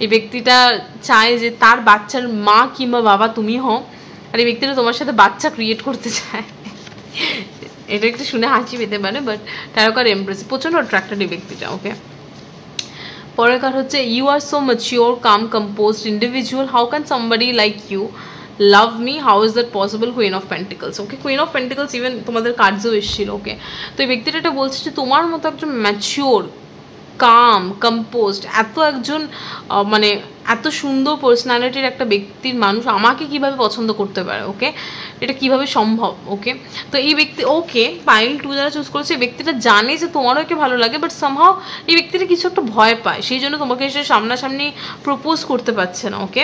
এই ব্যক্তিটা চায় যে তার বাচ্চার মা কিংবা বাবা তুমি হও, আর এই ব্যক্তিটা তোমার সাথে বাচ্চা ক্রিয়েট করতে চায়। এটা একটু শুনে হাসি পেতে পারে, বাট ট্যারো কার্ড এমপ্রেস, প্রচণ্ড অ্যাট্রাক্টেড এই ব্যক্তিটা। ওকে, পরের কার্ড হচ্ছে you are so mature, calm, composed individual, how can somebody like you love me, how is that possible, queen of pentacles. Okay, queen of pentacles even তোমাদের কার্ডসও এসেছিল। ওকে, তো এই ব্যক্তিটা এটা বলছে যে তোমার মতো একজন ম্যাচিওর, কাম, কম্পোজড, মানে এত সুন্দর পার্সোনালিটির একটা ব্যক্তির মানুষ আমাকে কিভাবে পছন্দ করতে পারে। ওকে, এটা কিভাবে সম্ভব। ওকে, তো এই ব্যক্তি, ওকে পাইল 2 যারা চুজ করেছে, এই ব্যক্তিটা জানে যে তোমারও একে ভালো লাগে, বাট সামহাও এই ব্যক্তিটা কিছু একটা ভয় পায়, সেই জন্য তোমাকে এসে সামনাসামনি প্রপোজ করতে পারছে না। ওকে,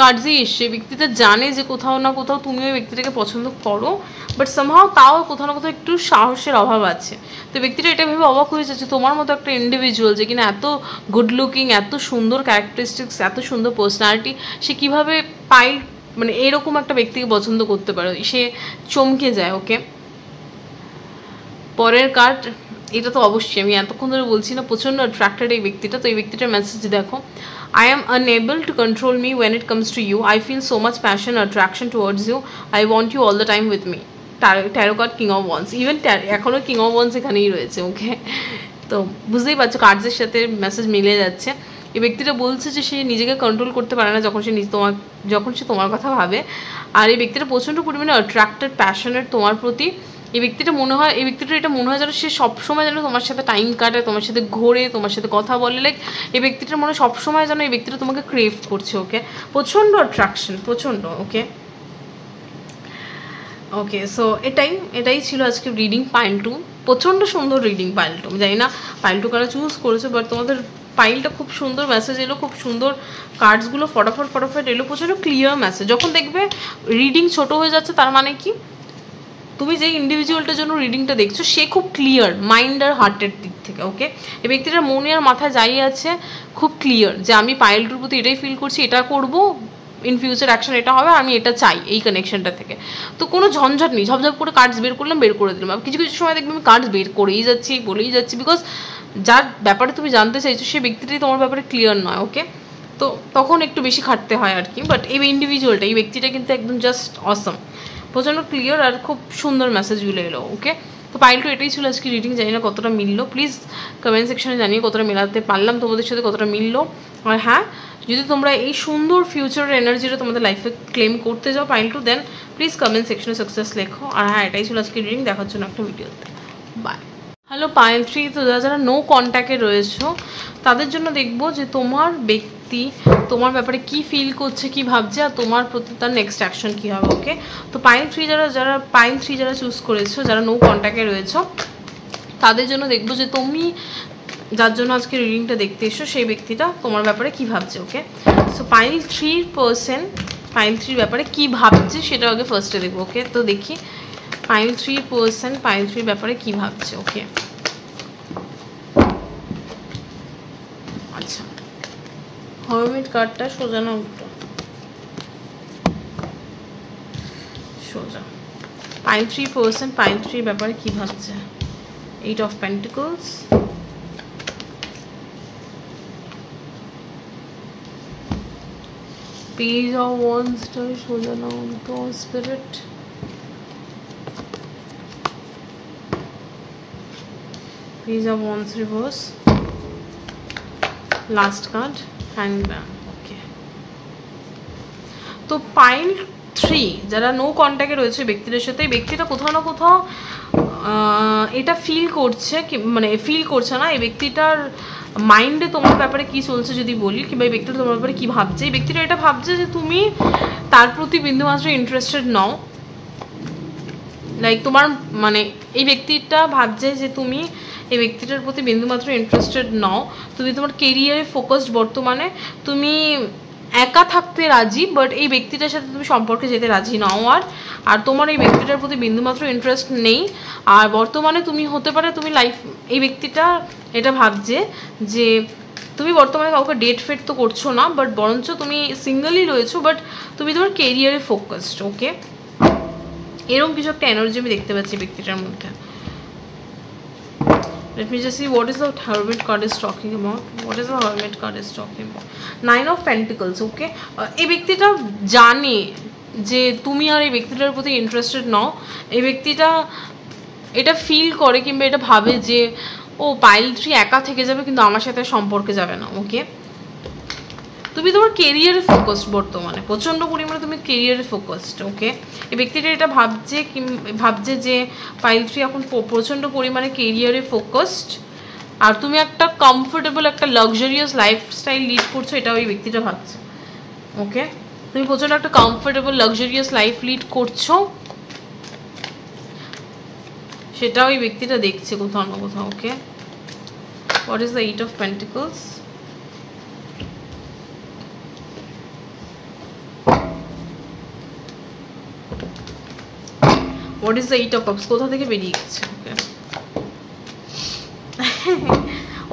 কার্ডসই এসছে, ব্যক্তিটা জানে যে কোথাও না কোথাও তুমি ওই ব্যক্তিটাকে পছন্দ করো, বাট সামহাও তাও কোথাও না কোথাও একটু সাহসের অভাব আছে। তো ব্যক্তিটা এটা ভেবে অবাক হয়ে যাচ্ছে তোমার মতো একটা ইন্ডিভিজুয়াল যে কিনা এত গুড লুকিং, এত সুন্দর ক্যারেক্টারিস্টিক্স, এত সুন্দর পার্সোনালিটি, সে কীভাবে মানে এরকম একটা ব্যক্তিকে পছন্দ করতে পারে, সে চমকে যায়। ওকে, পরের কার্ড, এটা তো অবশ্যই আমি এতক্ষণ ধরে বলছি না, প্রচণ্ড অ্যাট্রাক্টেড এই ব্যক্তিটা। তো এই ব্যক্তিটার মেসেজ দেখো, I am unable to control me when it comes to you. I feel so much passion, attraction towards you. I want you all the time with me. Taro card king of wands, even এখনও king of wands এখানেই রয়েছে। ওকে, তো বুঝতেই পারছো কার্ডসের সাথে message মিলে যাচ্ছে। এই ব্যক্তিটা বলছে যে সে নিজেকে কন্ট্রোল করতে পারে না যখন সে তোমার কথা ভাবে, আর এই ব্যক্তিটা প্রচণ্ড পরিমাণে অ্যাট্রাক্টেড, প্যাশনেট তোমার প্রতি। এই ব্যক্তিটা এটা মনে হয় যেন সে সবসময় যেন তোমার সাথে টাইম কাটায়, তোমার সাথে ঘোরে, তোমার সাথে কথা বলে। লাইক এই ব্যক্তিটার মনে হয় সবসময় যেন এই ব্যক্তিটা তোমাকে ক্রেভ করছে। ওকে, প্রচণ্ড অ্যাট্রাকশন, প্রচণ্ড। ওকে, ওকে, সো এটাই ছিল আজকে রিডিং পাইল 2। প্রচণ্ড সুন্দর রিডিং পাইল 2। আমি জানি না পাইল 2 কারা চুজ করেছো, বাট তোমাদের পাইলটা খুব সুন্দর মেসেজ এলো, খুব সুন্দর কার্ডসগুলো ফটাফট এলো, প্রচণ্ড ক্লিয়ার মেসেজ। যখন দেখবে রিডিং ছোট হয়ে যাচ্ছে, তার মানে কি তুমি যে ইন্ডিভিজুয়ালটার জন্য রিডিংটা দেখছো সে খুব ক্লিয়ার মাইন্ড আর হার্টের দিক থেকে। ওকে, এই ব্যক্তিটার মনে আর মাথায় যাই আছে খুব ক্লিয়ার যে আমি পাইল 2 প্রতি এটাই ফিল করছি, এটা করব, ইন ফিউচার অ্যাকশন এটা হবে, আমি এটা চাই এই কানেকশনটা থেকে। তো কোনো ঝঞ্ঝট নেই, ঝপঝপ করে কার্ডস বের করলাম, বের করে দিলাম। কিছু সময় দেখবে আমি কার্ডস বের করেই যাচ্ছি, বিকজ যার ব্যাপারে তুমি জানতে চাইছো সে ব্যক্তিটাই তোমার ব্যাপারে ক্লিয়ার নয়। ওকে, তো তখন একটু বেশি খাটতে হয় আর কি, বাট এই ইন্ডিভিজুয়ালটা, এই ব্যক্তিটা কিন্তু একদম জাস্ট অসম, প্রচণ্ড ক্লিয়ার আর খুব সুন্দর মেসেজগুলো এলো। ওকে, তো পাইল টু এটাই ছিল আজকে রিডিং। জানি না কতটা মিললো, প্লিজ কমেন্ট সেকশনে জানিয়ে কতটা মেলাতে পারলাম তোমাদের সাথে, কতটা মিললো। আর হ্যাঁ, যদি তোমরা এই সুন্দর ফিউচারের এনার্জিটা তোমাদের লাইফে ক্লেম করতে যাও pile two, then please comment সেকশনে সাকসেস লেখো। আর হ্যাঁ, এটাই ছিল আজকে রিডিং। দেখার জন্য একটা ভিডিওতে বাই। হ্যালো পাইল থ্রি, তো যারা নো কন্ট্যাক্টে রয়েছো তাদের জন্য দেখবো যে তোমার ব্যক্তি তোমার ব্যাপারে কি ফিল করছে, কি ভাবছে, আর তোমার প্রতি তার নেক্সট অ্যাকশন কী হবে। ওকে, তো পাইল থ্রি যারা চুজ করেছো, যারা নো কন্ট্যাক্টে রয়েছো তাদের জন্য দেখবো যে তুমি যার জন্য আজকে রিডিংটা দেখতে এসো সেই ব্যক্তিটা তোমার ব্যাপারে কি ভাবছে। ওকে, সো পাইল থ্রির ব্যাপারে কি ভাবছে সেটা আগে ফার্স্টে দেখবো। ওকে, তো দেখি পাইল থ্রির ব্যাপারে কি ভাবছে। ওকে, আচ্ছা, হারমিট কার্ডটা সোজা না উল্টো? সোজা। পাইল থ্রির ব্যাপারে কি ভাবছে? 8 of Pentacles, Page of Wands টা সোজা না উল্টো? Spirit, Page of Wands reverse, last card হ্যাংম্যান। ওকে, তো পাইল থ্রি যারা নো কন্ট্যাক্টে রয়েছে ব্যক্তিদের সাথে, এই ব্যক্তিটা কোথাও না কোথাও এটা ফিল করছে, মানে ফিল করছে না, এই ব্যক্তিটার মাইন্ডে তোমার ব্যাপারে কি চলছে যদি বলি, কিংবা এই ব্যক্তিটা তোমার ব্যাপারে কি ভাবছে। এই ব্যক্তিটা এটা ভাবছে যে তুমি তার প্রতি বিন্দুমাত্র ইন্টারেস্টেড নও। লাইক তোমার মানে এই ব্যক্তিটা ভাবছে যে তুমি এই ব্যক্তিটার প্রতি বিন্দুমাত্র ইন্টারেস্টেড নও, তুমি তোমার কেরিয়ারে ফোকাসড, বর্তমানে তুমি একা থাকতে রাজি, বাট এই ব্যক্তিটার সাথে তুমি সম্পর্কে যেতে রাজি নাও। আর তোমার এই ব্যক্তিটার প্রতি বিন্দুমাত্র ইন্টারেস্ট নেই। আর বর্তমানে তুমি হতে পারে তুমি এই ব্যক্তিটা এটা ভাবছে যে তুমি বর্তমানে কাউকে ডেট ফেট তো করছো না, বাট বরঞ্চ তুমি সিঙ্গেলই রয়েছো, বাট তুমি তোমার কেরিয়ারে ফোকাসড। ওকে, এরকম কিছু একটা এনার্জি আমি দেখতে পাচ্ছি ব্যক্তিটার মধ্যে। Let me just see what is the Hermit card is talking about. What is the Hermit card is talking about? 9 of Pentacles. Okay, এই ব্যক্তিটা জানে যে তুমি আর এই ব্যক্তিটার প্রতি ইন্টারেস্টেড নও। এই ব্যক্তিটা এটা ফিল করে কিংবা এটা ভাবে যে ও পাইল থ্রি একা থেকে যাবে কিন্তু আমার সাথে সম্পর্কে যাবে না। ওকে, তুমি তোমার কেরিয়ারে ফোকাসড, বর্তমানে প্রচণ্ড পরিমাণে তুমি কেরিয়ারে ফোকাসড। ওকে, এই ব্যক্তিটা এটা ভাবছে যে পাইল থ্রি এখন প্রচণ্ড পরিমাণে কেরিয়ারে ফোকাসড, আর তুমি একটা কমফোর্টেবল একটা লাক্সারিয়াস লাইফস্টাইল লিড করছো, এটাও এই ব্যক্তিটা ভাবছে। ওকে, তুমি প্রচণ্ড একটা কমফোর্টেবল লাক্সারিয়াস লাইফ লিড করছো, সেটাও এই ব্যক্তিটা দেখছে কোথাও না কোথাও। Okay, what is the 8 of Pentacles? What is the 8 of Cups? কোথা থেকে বেরিয়ে গেছে?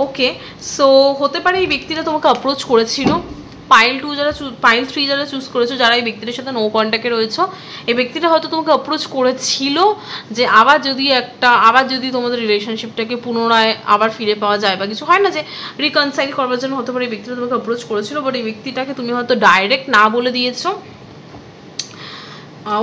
ওকে, সো হতে পারে এই ব্যক্তিটা তোমাকে অ্যাপ্রোচ করেছিল। পাইল থ্রি যারা চুজ করেছো, যারা এই ব্যক্তির সাথে নো কন্ট্যাক্টে রয়েছো, এই ব্যক্তিটা হয়তো তোমাকে অ্যাপ্রোচ করেছিল যে আবার যদি তোমাদের রিলেশনশিপটাকে পুনরায় আবার ফিরে পাওয়া যায় বা কিছু হয় না যে রিকনসাইল করবার জন্য, হতে পারে এই ব্যক্তিটা তোমাকে অ্যাপ্রোচ করেছিল, বাট এই ব্যক্তিটাকে তুমি হয়তো ডাইরেক্ট না বলে দিয়েছো।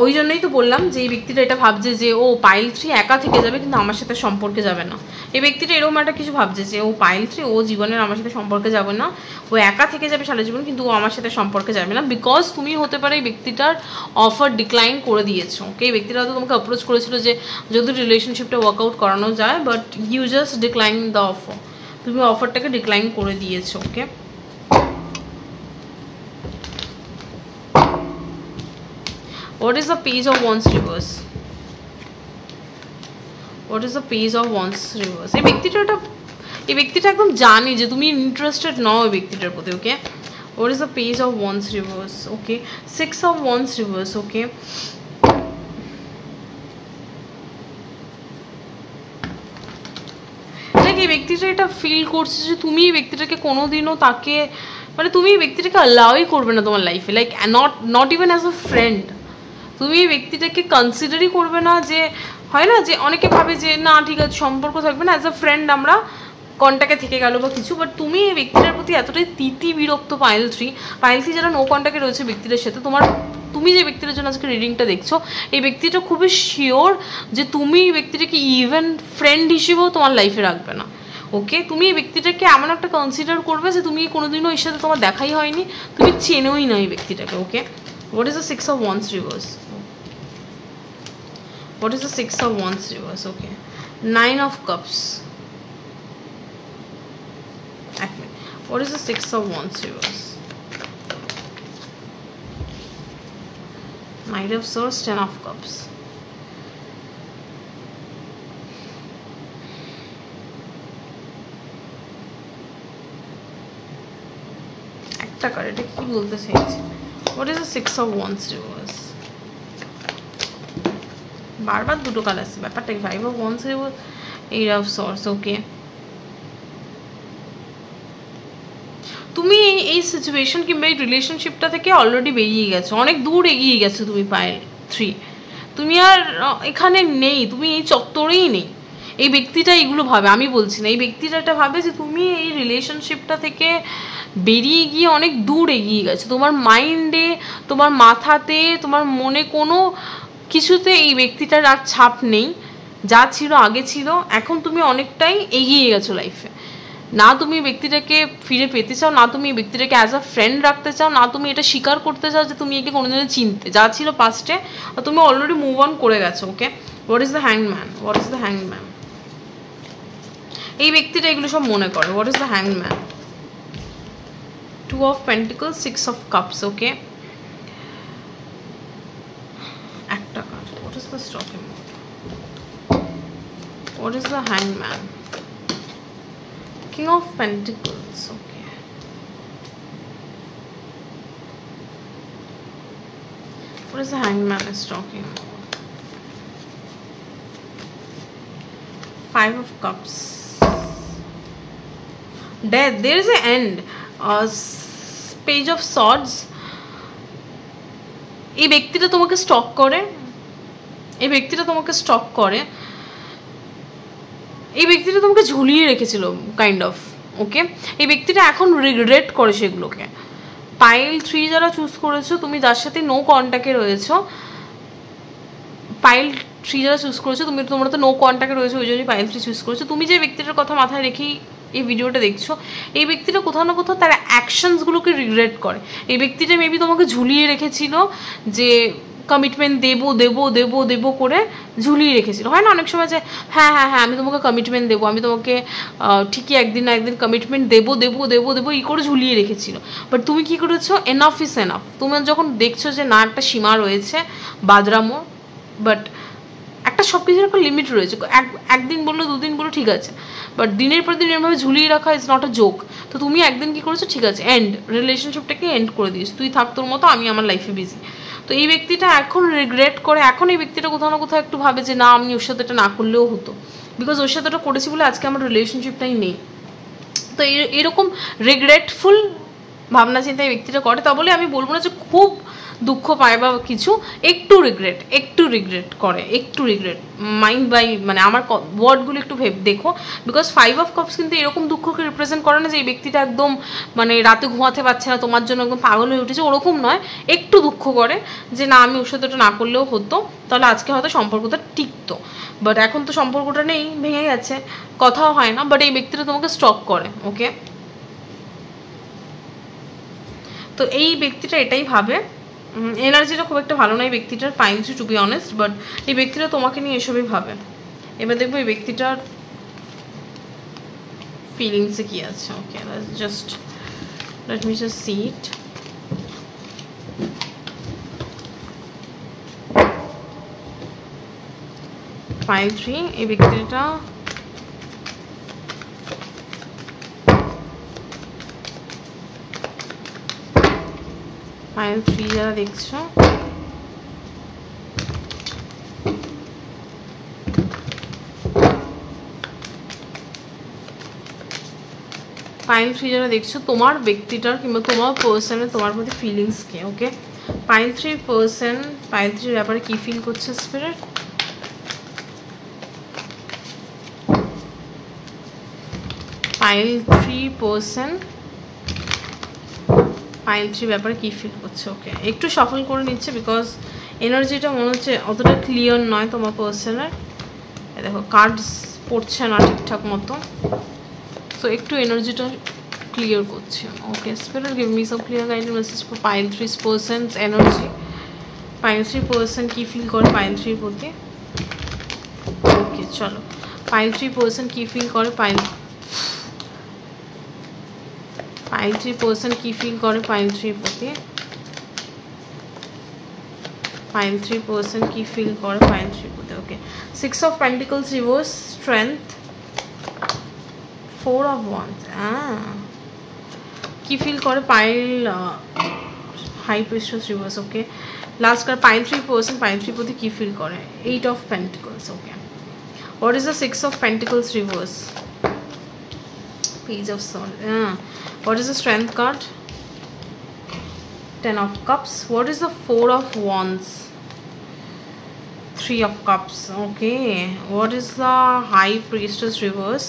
ওই জন্যই তো বললাম যে এই ব্যক্তিটা এটা ভাবছে যে ও পাইল থ্রি একা থেকে যাবে কিন্তু আমার সাথে সম্পর্কে যাবে না। এই ব্যক্তিটা এরকম একটা কিছু ভাবছে যে ও পাইল থ্রি ও জীবনের আমার সাথে সম্পর্কে যাবে না, ও একা থেকে যাবে সারা জীবন, কিন্তু ও আমার সাথে সম্পর্কে যাবে না, বিকজ তুমি হতে পারে এই ব্যক্তিটার অফার ডিক্লাইন করে দিয়েছো। ওকে, এই ব্যক্তিটা হয়তো তোমাকে অ্যাপ্রোচ করেছিল যে যদি রিলেশনশিপটা ওয়ার্কআউট করানো যায়, but you just decline the offer, তুমি অফারটাকে ডিক্লাইন করে দিয়েছো। ওকে, what is the Page of Wands reverse? What is the Page of Wands reverse? এই ব্যক্তিটা একদম জানে যে তুমি ইন্টারেস্টেড নও এই ব্যক্তিটার প্রতি। ওকে, what is the Page of Wands reverse? Okay, 6 of Wands reverse. Okay, এই ব্যক্তিটা এটা ফিল করছে যে তুমি এই ব্যক্তিটাকে কোনোদিনও তাকে মানে তুমি এই ব্যক্তিটাকে অ্যালাউই করবে না তোমার লাইফে, like not even as a friend. তুমি এই ব্যক্তিটাকে কনসিডারই করবে না, যে হয় না যে অনেকে ভাবে যে না ঠিক আছে সম্পর্ক থাকবে না, অ্যাজ আ ফ্রেন্ড আমরা কন্ট্যাক্টে থেকে গেল বা কিছু, বাট তুমি এই ব্যক্তিটার প্রতি এতটাই বিরক্ত পাইল থ্রি যারা নো কন্ট্যাক্টে রয়েছে ব্যক্তিটার সাথে, তুমি যে ব্যক্তিটার জন্য আজকে রিডিংটা দেখছো, এই ব্যক্তিটা খুবই শিওর যে তুমি এই ব্যক্তিটাকে ইভেন ফ্রেন্ড হিসেবেও তোমার লাইফে রাখবে না। ওকে, তুমি এই ব্যক্তিটাকে এমন একটা কনসিডার করবে যে তুমি কোনোদিনও এর সাথে তোমার দেখাই হয়নি, তুমি চেনোই না এই ব্যক্তিটাকে। Okay, what is the 6 of Wands reverse? What is the 6 of Wands reverse? Okay, 9 of Cups. What is the 6 of Wands reverse? Knight of Swords, 10 of Cups. একটা কার্ড, এটা কি বলতে চাইছি? What is the 6 of Wands reverse? বারবার দুটো কাল আসছে, ব্যাপারটা 5 of Wands reverse, 8 of Swords. ওকে, তুমি এই সিচুয়েশন কিংবা এই রিলেশনশিপটা থেকে অলরেডি বেরিয়ে গেছো, অনেক দূর এগিয়ে গেছো তুমি পাইল থ্রি। তুমি আর এখানে নেই, তুমি এই চত্বরেই নেই। এই ব্যক্তিটা এগুলো ভাবে, আমি বলছি না, এই ব্যক্তিটা এটা ভাবে যে তুমি এই রিলেশনশিপটা থেকে বেরিয়ে গিয়ে অনেক দূর এগিয়ে গেছো। তোমার মাইন্ডে, তোমার মাথাতে, তোমার মনে কোনো কিছুতে এই ব্যক্তিটার আর ছাপ নেই। যা ছিল আগে ছিল, এখন তুমি অনেকটাই এগিয়ে গেছো লাইফে। না তুমি ব্যক্তিটাকে ফিরে পেতে চাও, না তুমি এই ব্যক্তিটাকে অ্যাজ আ ফ্রেন্ড রাখতে চাও, না তুমি এটা স্বীকার করতে চাও যে তুমি একে কোনোদিনও চিনতে। যা ছিল পাস্টে, তুমি অলরেডি মুভ অন করে গেছো। ওকে, হোয়াট ইজ দ্য হ্যাংম্যান? হোয়াট ইজ দ্য হ্যাংম্যান? এই ব্যক্তিটা এগুলো সব মনে করে। হোয়াট ইজ দ্য হ্যাংম্যান? 2 of Pentacles, 6 of Cups. Okay, একটা card. What is the stalking mode? What is the হ্যাংম্যান? King of Pentacles. Okay, what is the Hangman is talking about? 5 of Cups. Death. There is an end. Page of Swords. এই ব্যক্তিটা তোমাকে stock করে, এই ব্যক্তিটা তোমাকে stock করে, এই ব্যক্তিটা তোমাকে ঝুলিয়ে রেখেছিল কাইন্ড অফ। ওকে, এই ব্যক্তিটা এখন রিগ্রেট করে সেগুলোকে। পাইল থ্রি যারা চুজ করেছো, তুমি যার সাথে নো কন্ট্যাক্টে রয়েছো, পাইল থ্রি যারা চুজ করেছো, তোমরা তো নো কন্ট্যাক্টে রয়েছো, ওই জন্যই পাইল থ্রি চুজ করেছো। তুমি যে ব্যক্তিটার কথা মাথায় রেখেই এই ভিডিওটা দেখছো, এই ব্যক্তিটা কোথাও না কোথাও তার অ্যাকশনসগুলোকে রিগ্রেট করে। এই ব্যক্তিটা মেবি তোমাকে ঝুলিয়ে রেখেছিল, যে কমিটমেন্ট দেবো দেবো দেবো দেবো করে ঝুলিয়ে রেখেছিল। হয় না অনেক সময় যে হ্যাঁ হ্যাঁ হ্যাঁ আমি তোমাকে কমিটমেন্ট দেবো, আমি তোমাকে ঠিকই একদিন না একদিন কমিটমেন্ট দেবো দেবো দেবো দেবো এই করে ঝুলিয়ে রেখেছিল। বাট তুমি কী করেছো? Enough is enough. তুমি যখন দেখছো যে না একটা সীমা রয়েছে, বাদরামো, বাট একটা সব কিছুর একটা লিমিট রয়েছে। একদিন বললো, দুদিন বললো, ঠিক আছে, বাট দিনের পর দিন এভাবে ঝুলিয়ে রাখা ইজ নট আ জোক। তো তুমি একদিন কী করেছো? ঠিক আছে, এন্ড, রিলেশনশিপটাকে এন্ড করে দিয়েছো, তুই থাক তোর মতো, আমি আমার লাইফে বিজি। তো এই ব্যক্তিটা এখন রিগ্রেট করে, এখন এই ব্যক্তিটা কোথাও না কোথাও একটু ভাবে যে না আমি ওর সাথে এটা না করলেও হতো, বিকজ ওর সাথে এটা করেছি বলে আজকে আমার রিলেশনশিপটাই নেই। তো এরকম রিগ্রেটফুল ভাবনা চিন্তা এই ব্যক্তিটা করে। তা বলে আমি বলবো না যে খুব দুঃখ পায় বা কিছু, একটু রিগ্রেট করে, একটু রিগ্রেট মাইন্ড বাই, মানে আমার ওয়ার্ডগুলো একটু দেখো, বিকজ 5 of Cups কিন্তু এরকম দুঃখকে রিপ্রেজেন্ট করে না যে এই ব্যক্তিটা একদম মানে রাতে ঘুমাতে পারছে না, তোমার জন্য একদম পাগল হয়ে উঠেছে, ওরকম নয়। একটু দুঃখ করে যে না আমি ওর সাথে ওটা না করলেও হতো, তাহলে আজকে হয়তো সম্পর্কটা টিকতো, বাট এখন তো সম্পর্কটা নেই, ভেঙে গেছে, কথাও হয় না, বাট এই ব্যক্তিটা তোমাকে স্টক করে। ওকে, তো এই ব্যক্তিটা এটাই ভাবে, এনার্জিটা খুব একটা ভালো নয় ব্যক্তিটার, পাইনছি টু বি অনেস্ট, বাট এই ব্যক্তিটা তোমাকে নিয়ে এসবই ভাবে। এবার দেখবো এই ব্যক্তিটার ফিলিংসে কি আছে। Okay, just let me just see it. Pile three, এই ব্যক্তিটা পাইল থ্রি যারা দেখছো, পাইল থ্রি যারা দেখছো, তোমার ব্যক্তিটার কিংবা তোমার পার্সনের তোমার প্রতি ফিলিংস কে। ওকে, পাইল থ্রির পার্সন পাইল থ্রির ব্যাপারে কি ফিল করছে স্পিরিট? পাইল 3 পাইল 3 ব্যাপারে কি ফিল করছে। ওকে, একটু শাফল করে নিচ্ছে বিকজ এনার্জিটা মনে হচ্ছে অতটা ক্লিয়ার নয় তোমার পার্সনের। দেখো কার্ডস পড়ছে না ঠিকঠাক মতো, সো একটু এনার্জিটা ক্লিয়ার করছি। Okay, spirit give me some clear guidance message for pile 3 person's energy. Pile 3 person কি ফিল করে পাইল 3 প্রতি। ওকে চলো, পাইল 3 পার্সন কি ফিল করে পাইল 3 পার্সন কি ফিল করে পাইল 3 প্রতি। পাইল 3 পার্সন কি ফিল করে পাইল 3 প্রতি। Okay, 6 of pentacles reverse, strength, 4 of wands. কি ফিল করে pile high priestess reverse. Okay, last কার পাইল 3 পার্সন পাইল 3 প্রতি কি ফিল করে 8 of pentacles. Okay, what is the 6 of pentacles reverse? Page of swords. What is the strength card? 10 of cups. What is the 4 of wands? 3 of cups. Okay, what is the high priestess reverse?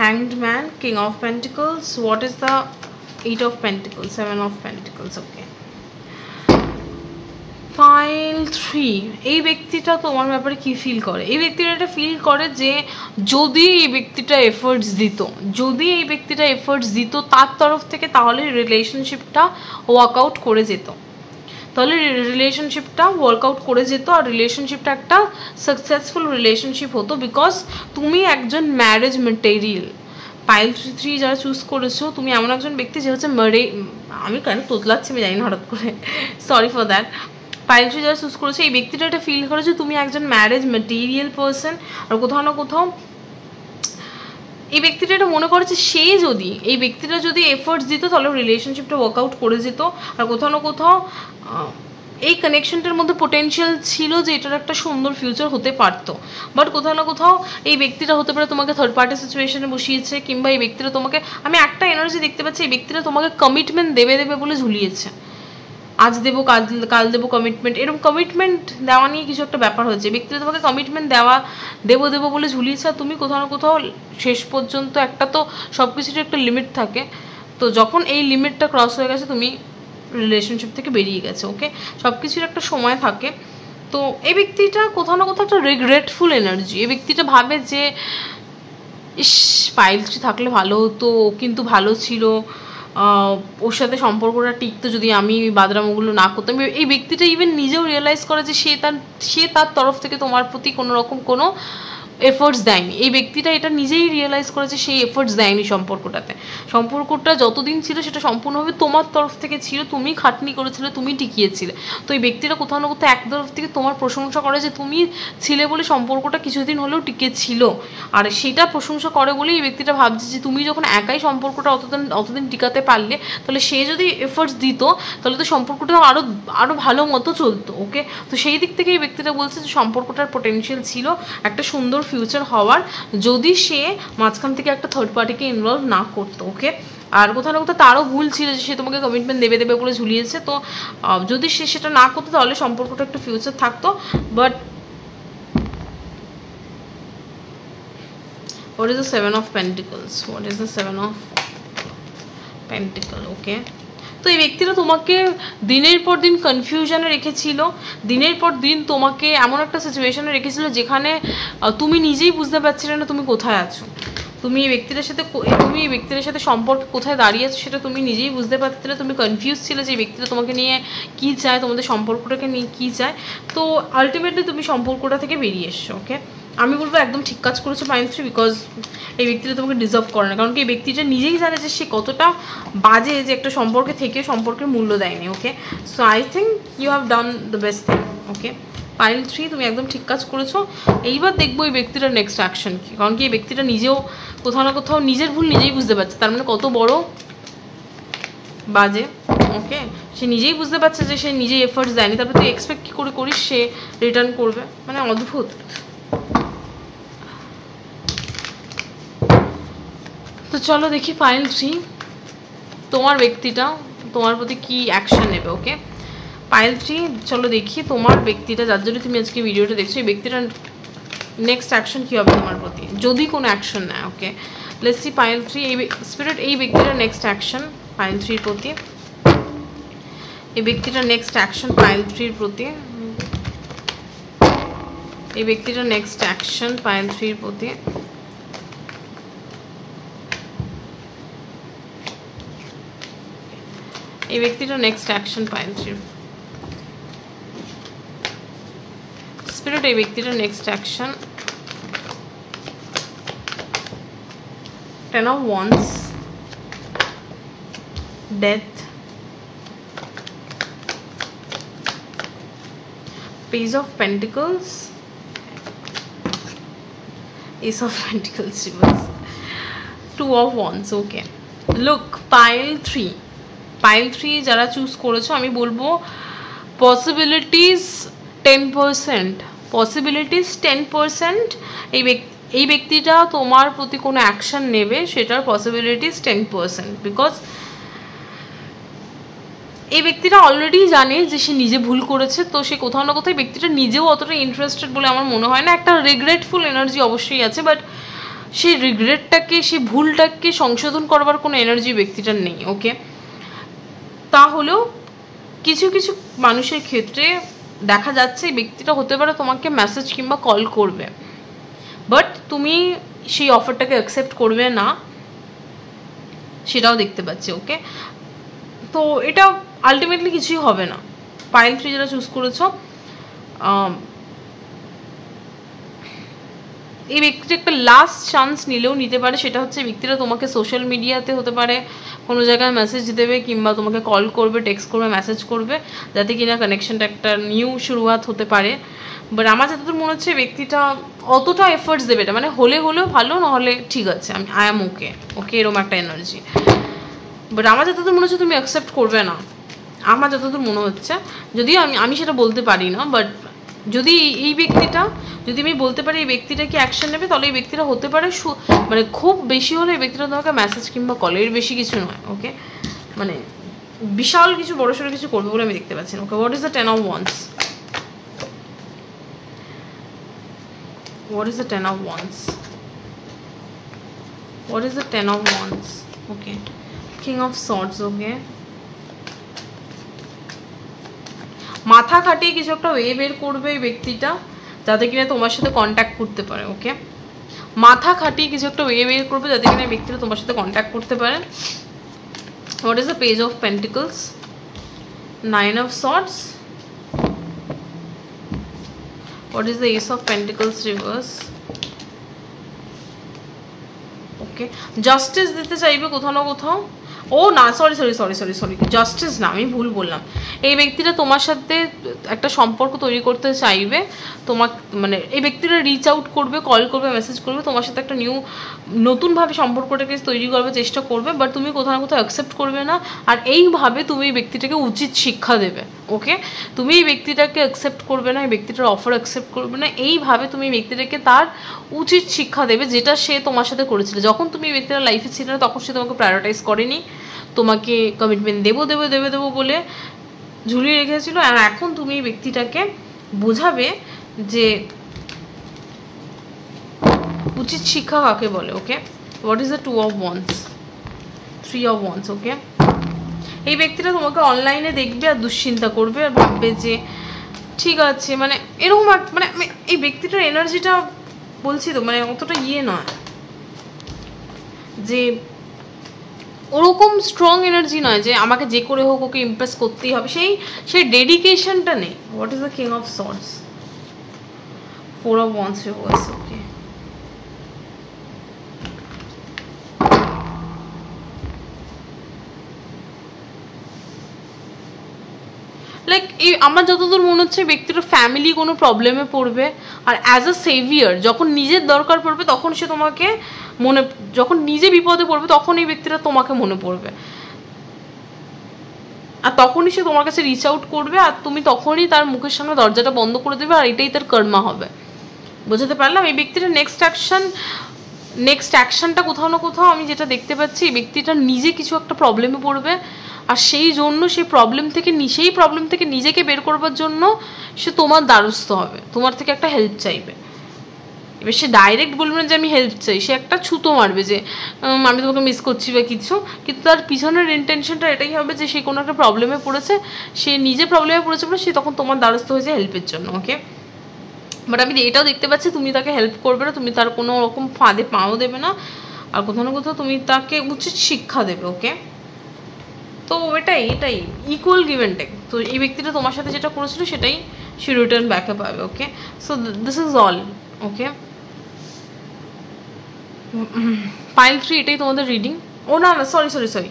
Hanged man, king of pentacles. What is the 8 of pentacles? 7 of pentacles. Okay, pile 3 এই ব্যক্তিটা তোমার ব্যাপারে কি feel করে। এই ব্যক্তিটা এটা feel করে যে যদি এই ব্যক্তিটা এফোর্টস দিত তার তরফ থেকে, তাহলে রিলেশনশিপটা ওয়ার্কআউট করে যেত, আর রিলেশনশিপটা একটা সাকসেসফুল রিলেশনশিপ হতো, বিকজ তুমি একজন ম্যারেজ মেটেরিয়াল। পাইল 3 যারা চুজ করেছো, তুমি এমন একজন ব্যক্তি যে হচ্ছে আমি কেন তোতলাচ্ছি আমি জানি না হঠাৎ করে, সরি ফর দ্যাট। পাইল 3 যারা চুজ করেছে এই ব্যক্তিটা এটা ফিল করে যে তুমি একজন ম্যারেজ মেটেরিয়াল পার্সন, আর কোথাও না কোথাও এই ব্যক্তিটা এটা মনে করে যে এই ব্যক্তিটা যদি এফোর্টস দিত তাহলে রিলেশনশিপটা ওয়ার্কআউট করে যেত, আর কোথাও না কোথাও এই কানেকশনটার মধ্যে পোটেনশিয়াল ছিল যে এটার একটা সুন্দর ফিউচার হতে পারতো। বাট কোথাও না কোথাও এই ব্যক্তিটা হতে পারে তোমাকে থার্ড পার্টি সিচুয়েশনে বসিয়েছে, কিংবা এই ব্যক্তিটা তোমাকে, আমি একটা এনার্জি দেখতে পাচ্ছি এই ব্যক্তিটা তোমাকে কমিটমেন্ট দেবে বলে ঝুলিয়েছে। আজ দেবো কাল দেবো কমিটমেন্ট, এরকম কমিটমেন্ট দেওয়া নিয়ে কিছু একটা ব্যাপার হচ্ছে। ব্যক্তিরা তোমাকে কমিটমেন্ট দেবো বলে ঝুলিয়েছে, আর তুমি কোথাও না কোথাও শেষ পর্যন্ত একটা তো সব কিছুরই একটা লিমিট থাকে, তো যখন এই লিমিটটা ক্রস হয়ে গেছে তুমি রিলেশনশিপ থেকে বেরিয়ে গেছে। ওকে, সব কিছুর একটা সময় থাকে। তো এই ব্যক্তিটা কোথাও না কোথাও একটা রিগ্রেটফুল এনার্জি। এই ব্যক্তিটা ভাবে যে ইস পাইল 3 থাকলে ভালো হতো, কিন্তু ভালো ছিল, ওর সাথে সম্পর্কটা টিকতো যদি আমি বাদরামগুলো না করতাম। এই ব্যক্তিটা ইভেন নিজেও রিয়েলাইজ করে যে সে তার তরফ থেকে তোমার প্রতি কোনো রকম কোনো এফোর্টস দেয়নি। এই ব্যক্তিটা এটা নিজেই রিয়েলাইজ করেছে সেই এফোর্টস দেয়নি সম্পর্কটা যতদিন ছিল সেটা সম্পূর্ণভাবে তোমার তরফ থেকে ছিল, তুমি খাটনি করেছিলে, তুমি টিকিয়েছিলে। তো এই ব্যক্তিটা কোথাও না কোথাও এক তরফ থেকে তোমার প্রশংসা করে যে তুমি ছিলে বলে সম্পর্কটা কিছুদিন হলেও টিকে ছিল, আর সেটা প্রশংসা করে বলেই এই ব্যক্তিটা ভাবছে যে তুমি যখন একাই সম্পর্কটা অতদিন টিকাতে পারলে, তাহলে সে যদি এফোর্টস দিত তাহলে তো সম্পর্কটা আরও ভালো মতো চলতো। ওকে, তো সেই দিক থেকে এই ব্যক্তিটা বলছে যে সম্পর্কটার পোটেনশিয়াল ছিল একটা সুন্দর ফিউচার হওয়ার, যদি সে মাঝখান থেকে একটা থার্ড পার্টিকে ইনভলভ না করতো। ওকে, আর কোথাও না কোথাও তারও ভুল ছিল যে সে তোমাকে কমিটমেন্ট দেবে বলে ঝুলিয়েছে, তো যদি সে সেটা না করতো তাহলে সম্পর্কটা একটা ফিউচার থাকতো। But what is the 7 of pentacles? What is the 7 of pentacle? Okay, তো এই ব্যক্তিরা তোমাকে দিনের পর দিন কনফিউশনে রেখেছিল, দিনের পর দিন তোমাকে এমন একটা সিচুয়েশনে রেখেছিল যেখানে তুমি নিজেই বুঝতে পারছিলে না তুমি কোথায় আছো, তুমি এই ব্যক্তিদের সাথে সম্পর্কে কোথায় দাঁড়িয়েছো সেটা তুমি নিজেই বুঝতে পারছিলে। তুমি কনফিউজ ছিলে যে এই ব্যক্তিটা তোমাকে নিয়ে কী চায়, তোমাদের সম্পর্কটাকে নিয়ে কী চায়। তো আলটিমেটলি তুমি সম্পর্কটা থেকে বেরিয়ে এসছো। ওকে, আমি বলবো একদম ঠিক কাজ করেছো পাইল 3, বিকজ এই ব্যক্তিটা তোমাকে ডিজার্ভ করে না, কারণ কি এই ব্যক্তিটা নিজেই জানে যে সে কতটা বাজে, যে একটা সম্পর্কে থেকে সম্পর্কের মূল্য দেয়নি। Okay, so I think you have done the best thing. Okay, pile 3 তুমি একদম ঠিক কাজ করেছো। এইবার দেখবো এই ব্যক্তিটার নেক্সট অ্যাকশন কি, কারণ কি এই ব্যক্তিটা নিজেও কোথাও না কোথাও নিজের ভুল নিজেই বুঝতে পারছে, তার মানে কত বড় বাজে। ওকে, সে নিজেই বুঝতে পারছে যে সে নিজেই এফোর্টস দেয়নি, তারপরে তুই এক্সপেক্ট কী করে করিস সে রিটার্ন করবে, মানে অদ্ভুত। তো চলো দেখি পাইল 3 তোমার ব্যক্তিটা তোমার প্রতি কি অ্যাকশন নেবে। ওকে, পাইল 3 চলো দেখি তোমার ব্যক্তিটা, যার জন্য তুমি আজকে ভিডিওটা দেখছো, এই ব্যক্তিটার নেক্সট অ্যাকশন কী হবে তোমার প্রতি, যদি কোনো অ্যাকশন নেয়। ওকে, লেটস সি পাইল 3 এই স্পিরিট এই ব্যক্তিটার নেক্সট অ্যাকশন পাইল 3 প্রতি, এই ব্যক্তিটার নেক্সট অ্যাকশন পাইল 3 প্রতি, এই ব্যক্তিটার নেক্সট অ্যাকশন পাইল 3 প্রতি, এই ব্যক্তিটার নেক্সট অ্যাকশন পাইল 3 স্পিরিট এই ব্যক্তিটার next action Ten of Wands, Death, Page of Pentacles, Ace of Pentacles reverse, Two of Wands. Okay, look, pile 3 যারা চুজ করেছো আমি বলবো পসিবিলিটিস 10%, এই ব্যক্তিটা তোমার প্রতি কোনো অ্যাকশন নেবে সেটার পসিবিলিটিস 10%, বিকজ এই ব্যক্তিটা অলরেডি জানে যে সে নিজে ভুল করেছে, তো সে কোথাও না কোথাও ব্যক্তিটা নিজেও অতটা ইন্টারেস্টেড বলে আমার মনে হয় না। একটা রিগ্রেটফুল এনার্জি অবশ্যই আছে, বাট সেই রিগ্রেটটাকে সেই ভুলটাকে সংশোধন করবার কোনো এনার্জি ব্যক্তিটার নেই। ওকে, তাহলেও কিছু কিছু মানুষের ক্ষেত্রে দেখা যাচ্ছে এই ব্যক্তিটা হতে পারে তোমাকে মেসেজ কিংবা কল করবে, বাট তুমি সেই অফারটাকে অ্যাকসেপ্ট করবে না, সেটাও দেখতে পাচ্ছি। ওকে, তো এটা আলটিমেটলি কিছুই হবে না। পাইল 3 যারা চুজ করেছো, এই ব্যক্তিটা একটা লাস্ট চান্স নিলেও নিতে পারে, সেটা হচ্ছে ব্যক্তিরা তোমাকে সোশ্যাল মিডিয়াতে হতে পারে কোনো জায়গায় মেসেজ দেবে কিংবা তোমাকে কল করবে, টেক্সট করবে, মেসেজ করবে, যাতে কিনা কানেকশনটা একটা নিউ শুরুয়াত হতে পারে। বাট আমার যতদূর মনে হচ্ছে ব্যক্তিটা অতটা এফোর্টস দেবে এটা, মানে হলেও ভালো, নাহলে ঠিক আছে, আই এম ওকে এরকম একটা এনার্জি। বাট আমার যতদূর মনে হচ্ছে তুমি অ্যাকসেপ্ট করবে না, আমার যতদূর মনে হচ্ছে, যদিও আমি সেটা বলতে পারি না, বাট যদি এই ব্যক্তিটা, যদি আমি বলতে পারি এই ব্যক্তিটা কি অ্যাকশন নেবে, তাহলে এই ব্যক্তিটা হতে পারে মানে খুব বেশি হলে এই ব্যক্তিটা তোমাকে মেসেজ কিংবা কলের বেশি কিছু নয়। ওকে, মানে বিশাল কিছু বড়সড় কিছু করবে বলে আমি দেখতে পাচ্ছি না। Okay, what is the 10 of Wands? What is the 10 of Wands? What is the 10 of Wands? Okay, King of Swords. Okay, মাথা খাটিয়ে কিছু একটা ওয়ে বের করবে এই ব্যক্তিটা, যাতে কিনা তোমার সাথে কন্ট্যাক্ট করতে পারে। ওকে, মাথা খাটিয়ে কিছু একটা ওয়ে বের করবে যাতে কিনা এই ব্যক্তিটা তোমার সাথে কন্ট্যাক্ট করতে পারে। What is the page of pentacles? 9 of Swords. What is the Ace of Pentacles reverse? Okay, justice দিতে চাইবে কোথাও না কোথাও। ও না, সরি, জাস্টিস না, আমি ভুল বললাম। এই ব্যক্তিটা তোমার সাথে একটা সম্পর্ক তৈরি করতে চাইবে, তোমার মানে এই ব্যক্তিটা রিচ আউট করবে, কল করবে, মেসেজ করবে, তোমার সাথে একটা নতুনভাবে সম্পর্কটাকে তৈরি করবার চেষ্টা করবে, বাট তুমি কোথাও না কোথাও অ্যাকসেপ্ট করবে না। আর এইভাবে তুমি এই ব্যক্তিটাকে উচিত শিক্ষা দেবে। ওকে, তুমি এই ব্যক্তিটাকে অ্যাকসেপ্ট করবে না, এই ব্যক্তিটার অফার অ্যাকসেপ্ট করবে না, এইভাবে তুমি এই ব্যক্তিটাকে তার উচিত শিক্ষা দেবে, যেটা সে তোমার সাথে করেছিল। যখন তুমি এই ব্যক্তিটা লাইফে ছিল না, তখন সে তোমাকে প্রায়োরিটাইজ করেনি, তোমাকে কমিটমেন্ট দেবো বলে ঝুলিয়ে রেখেছিল। আর এখন তুমি এই ব্যক্তিটাকে বোঝাবে যে উচিত শিক্ষা কাকে বলে। Okay, what is the 2 of Wands? 3 of Wands. Okay, এই ব্যক্তিটা তোমাকে অনলাইনে দেখবে আর দুশ্চিন্তা করবে আর ভাববে যে ঠিক আছে, মানে এরকম মানে এই ব্যক্তিটার এনার্জিটা বলছি তো, মানে অতটা নয় যে ওরকম স্ট্রং এনার্জি নয় যে আমাকে যে করে হোক ওকে ইমপ্রেস করতেই হবে, সেই ডেডিকেশনটা নেই। What is the king of swords? 4 of Wands reverse. Okay, like এই আমার যতদূর মনে হচ্ছে ব্যক্তিটা ফ্যামিলি কোনো প্রবলেমে পড়বে, আর অ্যাজ আ সেভিয়ার যখন নিজের দরকার পড়বে তখন সে তোমাকে যখন নিজে বিপদে পড়বে তখন এই ব্যক্তিটা তোমাকে মনে পড়বে, আর তখনই সে তোমার কাছে রিচ আউট করবে, আর তুমি তখনই তার মুখের সামনে দরজাটা বন্ধ করে দেবে, আর এটাই তার কর্মা হবে। বোঝাতে পারলাম? এই ব্যক্তিটার নেক্সট অ্যাকশনটা কোথাও না কোথাও আমি যেটা দেখতে পাচ্ছি, এই ব্যক্তিটা নিজে কিছু একটা প্রবলেমে পড়বে, আর সেই জন্য সেই প্রবলেম থেকে নিজেকে বের করবার জন্য সে তোমার দ্বারস্থ হবে, তোমার থেকে একটা হেল্প চাইবে। এবার সে ডাইরেক্ট বলবে না যে আমি হেল্প চাই, সে একটা ছুতো মারবে যে আমি তোমাকে মিস করছি বা কিছু, কিন্তু তার পিছনের ইন্টেনশনটা এটাই হবে যে সে কোনো একটা প্রবলেমে পড়েছে, সে নিজে প্রবলেমে পড়েছে বলে সে তখন তোমার দ্বারস্থ হয়েছে হেল্পের জন্য। ওকে, বাট আমি এটাও দেখতে পাচ্ছি তুমি তাকে হেল্প করবে না, তুমি তার কোনো রকম ফাঁদে পাও দেবে না, আর কোথাও না কোথাও তুমি তাকে উচিত শিক্ষা দেবে। ওকে, তো এটাই ইকুয়াল গিভ অ্যান্ড টেক। তো এই ব্যক্তিটা তোমার সাথে যেটা করেছিল সেটাই সে রিটার্ন ব্যাকে পাবে। Okay, so this is all. Okay, pile 3 এটাই তোমাদের রিডিং। ও না না, সরি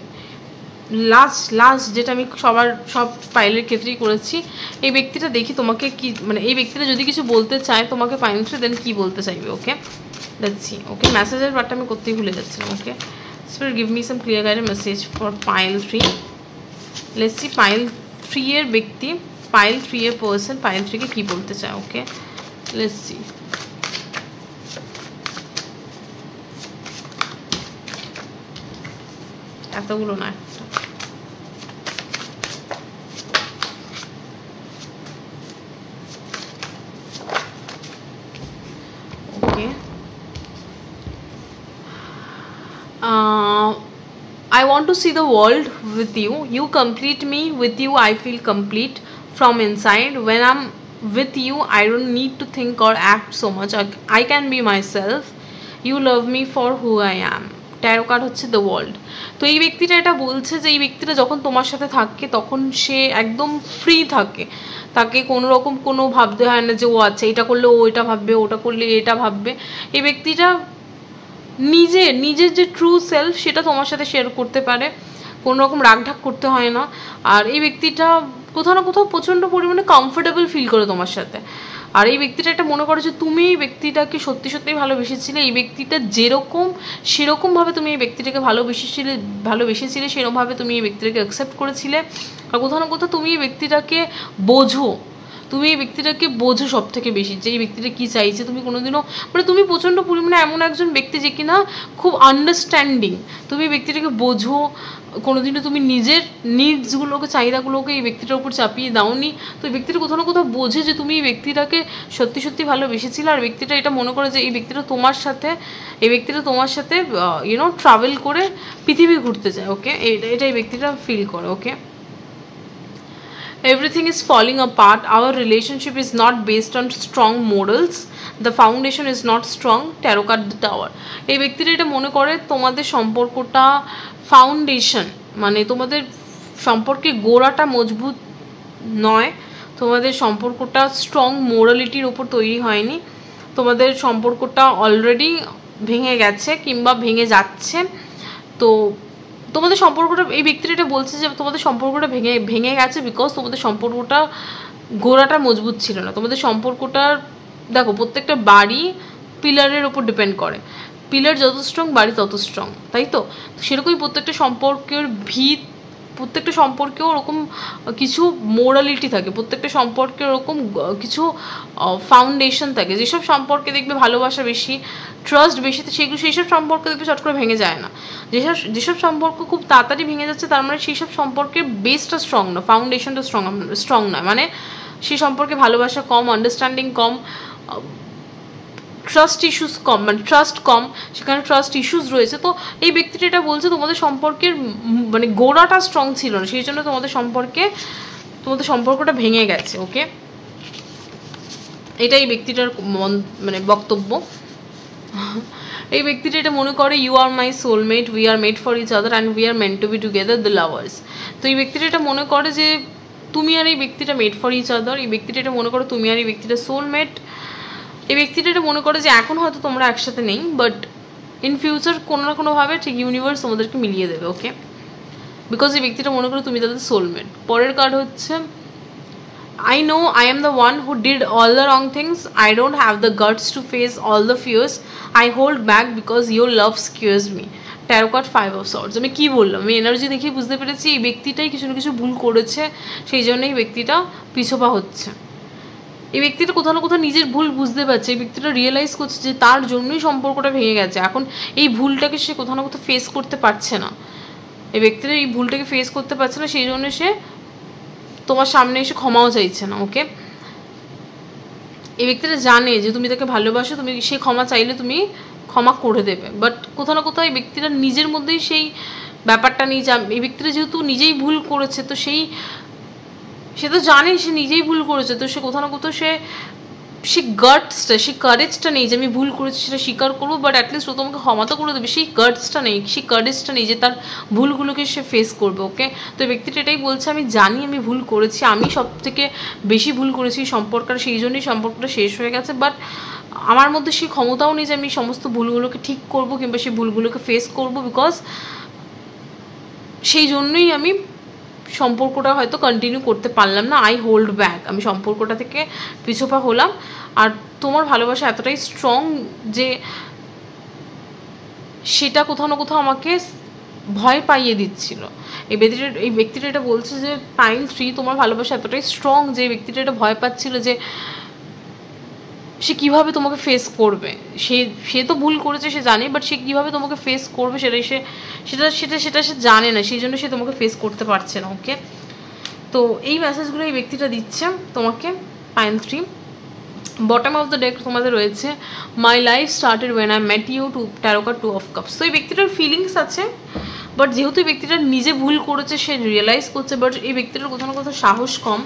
লাস্ট যেটা আমি সব পাইলের ক্ষেত্রেই করেছি। এই ব্যক্তিটা দেখি তোমাকে কি, মানে এই ব্যক্তিটা যদি কিছু বলতে চায় তোমাকে পাইল 3 দেন কি বলতে চাইবে। ওকে, দেখছি। ওকে, মেসেজের পার্টটা আমি করতেই ভুলে যাচ্ছিলাম। Okay, spirit give me some clear guided message for pile 3। Let's see pile 3 এর ব্যক্তি, পাইল 3 এর পার্সন পাইল 3 কে কি বলতে চায়। ওকে, লেটস সি। এতগুলো না, ওকে। I want to see the world with you. You complete me. With you, I feel complete from inside. When I'm with you, I don't need to think or act so much. I can be myself. You love me for who I am. Taro card হচ্ছে the world. তো এই ব্যক্তিটা এটা বলছে যে এই ব্যক্তিটা যখন তোমার সাথে থাকে তখন সে একদম ফ্রি থাকে, তাকে কোনো রকম কোনো ভাবতে হয় না যে ও আচ্ছা এটা করলে ও এটা ভাববে, ওটা করলে এটা ভাববে। এই ব্যক্তিটা নিজের যে ট্রু সেলফ সেটা তোমার সাথে শেয়ার করতে পারে, কোনো রকম রাগঢাক করতে হয় না। আর এই ব্যক্তিটা কোথাও না কোথাও প্রচণ্ড পরিমাণে কমফোর্টেবল ফিল করে তোমার সাথে। আর এই ব্যক্তিটা এটা মনে করে যে তুমি এই ব্যক্তিটাকে সত্যি সত্যিই ভালোবেসেছিলে, এই ব্যক্তিটা যেরকম সেরকমভাবে তুমি এই ব্যক্তিটাকে ভালোবেসেছিলে সেরকমভাবে তুমি এই ব্যক্তিটাকে অ্যাকসেপ্ট করেছিলে। আর কোথাও না কোথাও তুমি এই ব্যক্তিটাকে বোঝো, তুমি এই ব্যক্তিটাকে বোঝো সব থেকে বেশি, যে এই ব্যক্তিটা কী চাইছে। তুমি কোনোদিনও মানে তুমি প্রচণ্ড পরিমাণে এমন একজন ব্যক্তি যে কিনা খুব আন্ডারস্ট্যান্ডিং, তুমি এই ব্যক্তিটাকে বোঝো। কোনোদিনও তুমি নিজের নিডসগুলোকে, চাহিদাগুলোকে এই ব্যক্তিটার উপর চাপিয়ে দাওনি। তো এই ব্যক্তিটা কোথাও না কোথাও বোঝে যে তুমি এই ব্যক্তিটাকে সত্যি সত্যি ভালোবেসেছিলে। আর ব্যক্তিটা এটা মনে করে যে এই ব্যক্তিটা তোমার সাথে ট্রাভেল করে পৃথিবী ঘুরতে চায়। ওকে, এটা এই ব্যক্তিটা ফিল করে। ওকে, everything is falling apart. Our relationship is not based on strong morals. The foundation is not strong. Tarot card the Tower. এই ব্যক্তিটা এটা মনে করে তোমাদের সম্পর্কটা ফাউন্ডেশন, মানে তোমাদের সম্পর্কে গোড়াটা মজবুত নয়, তোমাদের সম্পর্কটা স্ট্রং মোরালিটির ওপর তৈরি হয়নি, তোমাদের সম্পর্কটা অলরেডি ভেঙে গেছে কিংবা ভেঙে যাচ্ছে। তো তোমাদের সম্পর্কটা, এই ব্যক্তিটা এটা বলছে যে তোমাদের সম্পর্কটা ভেঙে গেছে বিকজ তোমাদের সম্পর্কটা গোড়াটা মজবুত ছিল না। তোমাদের সম্পর্কটার দেখো প্রত্যেকটা বাড়ি পিলারের ওপর ডিপেন্ড করে, পিলার যত স্ট্রং বাড়ি তত স্ট্রং, তাই তো? সেরকমই প্রত্যেকটা সম্পর্কেও ওরকম কিছু মোরালিটি থাকে, প্রত্যেকটা সম্পর্কে ওরকম কিছু ফাউন্ডেশন থাকে। যেসব সম্পর্কে দেখবে ভালোবাসা বেশি, ট্রাস্ট বেশি, তো সেইসব সম্পর্ক দেখবে চট করে ভেঙে যায় না। যেসব সম্পর্ক খুব তাড়াতাড়ি ভেঙে যাচ্ছে তার মানে সেই সব সম্পর্কের বেসটা স্ট্রং না, ফাউন্ডেশনটা স্ট্রং নয়, মানে সেই সম্পর্কে ভালোবাসা কম, আন্ডারস্ট্যান্ডিং কম, ট্রাস্ট ইস্যুস কম, মানে ট্রাস্ট কম, সেখানে ট্রাস্ট ইস্যুস রয়েছে। তো এই ব্যক্তিটা এটা বলছে তোমাদের সম্পর্কের মানে গোড়াটা স্ট্রং ছিল না, সেই জন্য তোমাদের সম্পর্কটা ভেঙে গেছে। ওকে, এটাই ব্যক্তিটার মানে বক্তব্য। এই ব্যক্তিটা এটা মনে করে you are my soulmate, we are made for each other and we are meant to be together the lovers. তো এই ব্যক্তিটা এটা মনে করে যে তুমি আর এই ব্যক্তিটা মেড ফর ইচ আদার, এই ব্যক্তিটা এটা মনে করে তুমি আর এই ব্যক্তিটা সোলমেট। এই ব্যক্তিটা এটা মনে করে যে এখন হয়তো তোমরা একসাথে নেই, বাট ইন ফিউচার কোনো না কোনোভাবে ঠিক ইউনিভার্স তোমাদেরকে মিলিয়ে দেবে। ওকে, বিকজ এই ব্যক্তিটা মনে করে তুমি তাদের সোলমেট। পরের কার্ড হচ্ছে I know I am the one who did all the wrong things. I don't have the guts to face all the fears. I hold back because your love scares me. Tarot card 5 of Swords. আমি কি বললাম, আমি energy দেখে বুঝতে পেরেছি এই ব্যক্তিটাই কিছু না কিছু ভুল করেছে, সেই জন্য এই ব্যক্তিটা পিছপা হচ্ছে। এই ব্যক্তিটা কোথাও না কোথাও নিজের ভুল বুঝতে পারছে, এই ব্যক্তিটা রিয়েলাইজ করছে যে তার জন্যই সম্পর্কটা ভেঙে গেছে। এখন এই ভুলটাকে সে কোথাও না কোথাও ফেস করতে পারছে না, এই ব্যক্তিটা এই ভুলটাকে ফেস করতে পারছে না, সেই জন্য সে তোমার সামনে এসে ক্ষমাও চাইছে না। ওকে, এই ব্যক্তিটা জানে যে তুমি তাকে ভালোবাসো, তুমি সে ক্ষমা চাইলে তুমি ক্ষমা করে দেবে, বাট কোথাও না কোথাও এই ব্যক্তিটা নিজের মধ্যেই সেই ব্যাপারটা নেই যে এই ব্যক্তিটা যেহেতু নিজেই ভুল করেছে, তো সে তো জানে সে নিজেই ভুল করেছে, তো সে কোথাও না কোথাও সে গাটসটা, সেই কারেজটা নেই যে আমি ভুল করেছি সেটা স্বীকার করবো, বাট অ্যাটলিস্ট ও তোমাকে ক্ষমা তো করে দেবে, সেই গাটসটা নেই, সেই কারেজটা নেই যে তার ভুলগুলোকে সে ফেস করবে। ওকে, তো এই ব্যক্তিটা এটাই বলছে আমি জানি আমি ভুল করেছি, আমি সব থেকে বেশি ভুল করেছি সম্পর্কটা, সেই জন্যই সম্পর্কটা শেষ হয়ে গেছে, বাট আমার মধ্যে সেই ক্ষমতাও নেই যে আমি সমস্ত ভুলগুলোকে ঠিক করবো কিংবা সেই ভুলগুলোকে ফেস করবো, বিকজ সেই জন্যই আমি সম্পর্কটা হয়তো কন্টিনিউ করতে পারলাম না। আই হোল্ড ব্যাক, আমি সম্পর্কটা থেকে পিছপা হলাম। আর তোমার ভালোবাসা এতটাই স্ট্রং যে সেটা কোথাও না কোথাও আমাকে ভয় পাইয়ে দিচ্ছিল। এই ব্যক্তিটা এটা বলছে যে পাইল 3 তোমার ভালোবাসা এতটাই স্ট্রং যে এই ব্যক্তিটা এটা ভয় পাচ্ছিল যে সে কীভাবে তোমাকে ফেস করবে। সে তো ভুল করেছে সে জানে, বাট সে কীভাবে তোমাকে ফেস করবে সেটা সে জানে না, সেই জন্য সে তোমাকে ফেস করতে পারছে না। ওকে, তো এই মেসেজগুলো এই ব্যক্তিটা দিচ্ছে তোমাকে pile 3। Bottom of the deck তোমাদের রয়েছে my life started when I met you, tarot card 2 of cups. তো এই ব্যক্তিটার ফিলিংস আছে, বাট যেহেতু এই ব্যক্তিটা নিজে ভুল করেছে সে রিয়েলাইজ করছে, বাট এই ব্যক্তিটার কোথাও না কোথাও সাহস কম,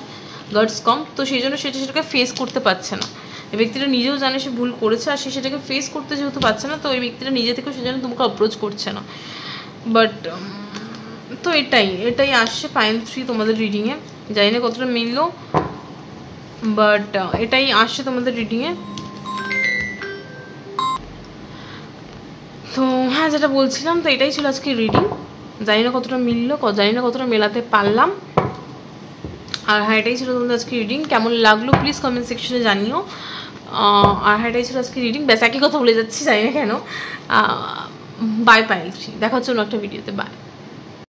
গার্ডস কম, তো সেই জন্য সেটাকে ফেস করতে পারছে না। এই ব্যক্তিটা নিজেও জানে সে ভুল করেছে, আর সে সেটাকে ফেস করতে যেহেতু পারছে না, তো এই ব্যক্তিটা নিজে থেকেও সেজন্য তোমাকে অ্যাপ্রোচ করছে না। বাট তো এটাই আসছে পাইল 3 তোমাদের রিডিংয়ে। জানি না কতটা মিললো, বাট এটাই আসছে তোমাদের রিডিংয়ে। তো হ্যাঁ, যেটা বলছিলাম, তো এটাই ছিল আজকে রিডিং। জানি না কতটা মিললো, জানি না কতটা মেলাতে পারলাম। আর হ্যাঁ, এটাই ছিল তোমাদের আজকে রিডিং। কেমন লাগলো প্লিজ কমেন্ট সেকশনে জানিও। আর হ্যাঁ, এটাই ছিল আজকে রিডিং। ব্যাস একই কথা বলে যাচ্ছি, জানি না কেন। বাই পাইল 3, দেখা হচ্ছে অন্য একটা ভিডিওতে। বাই।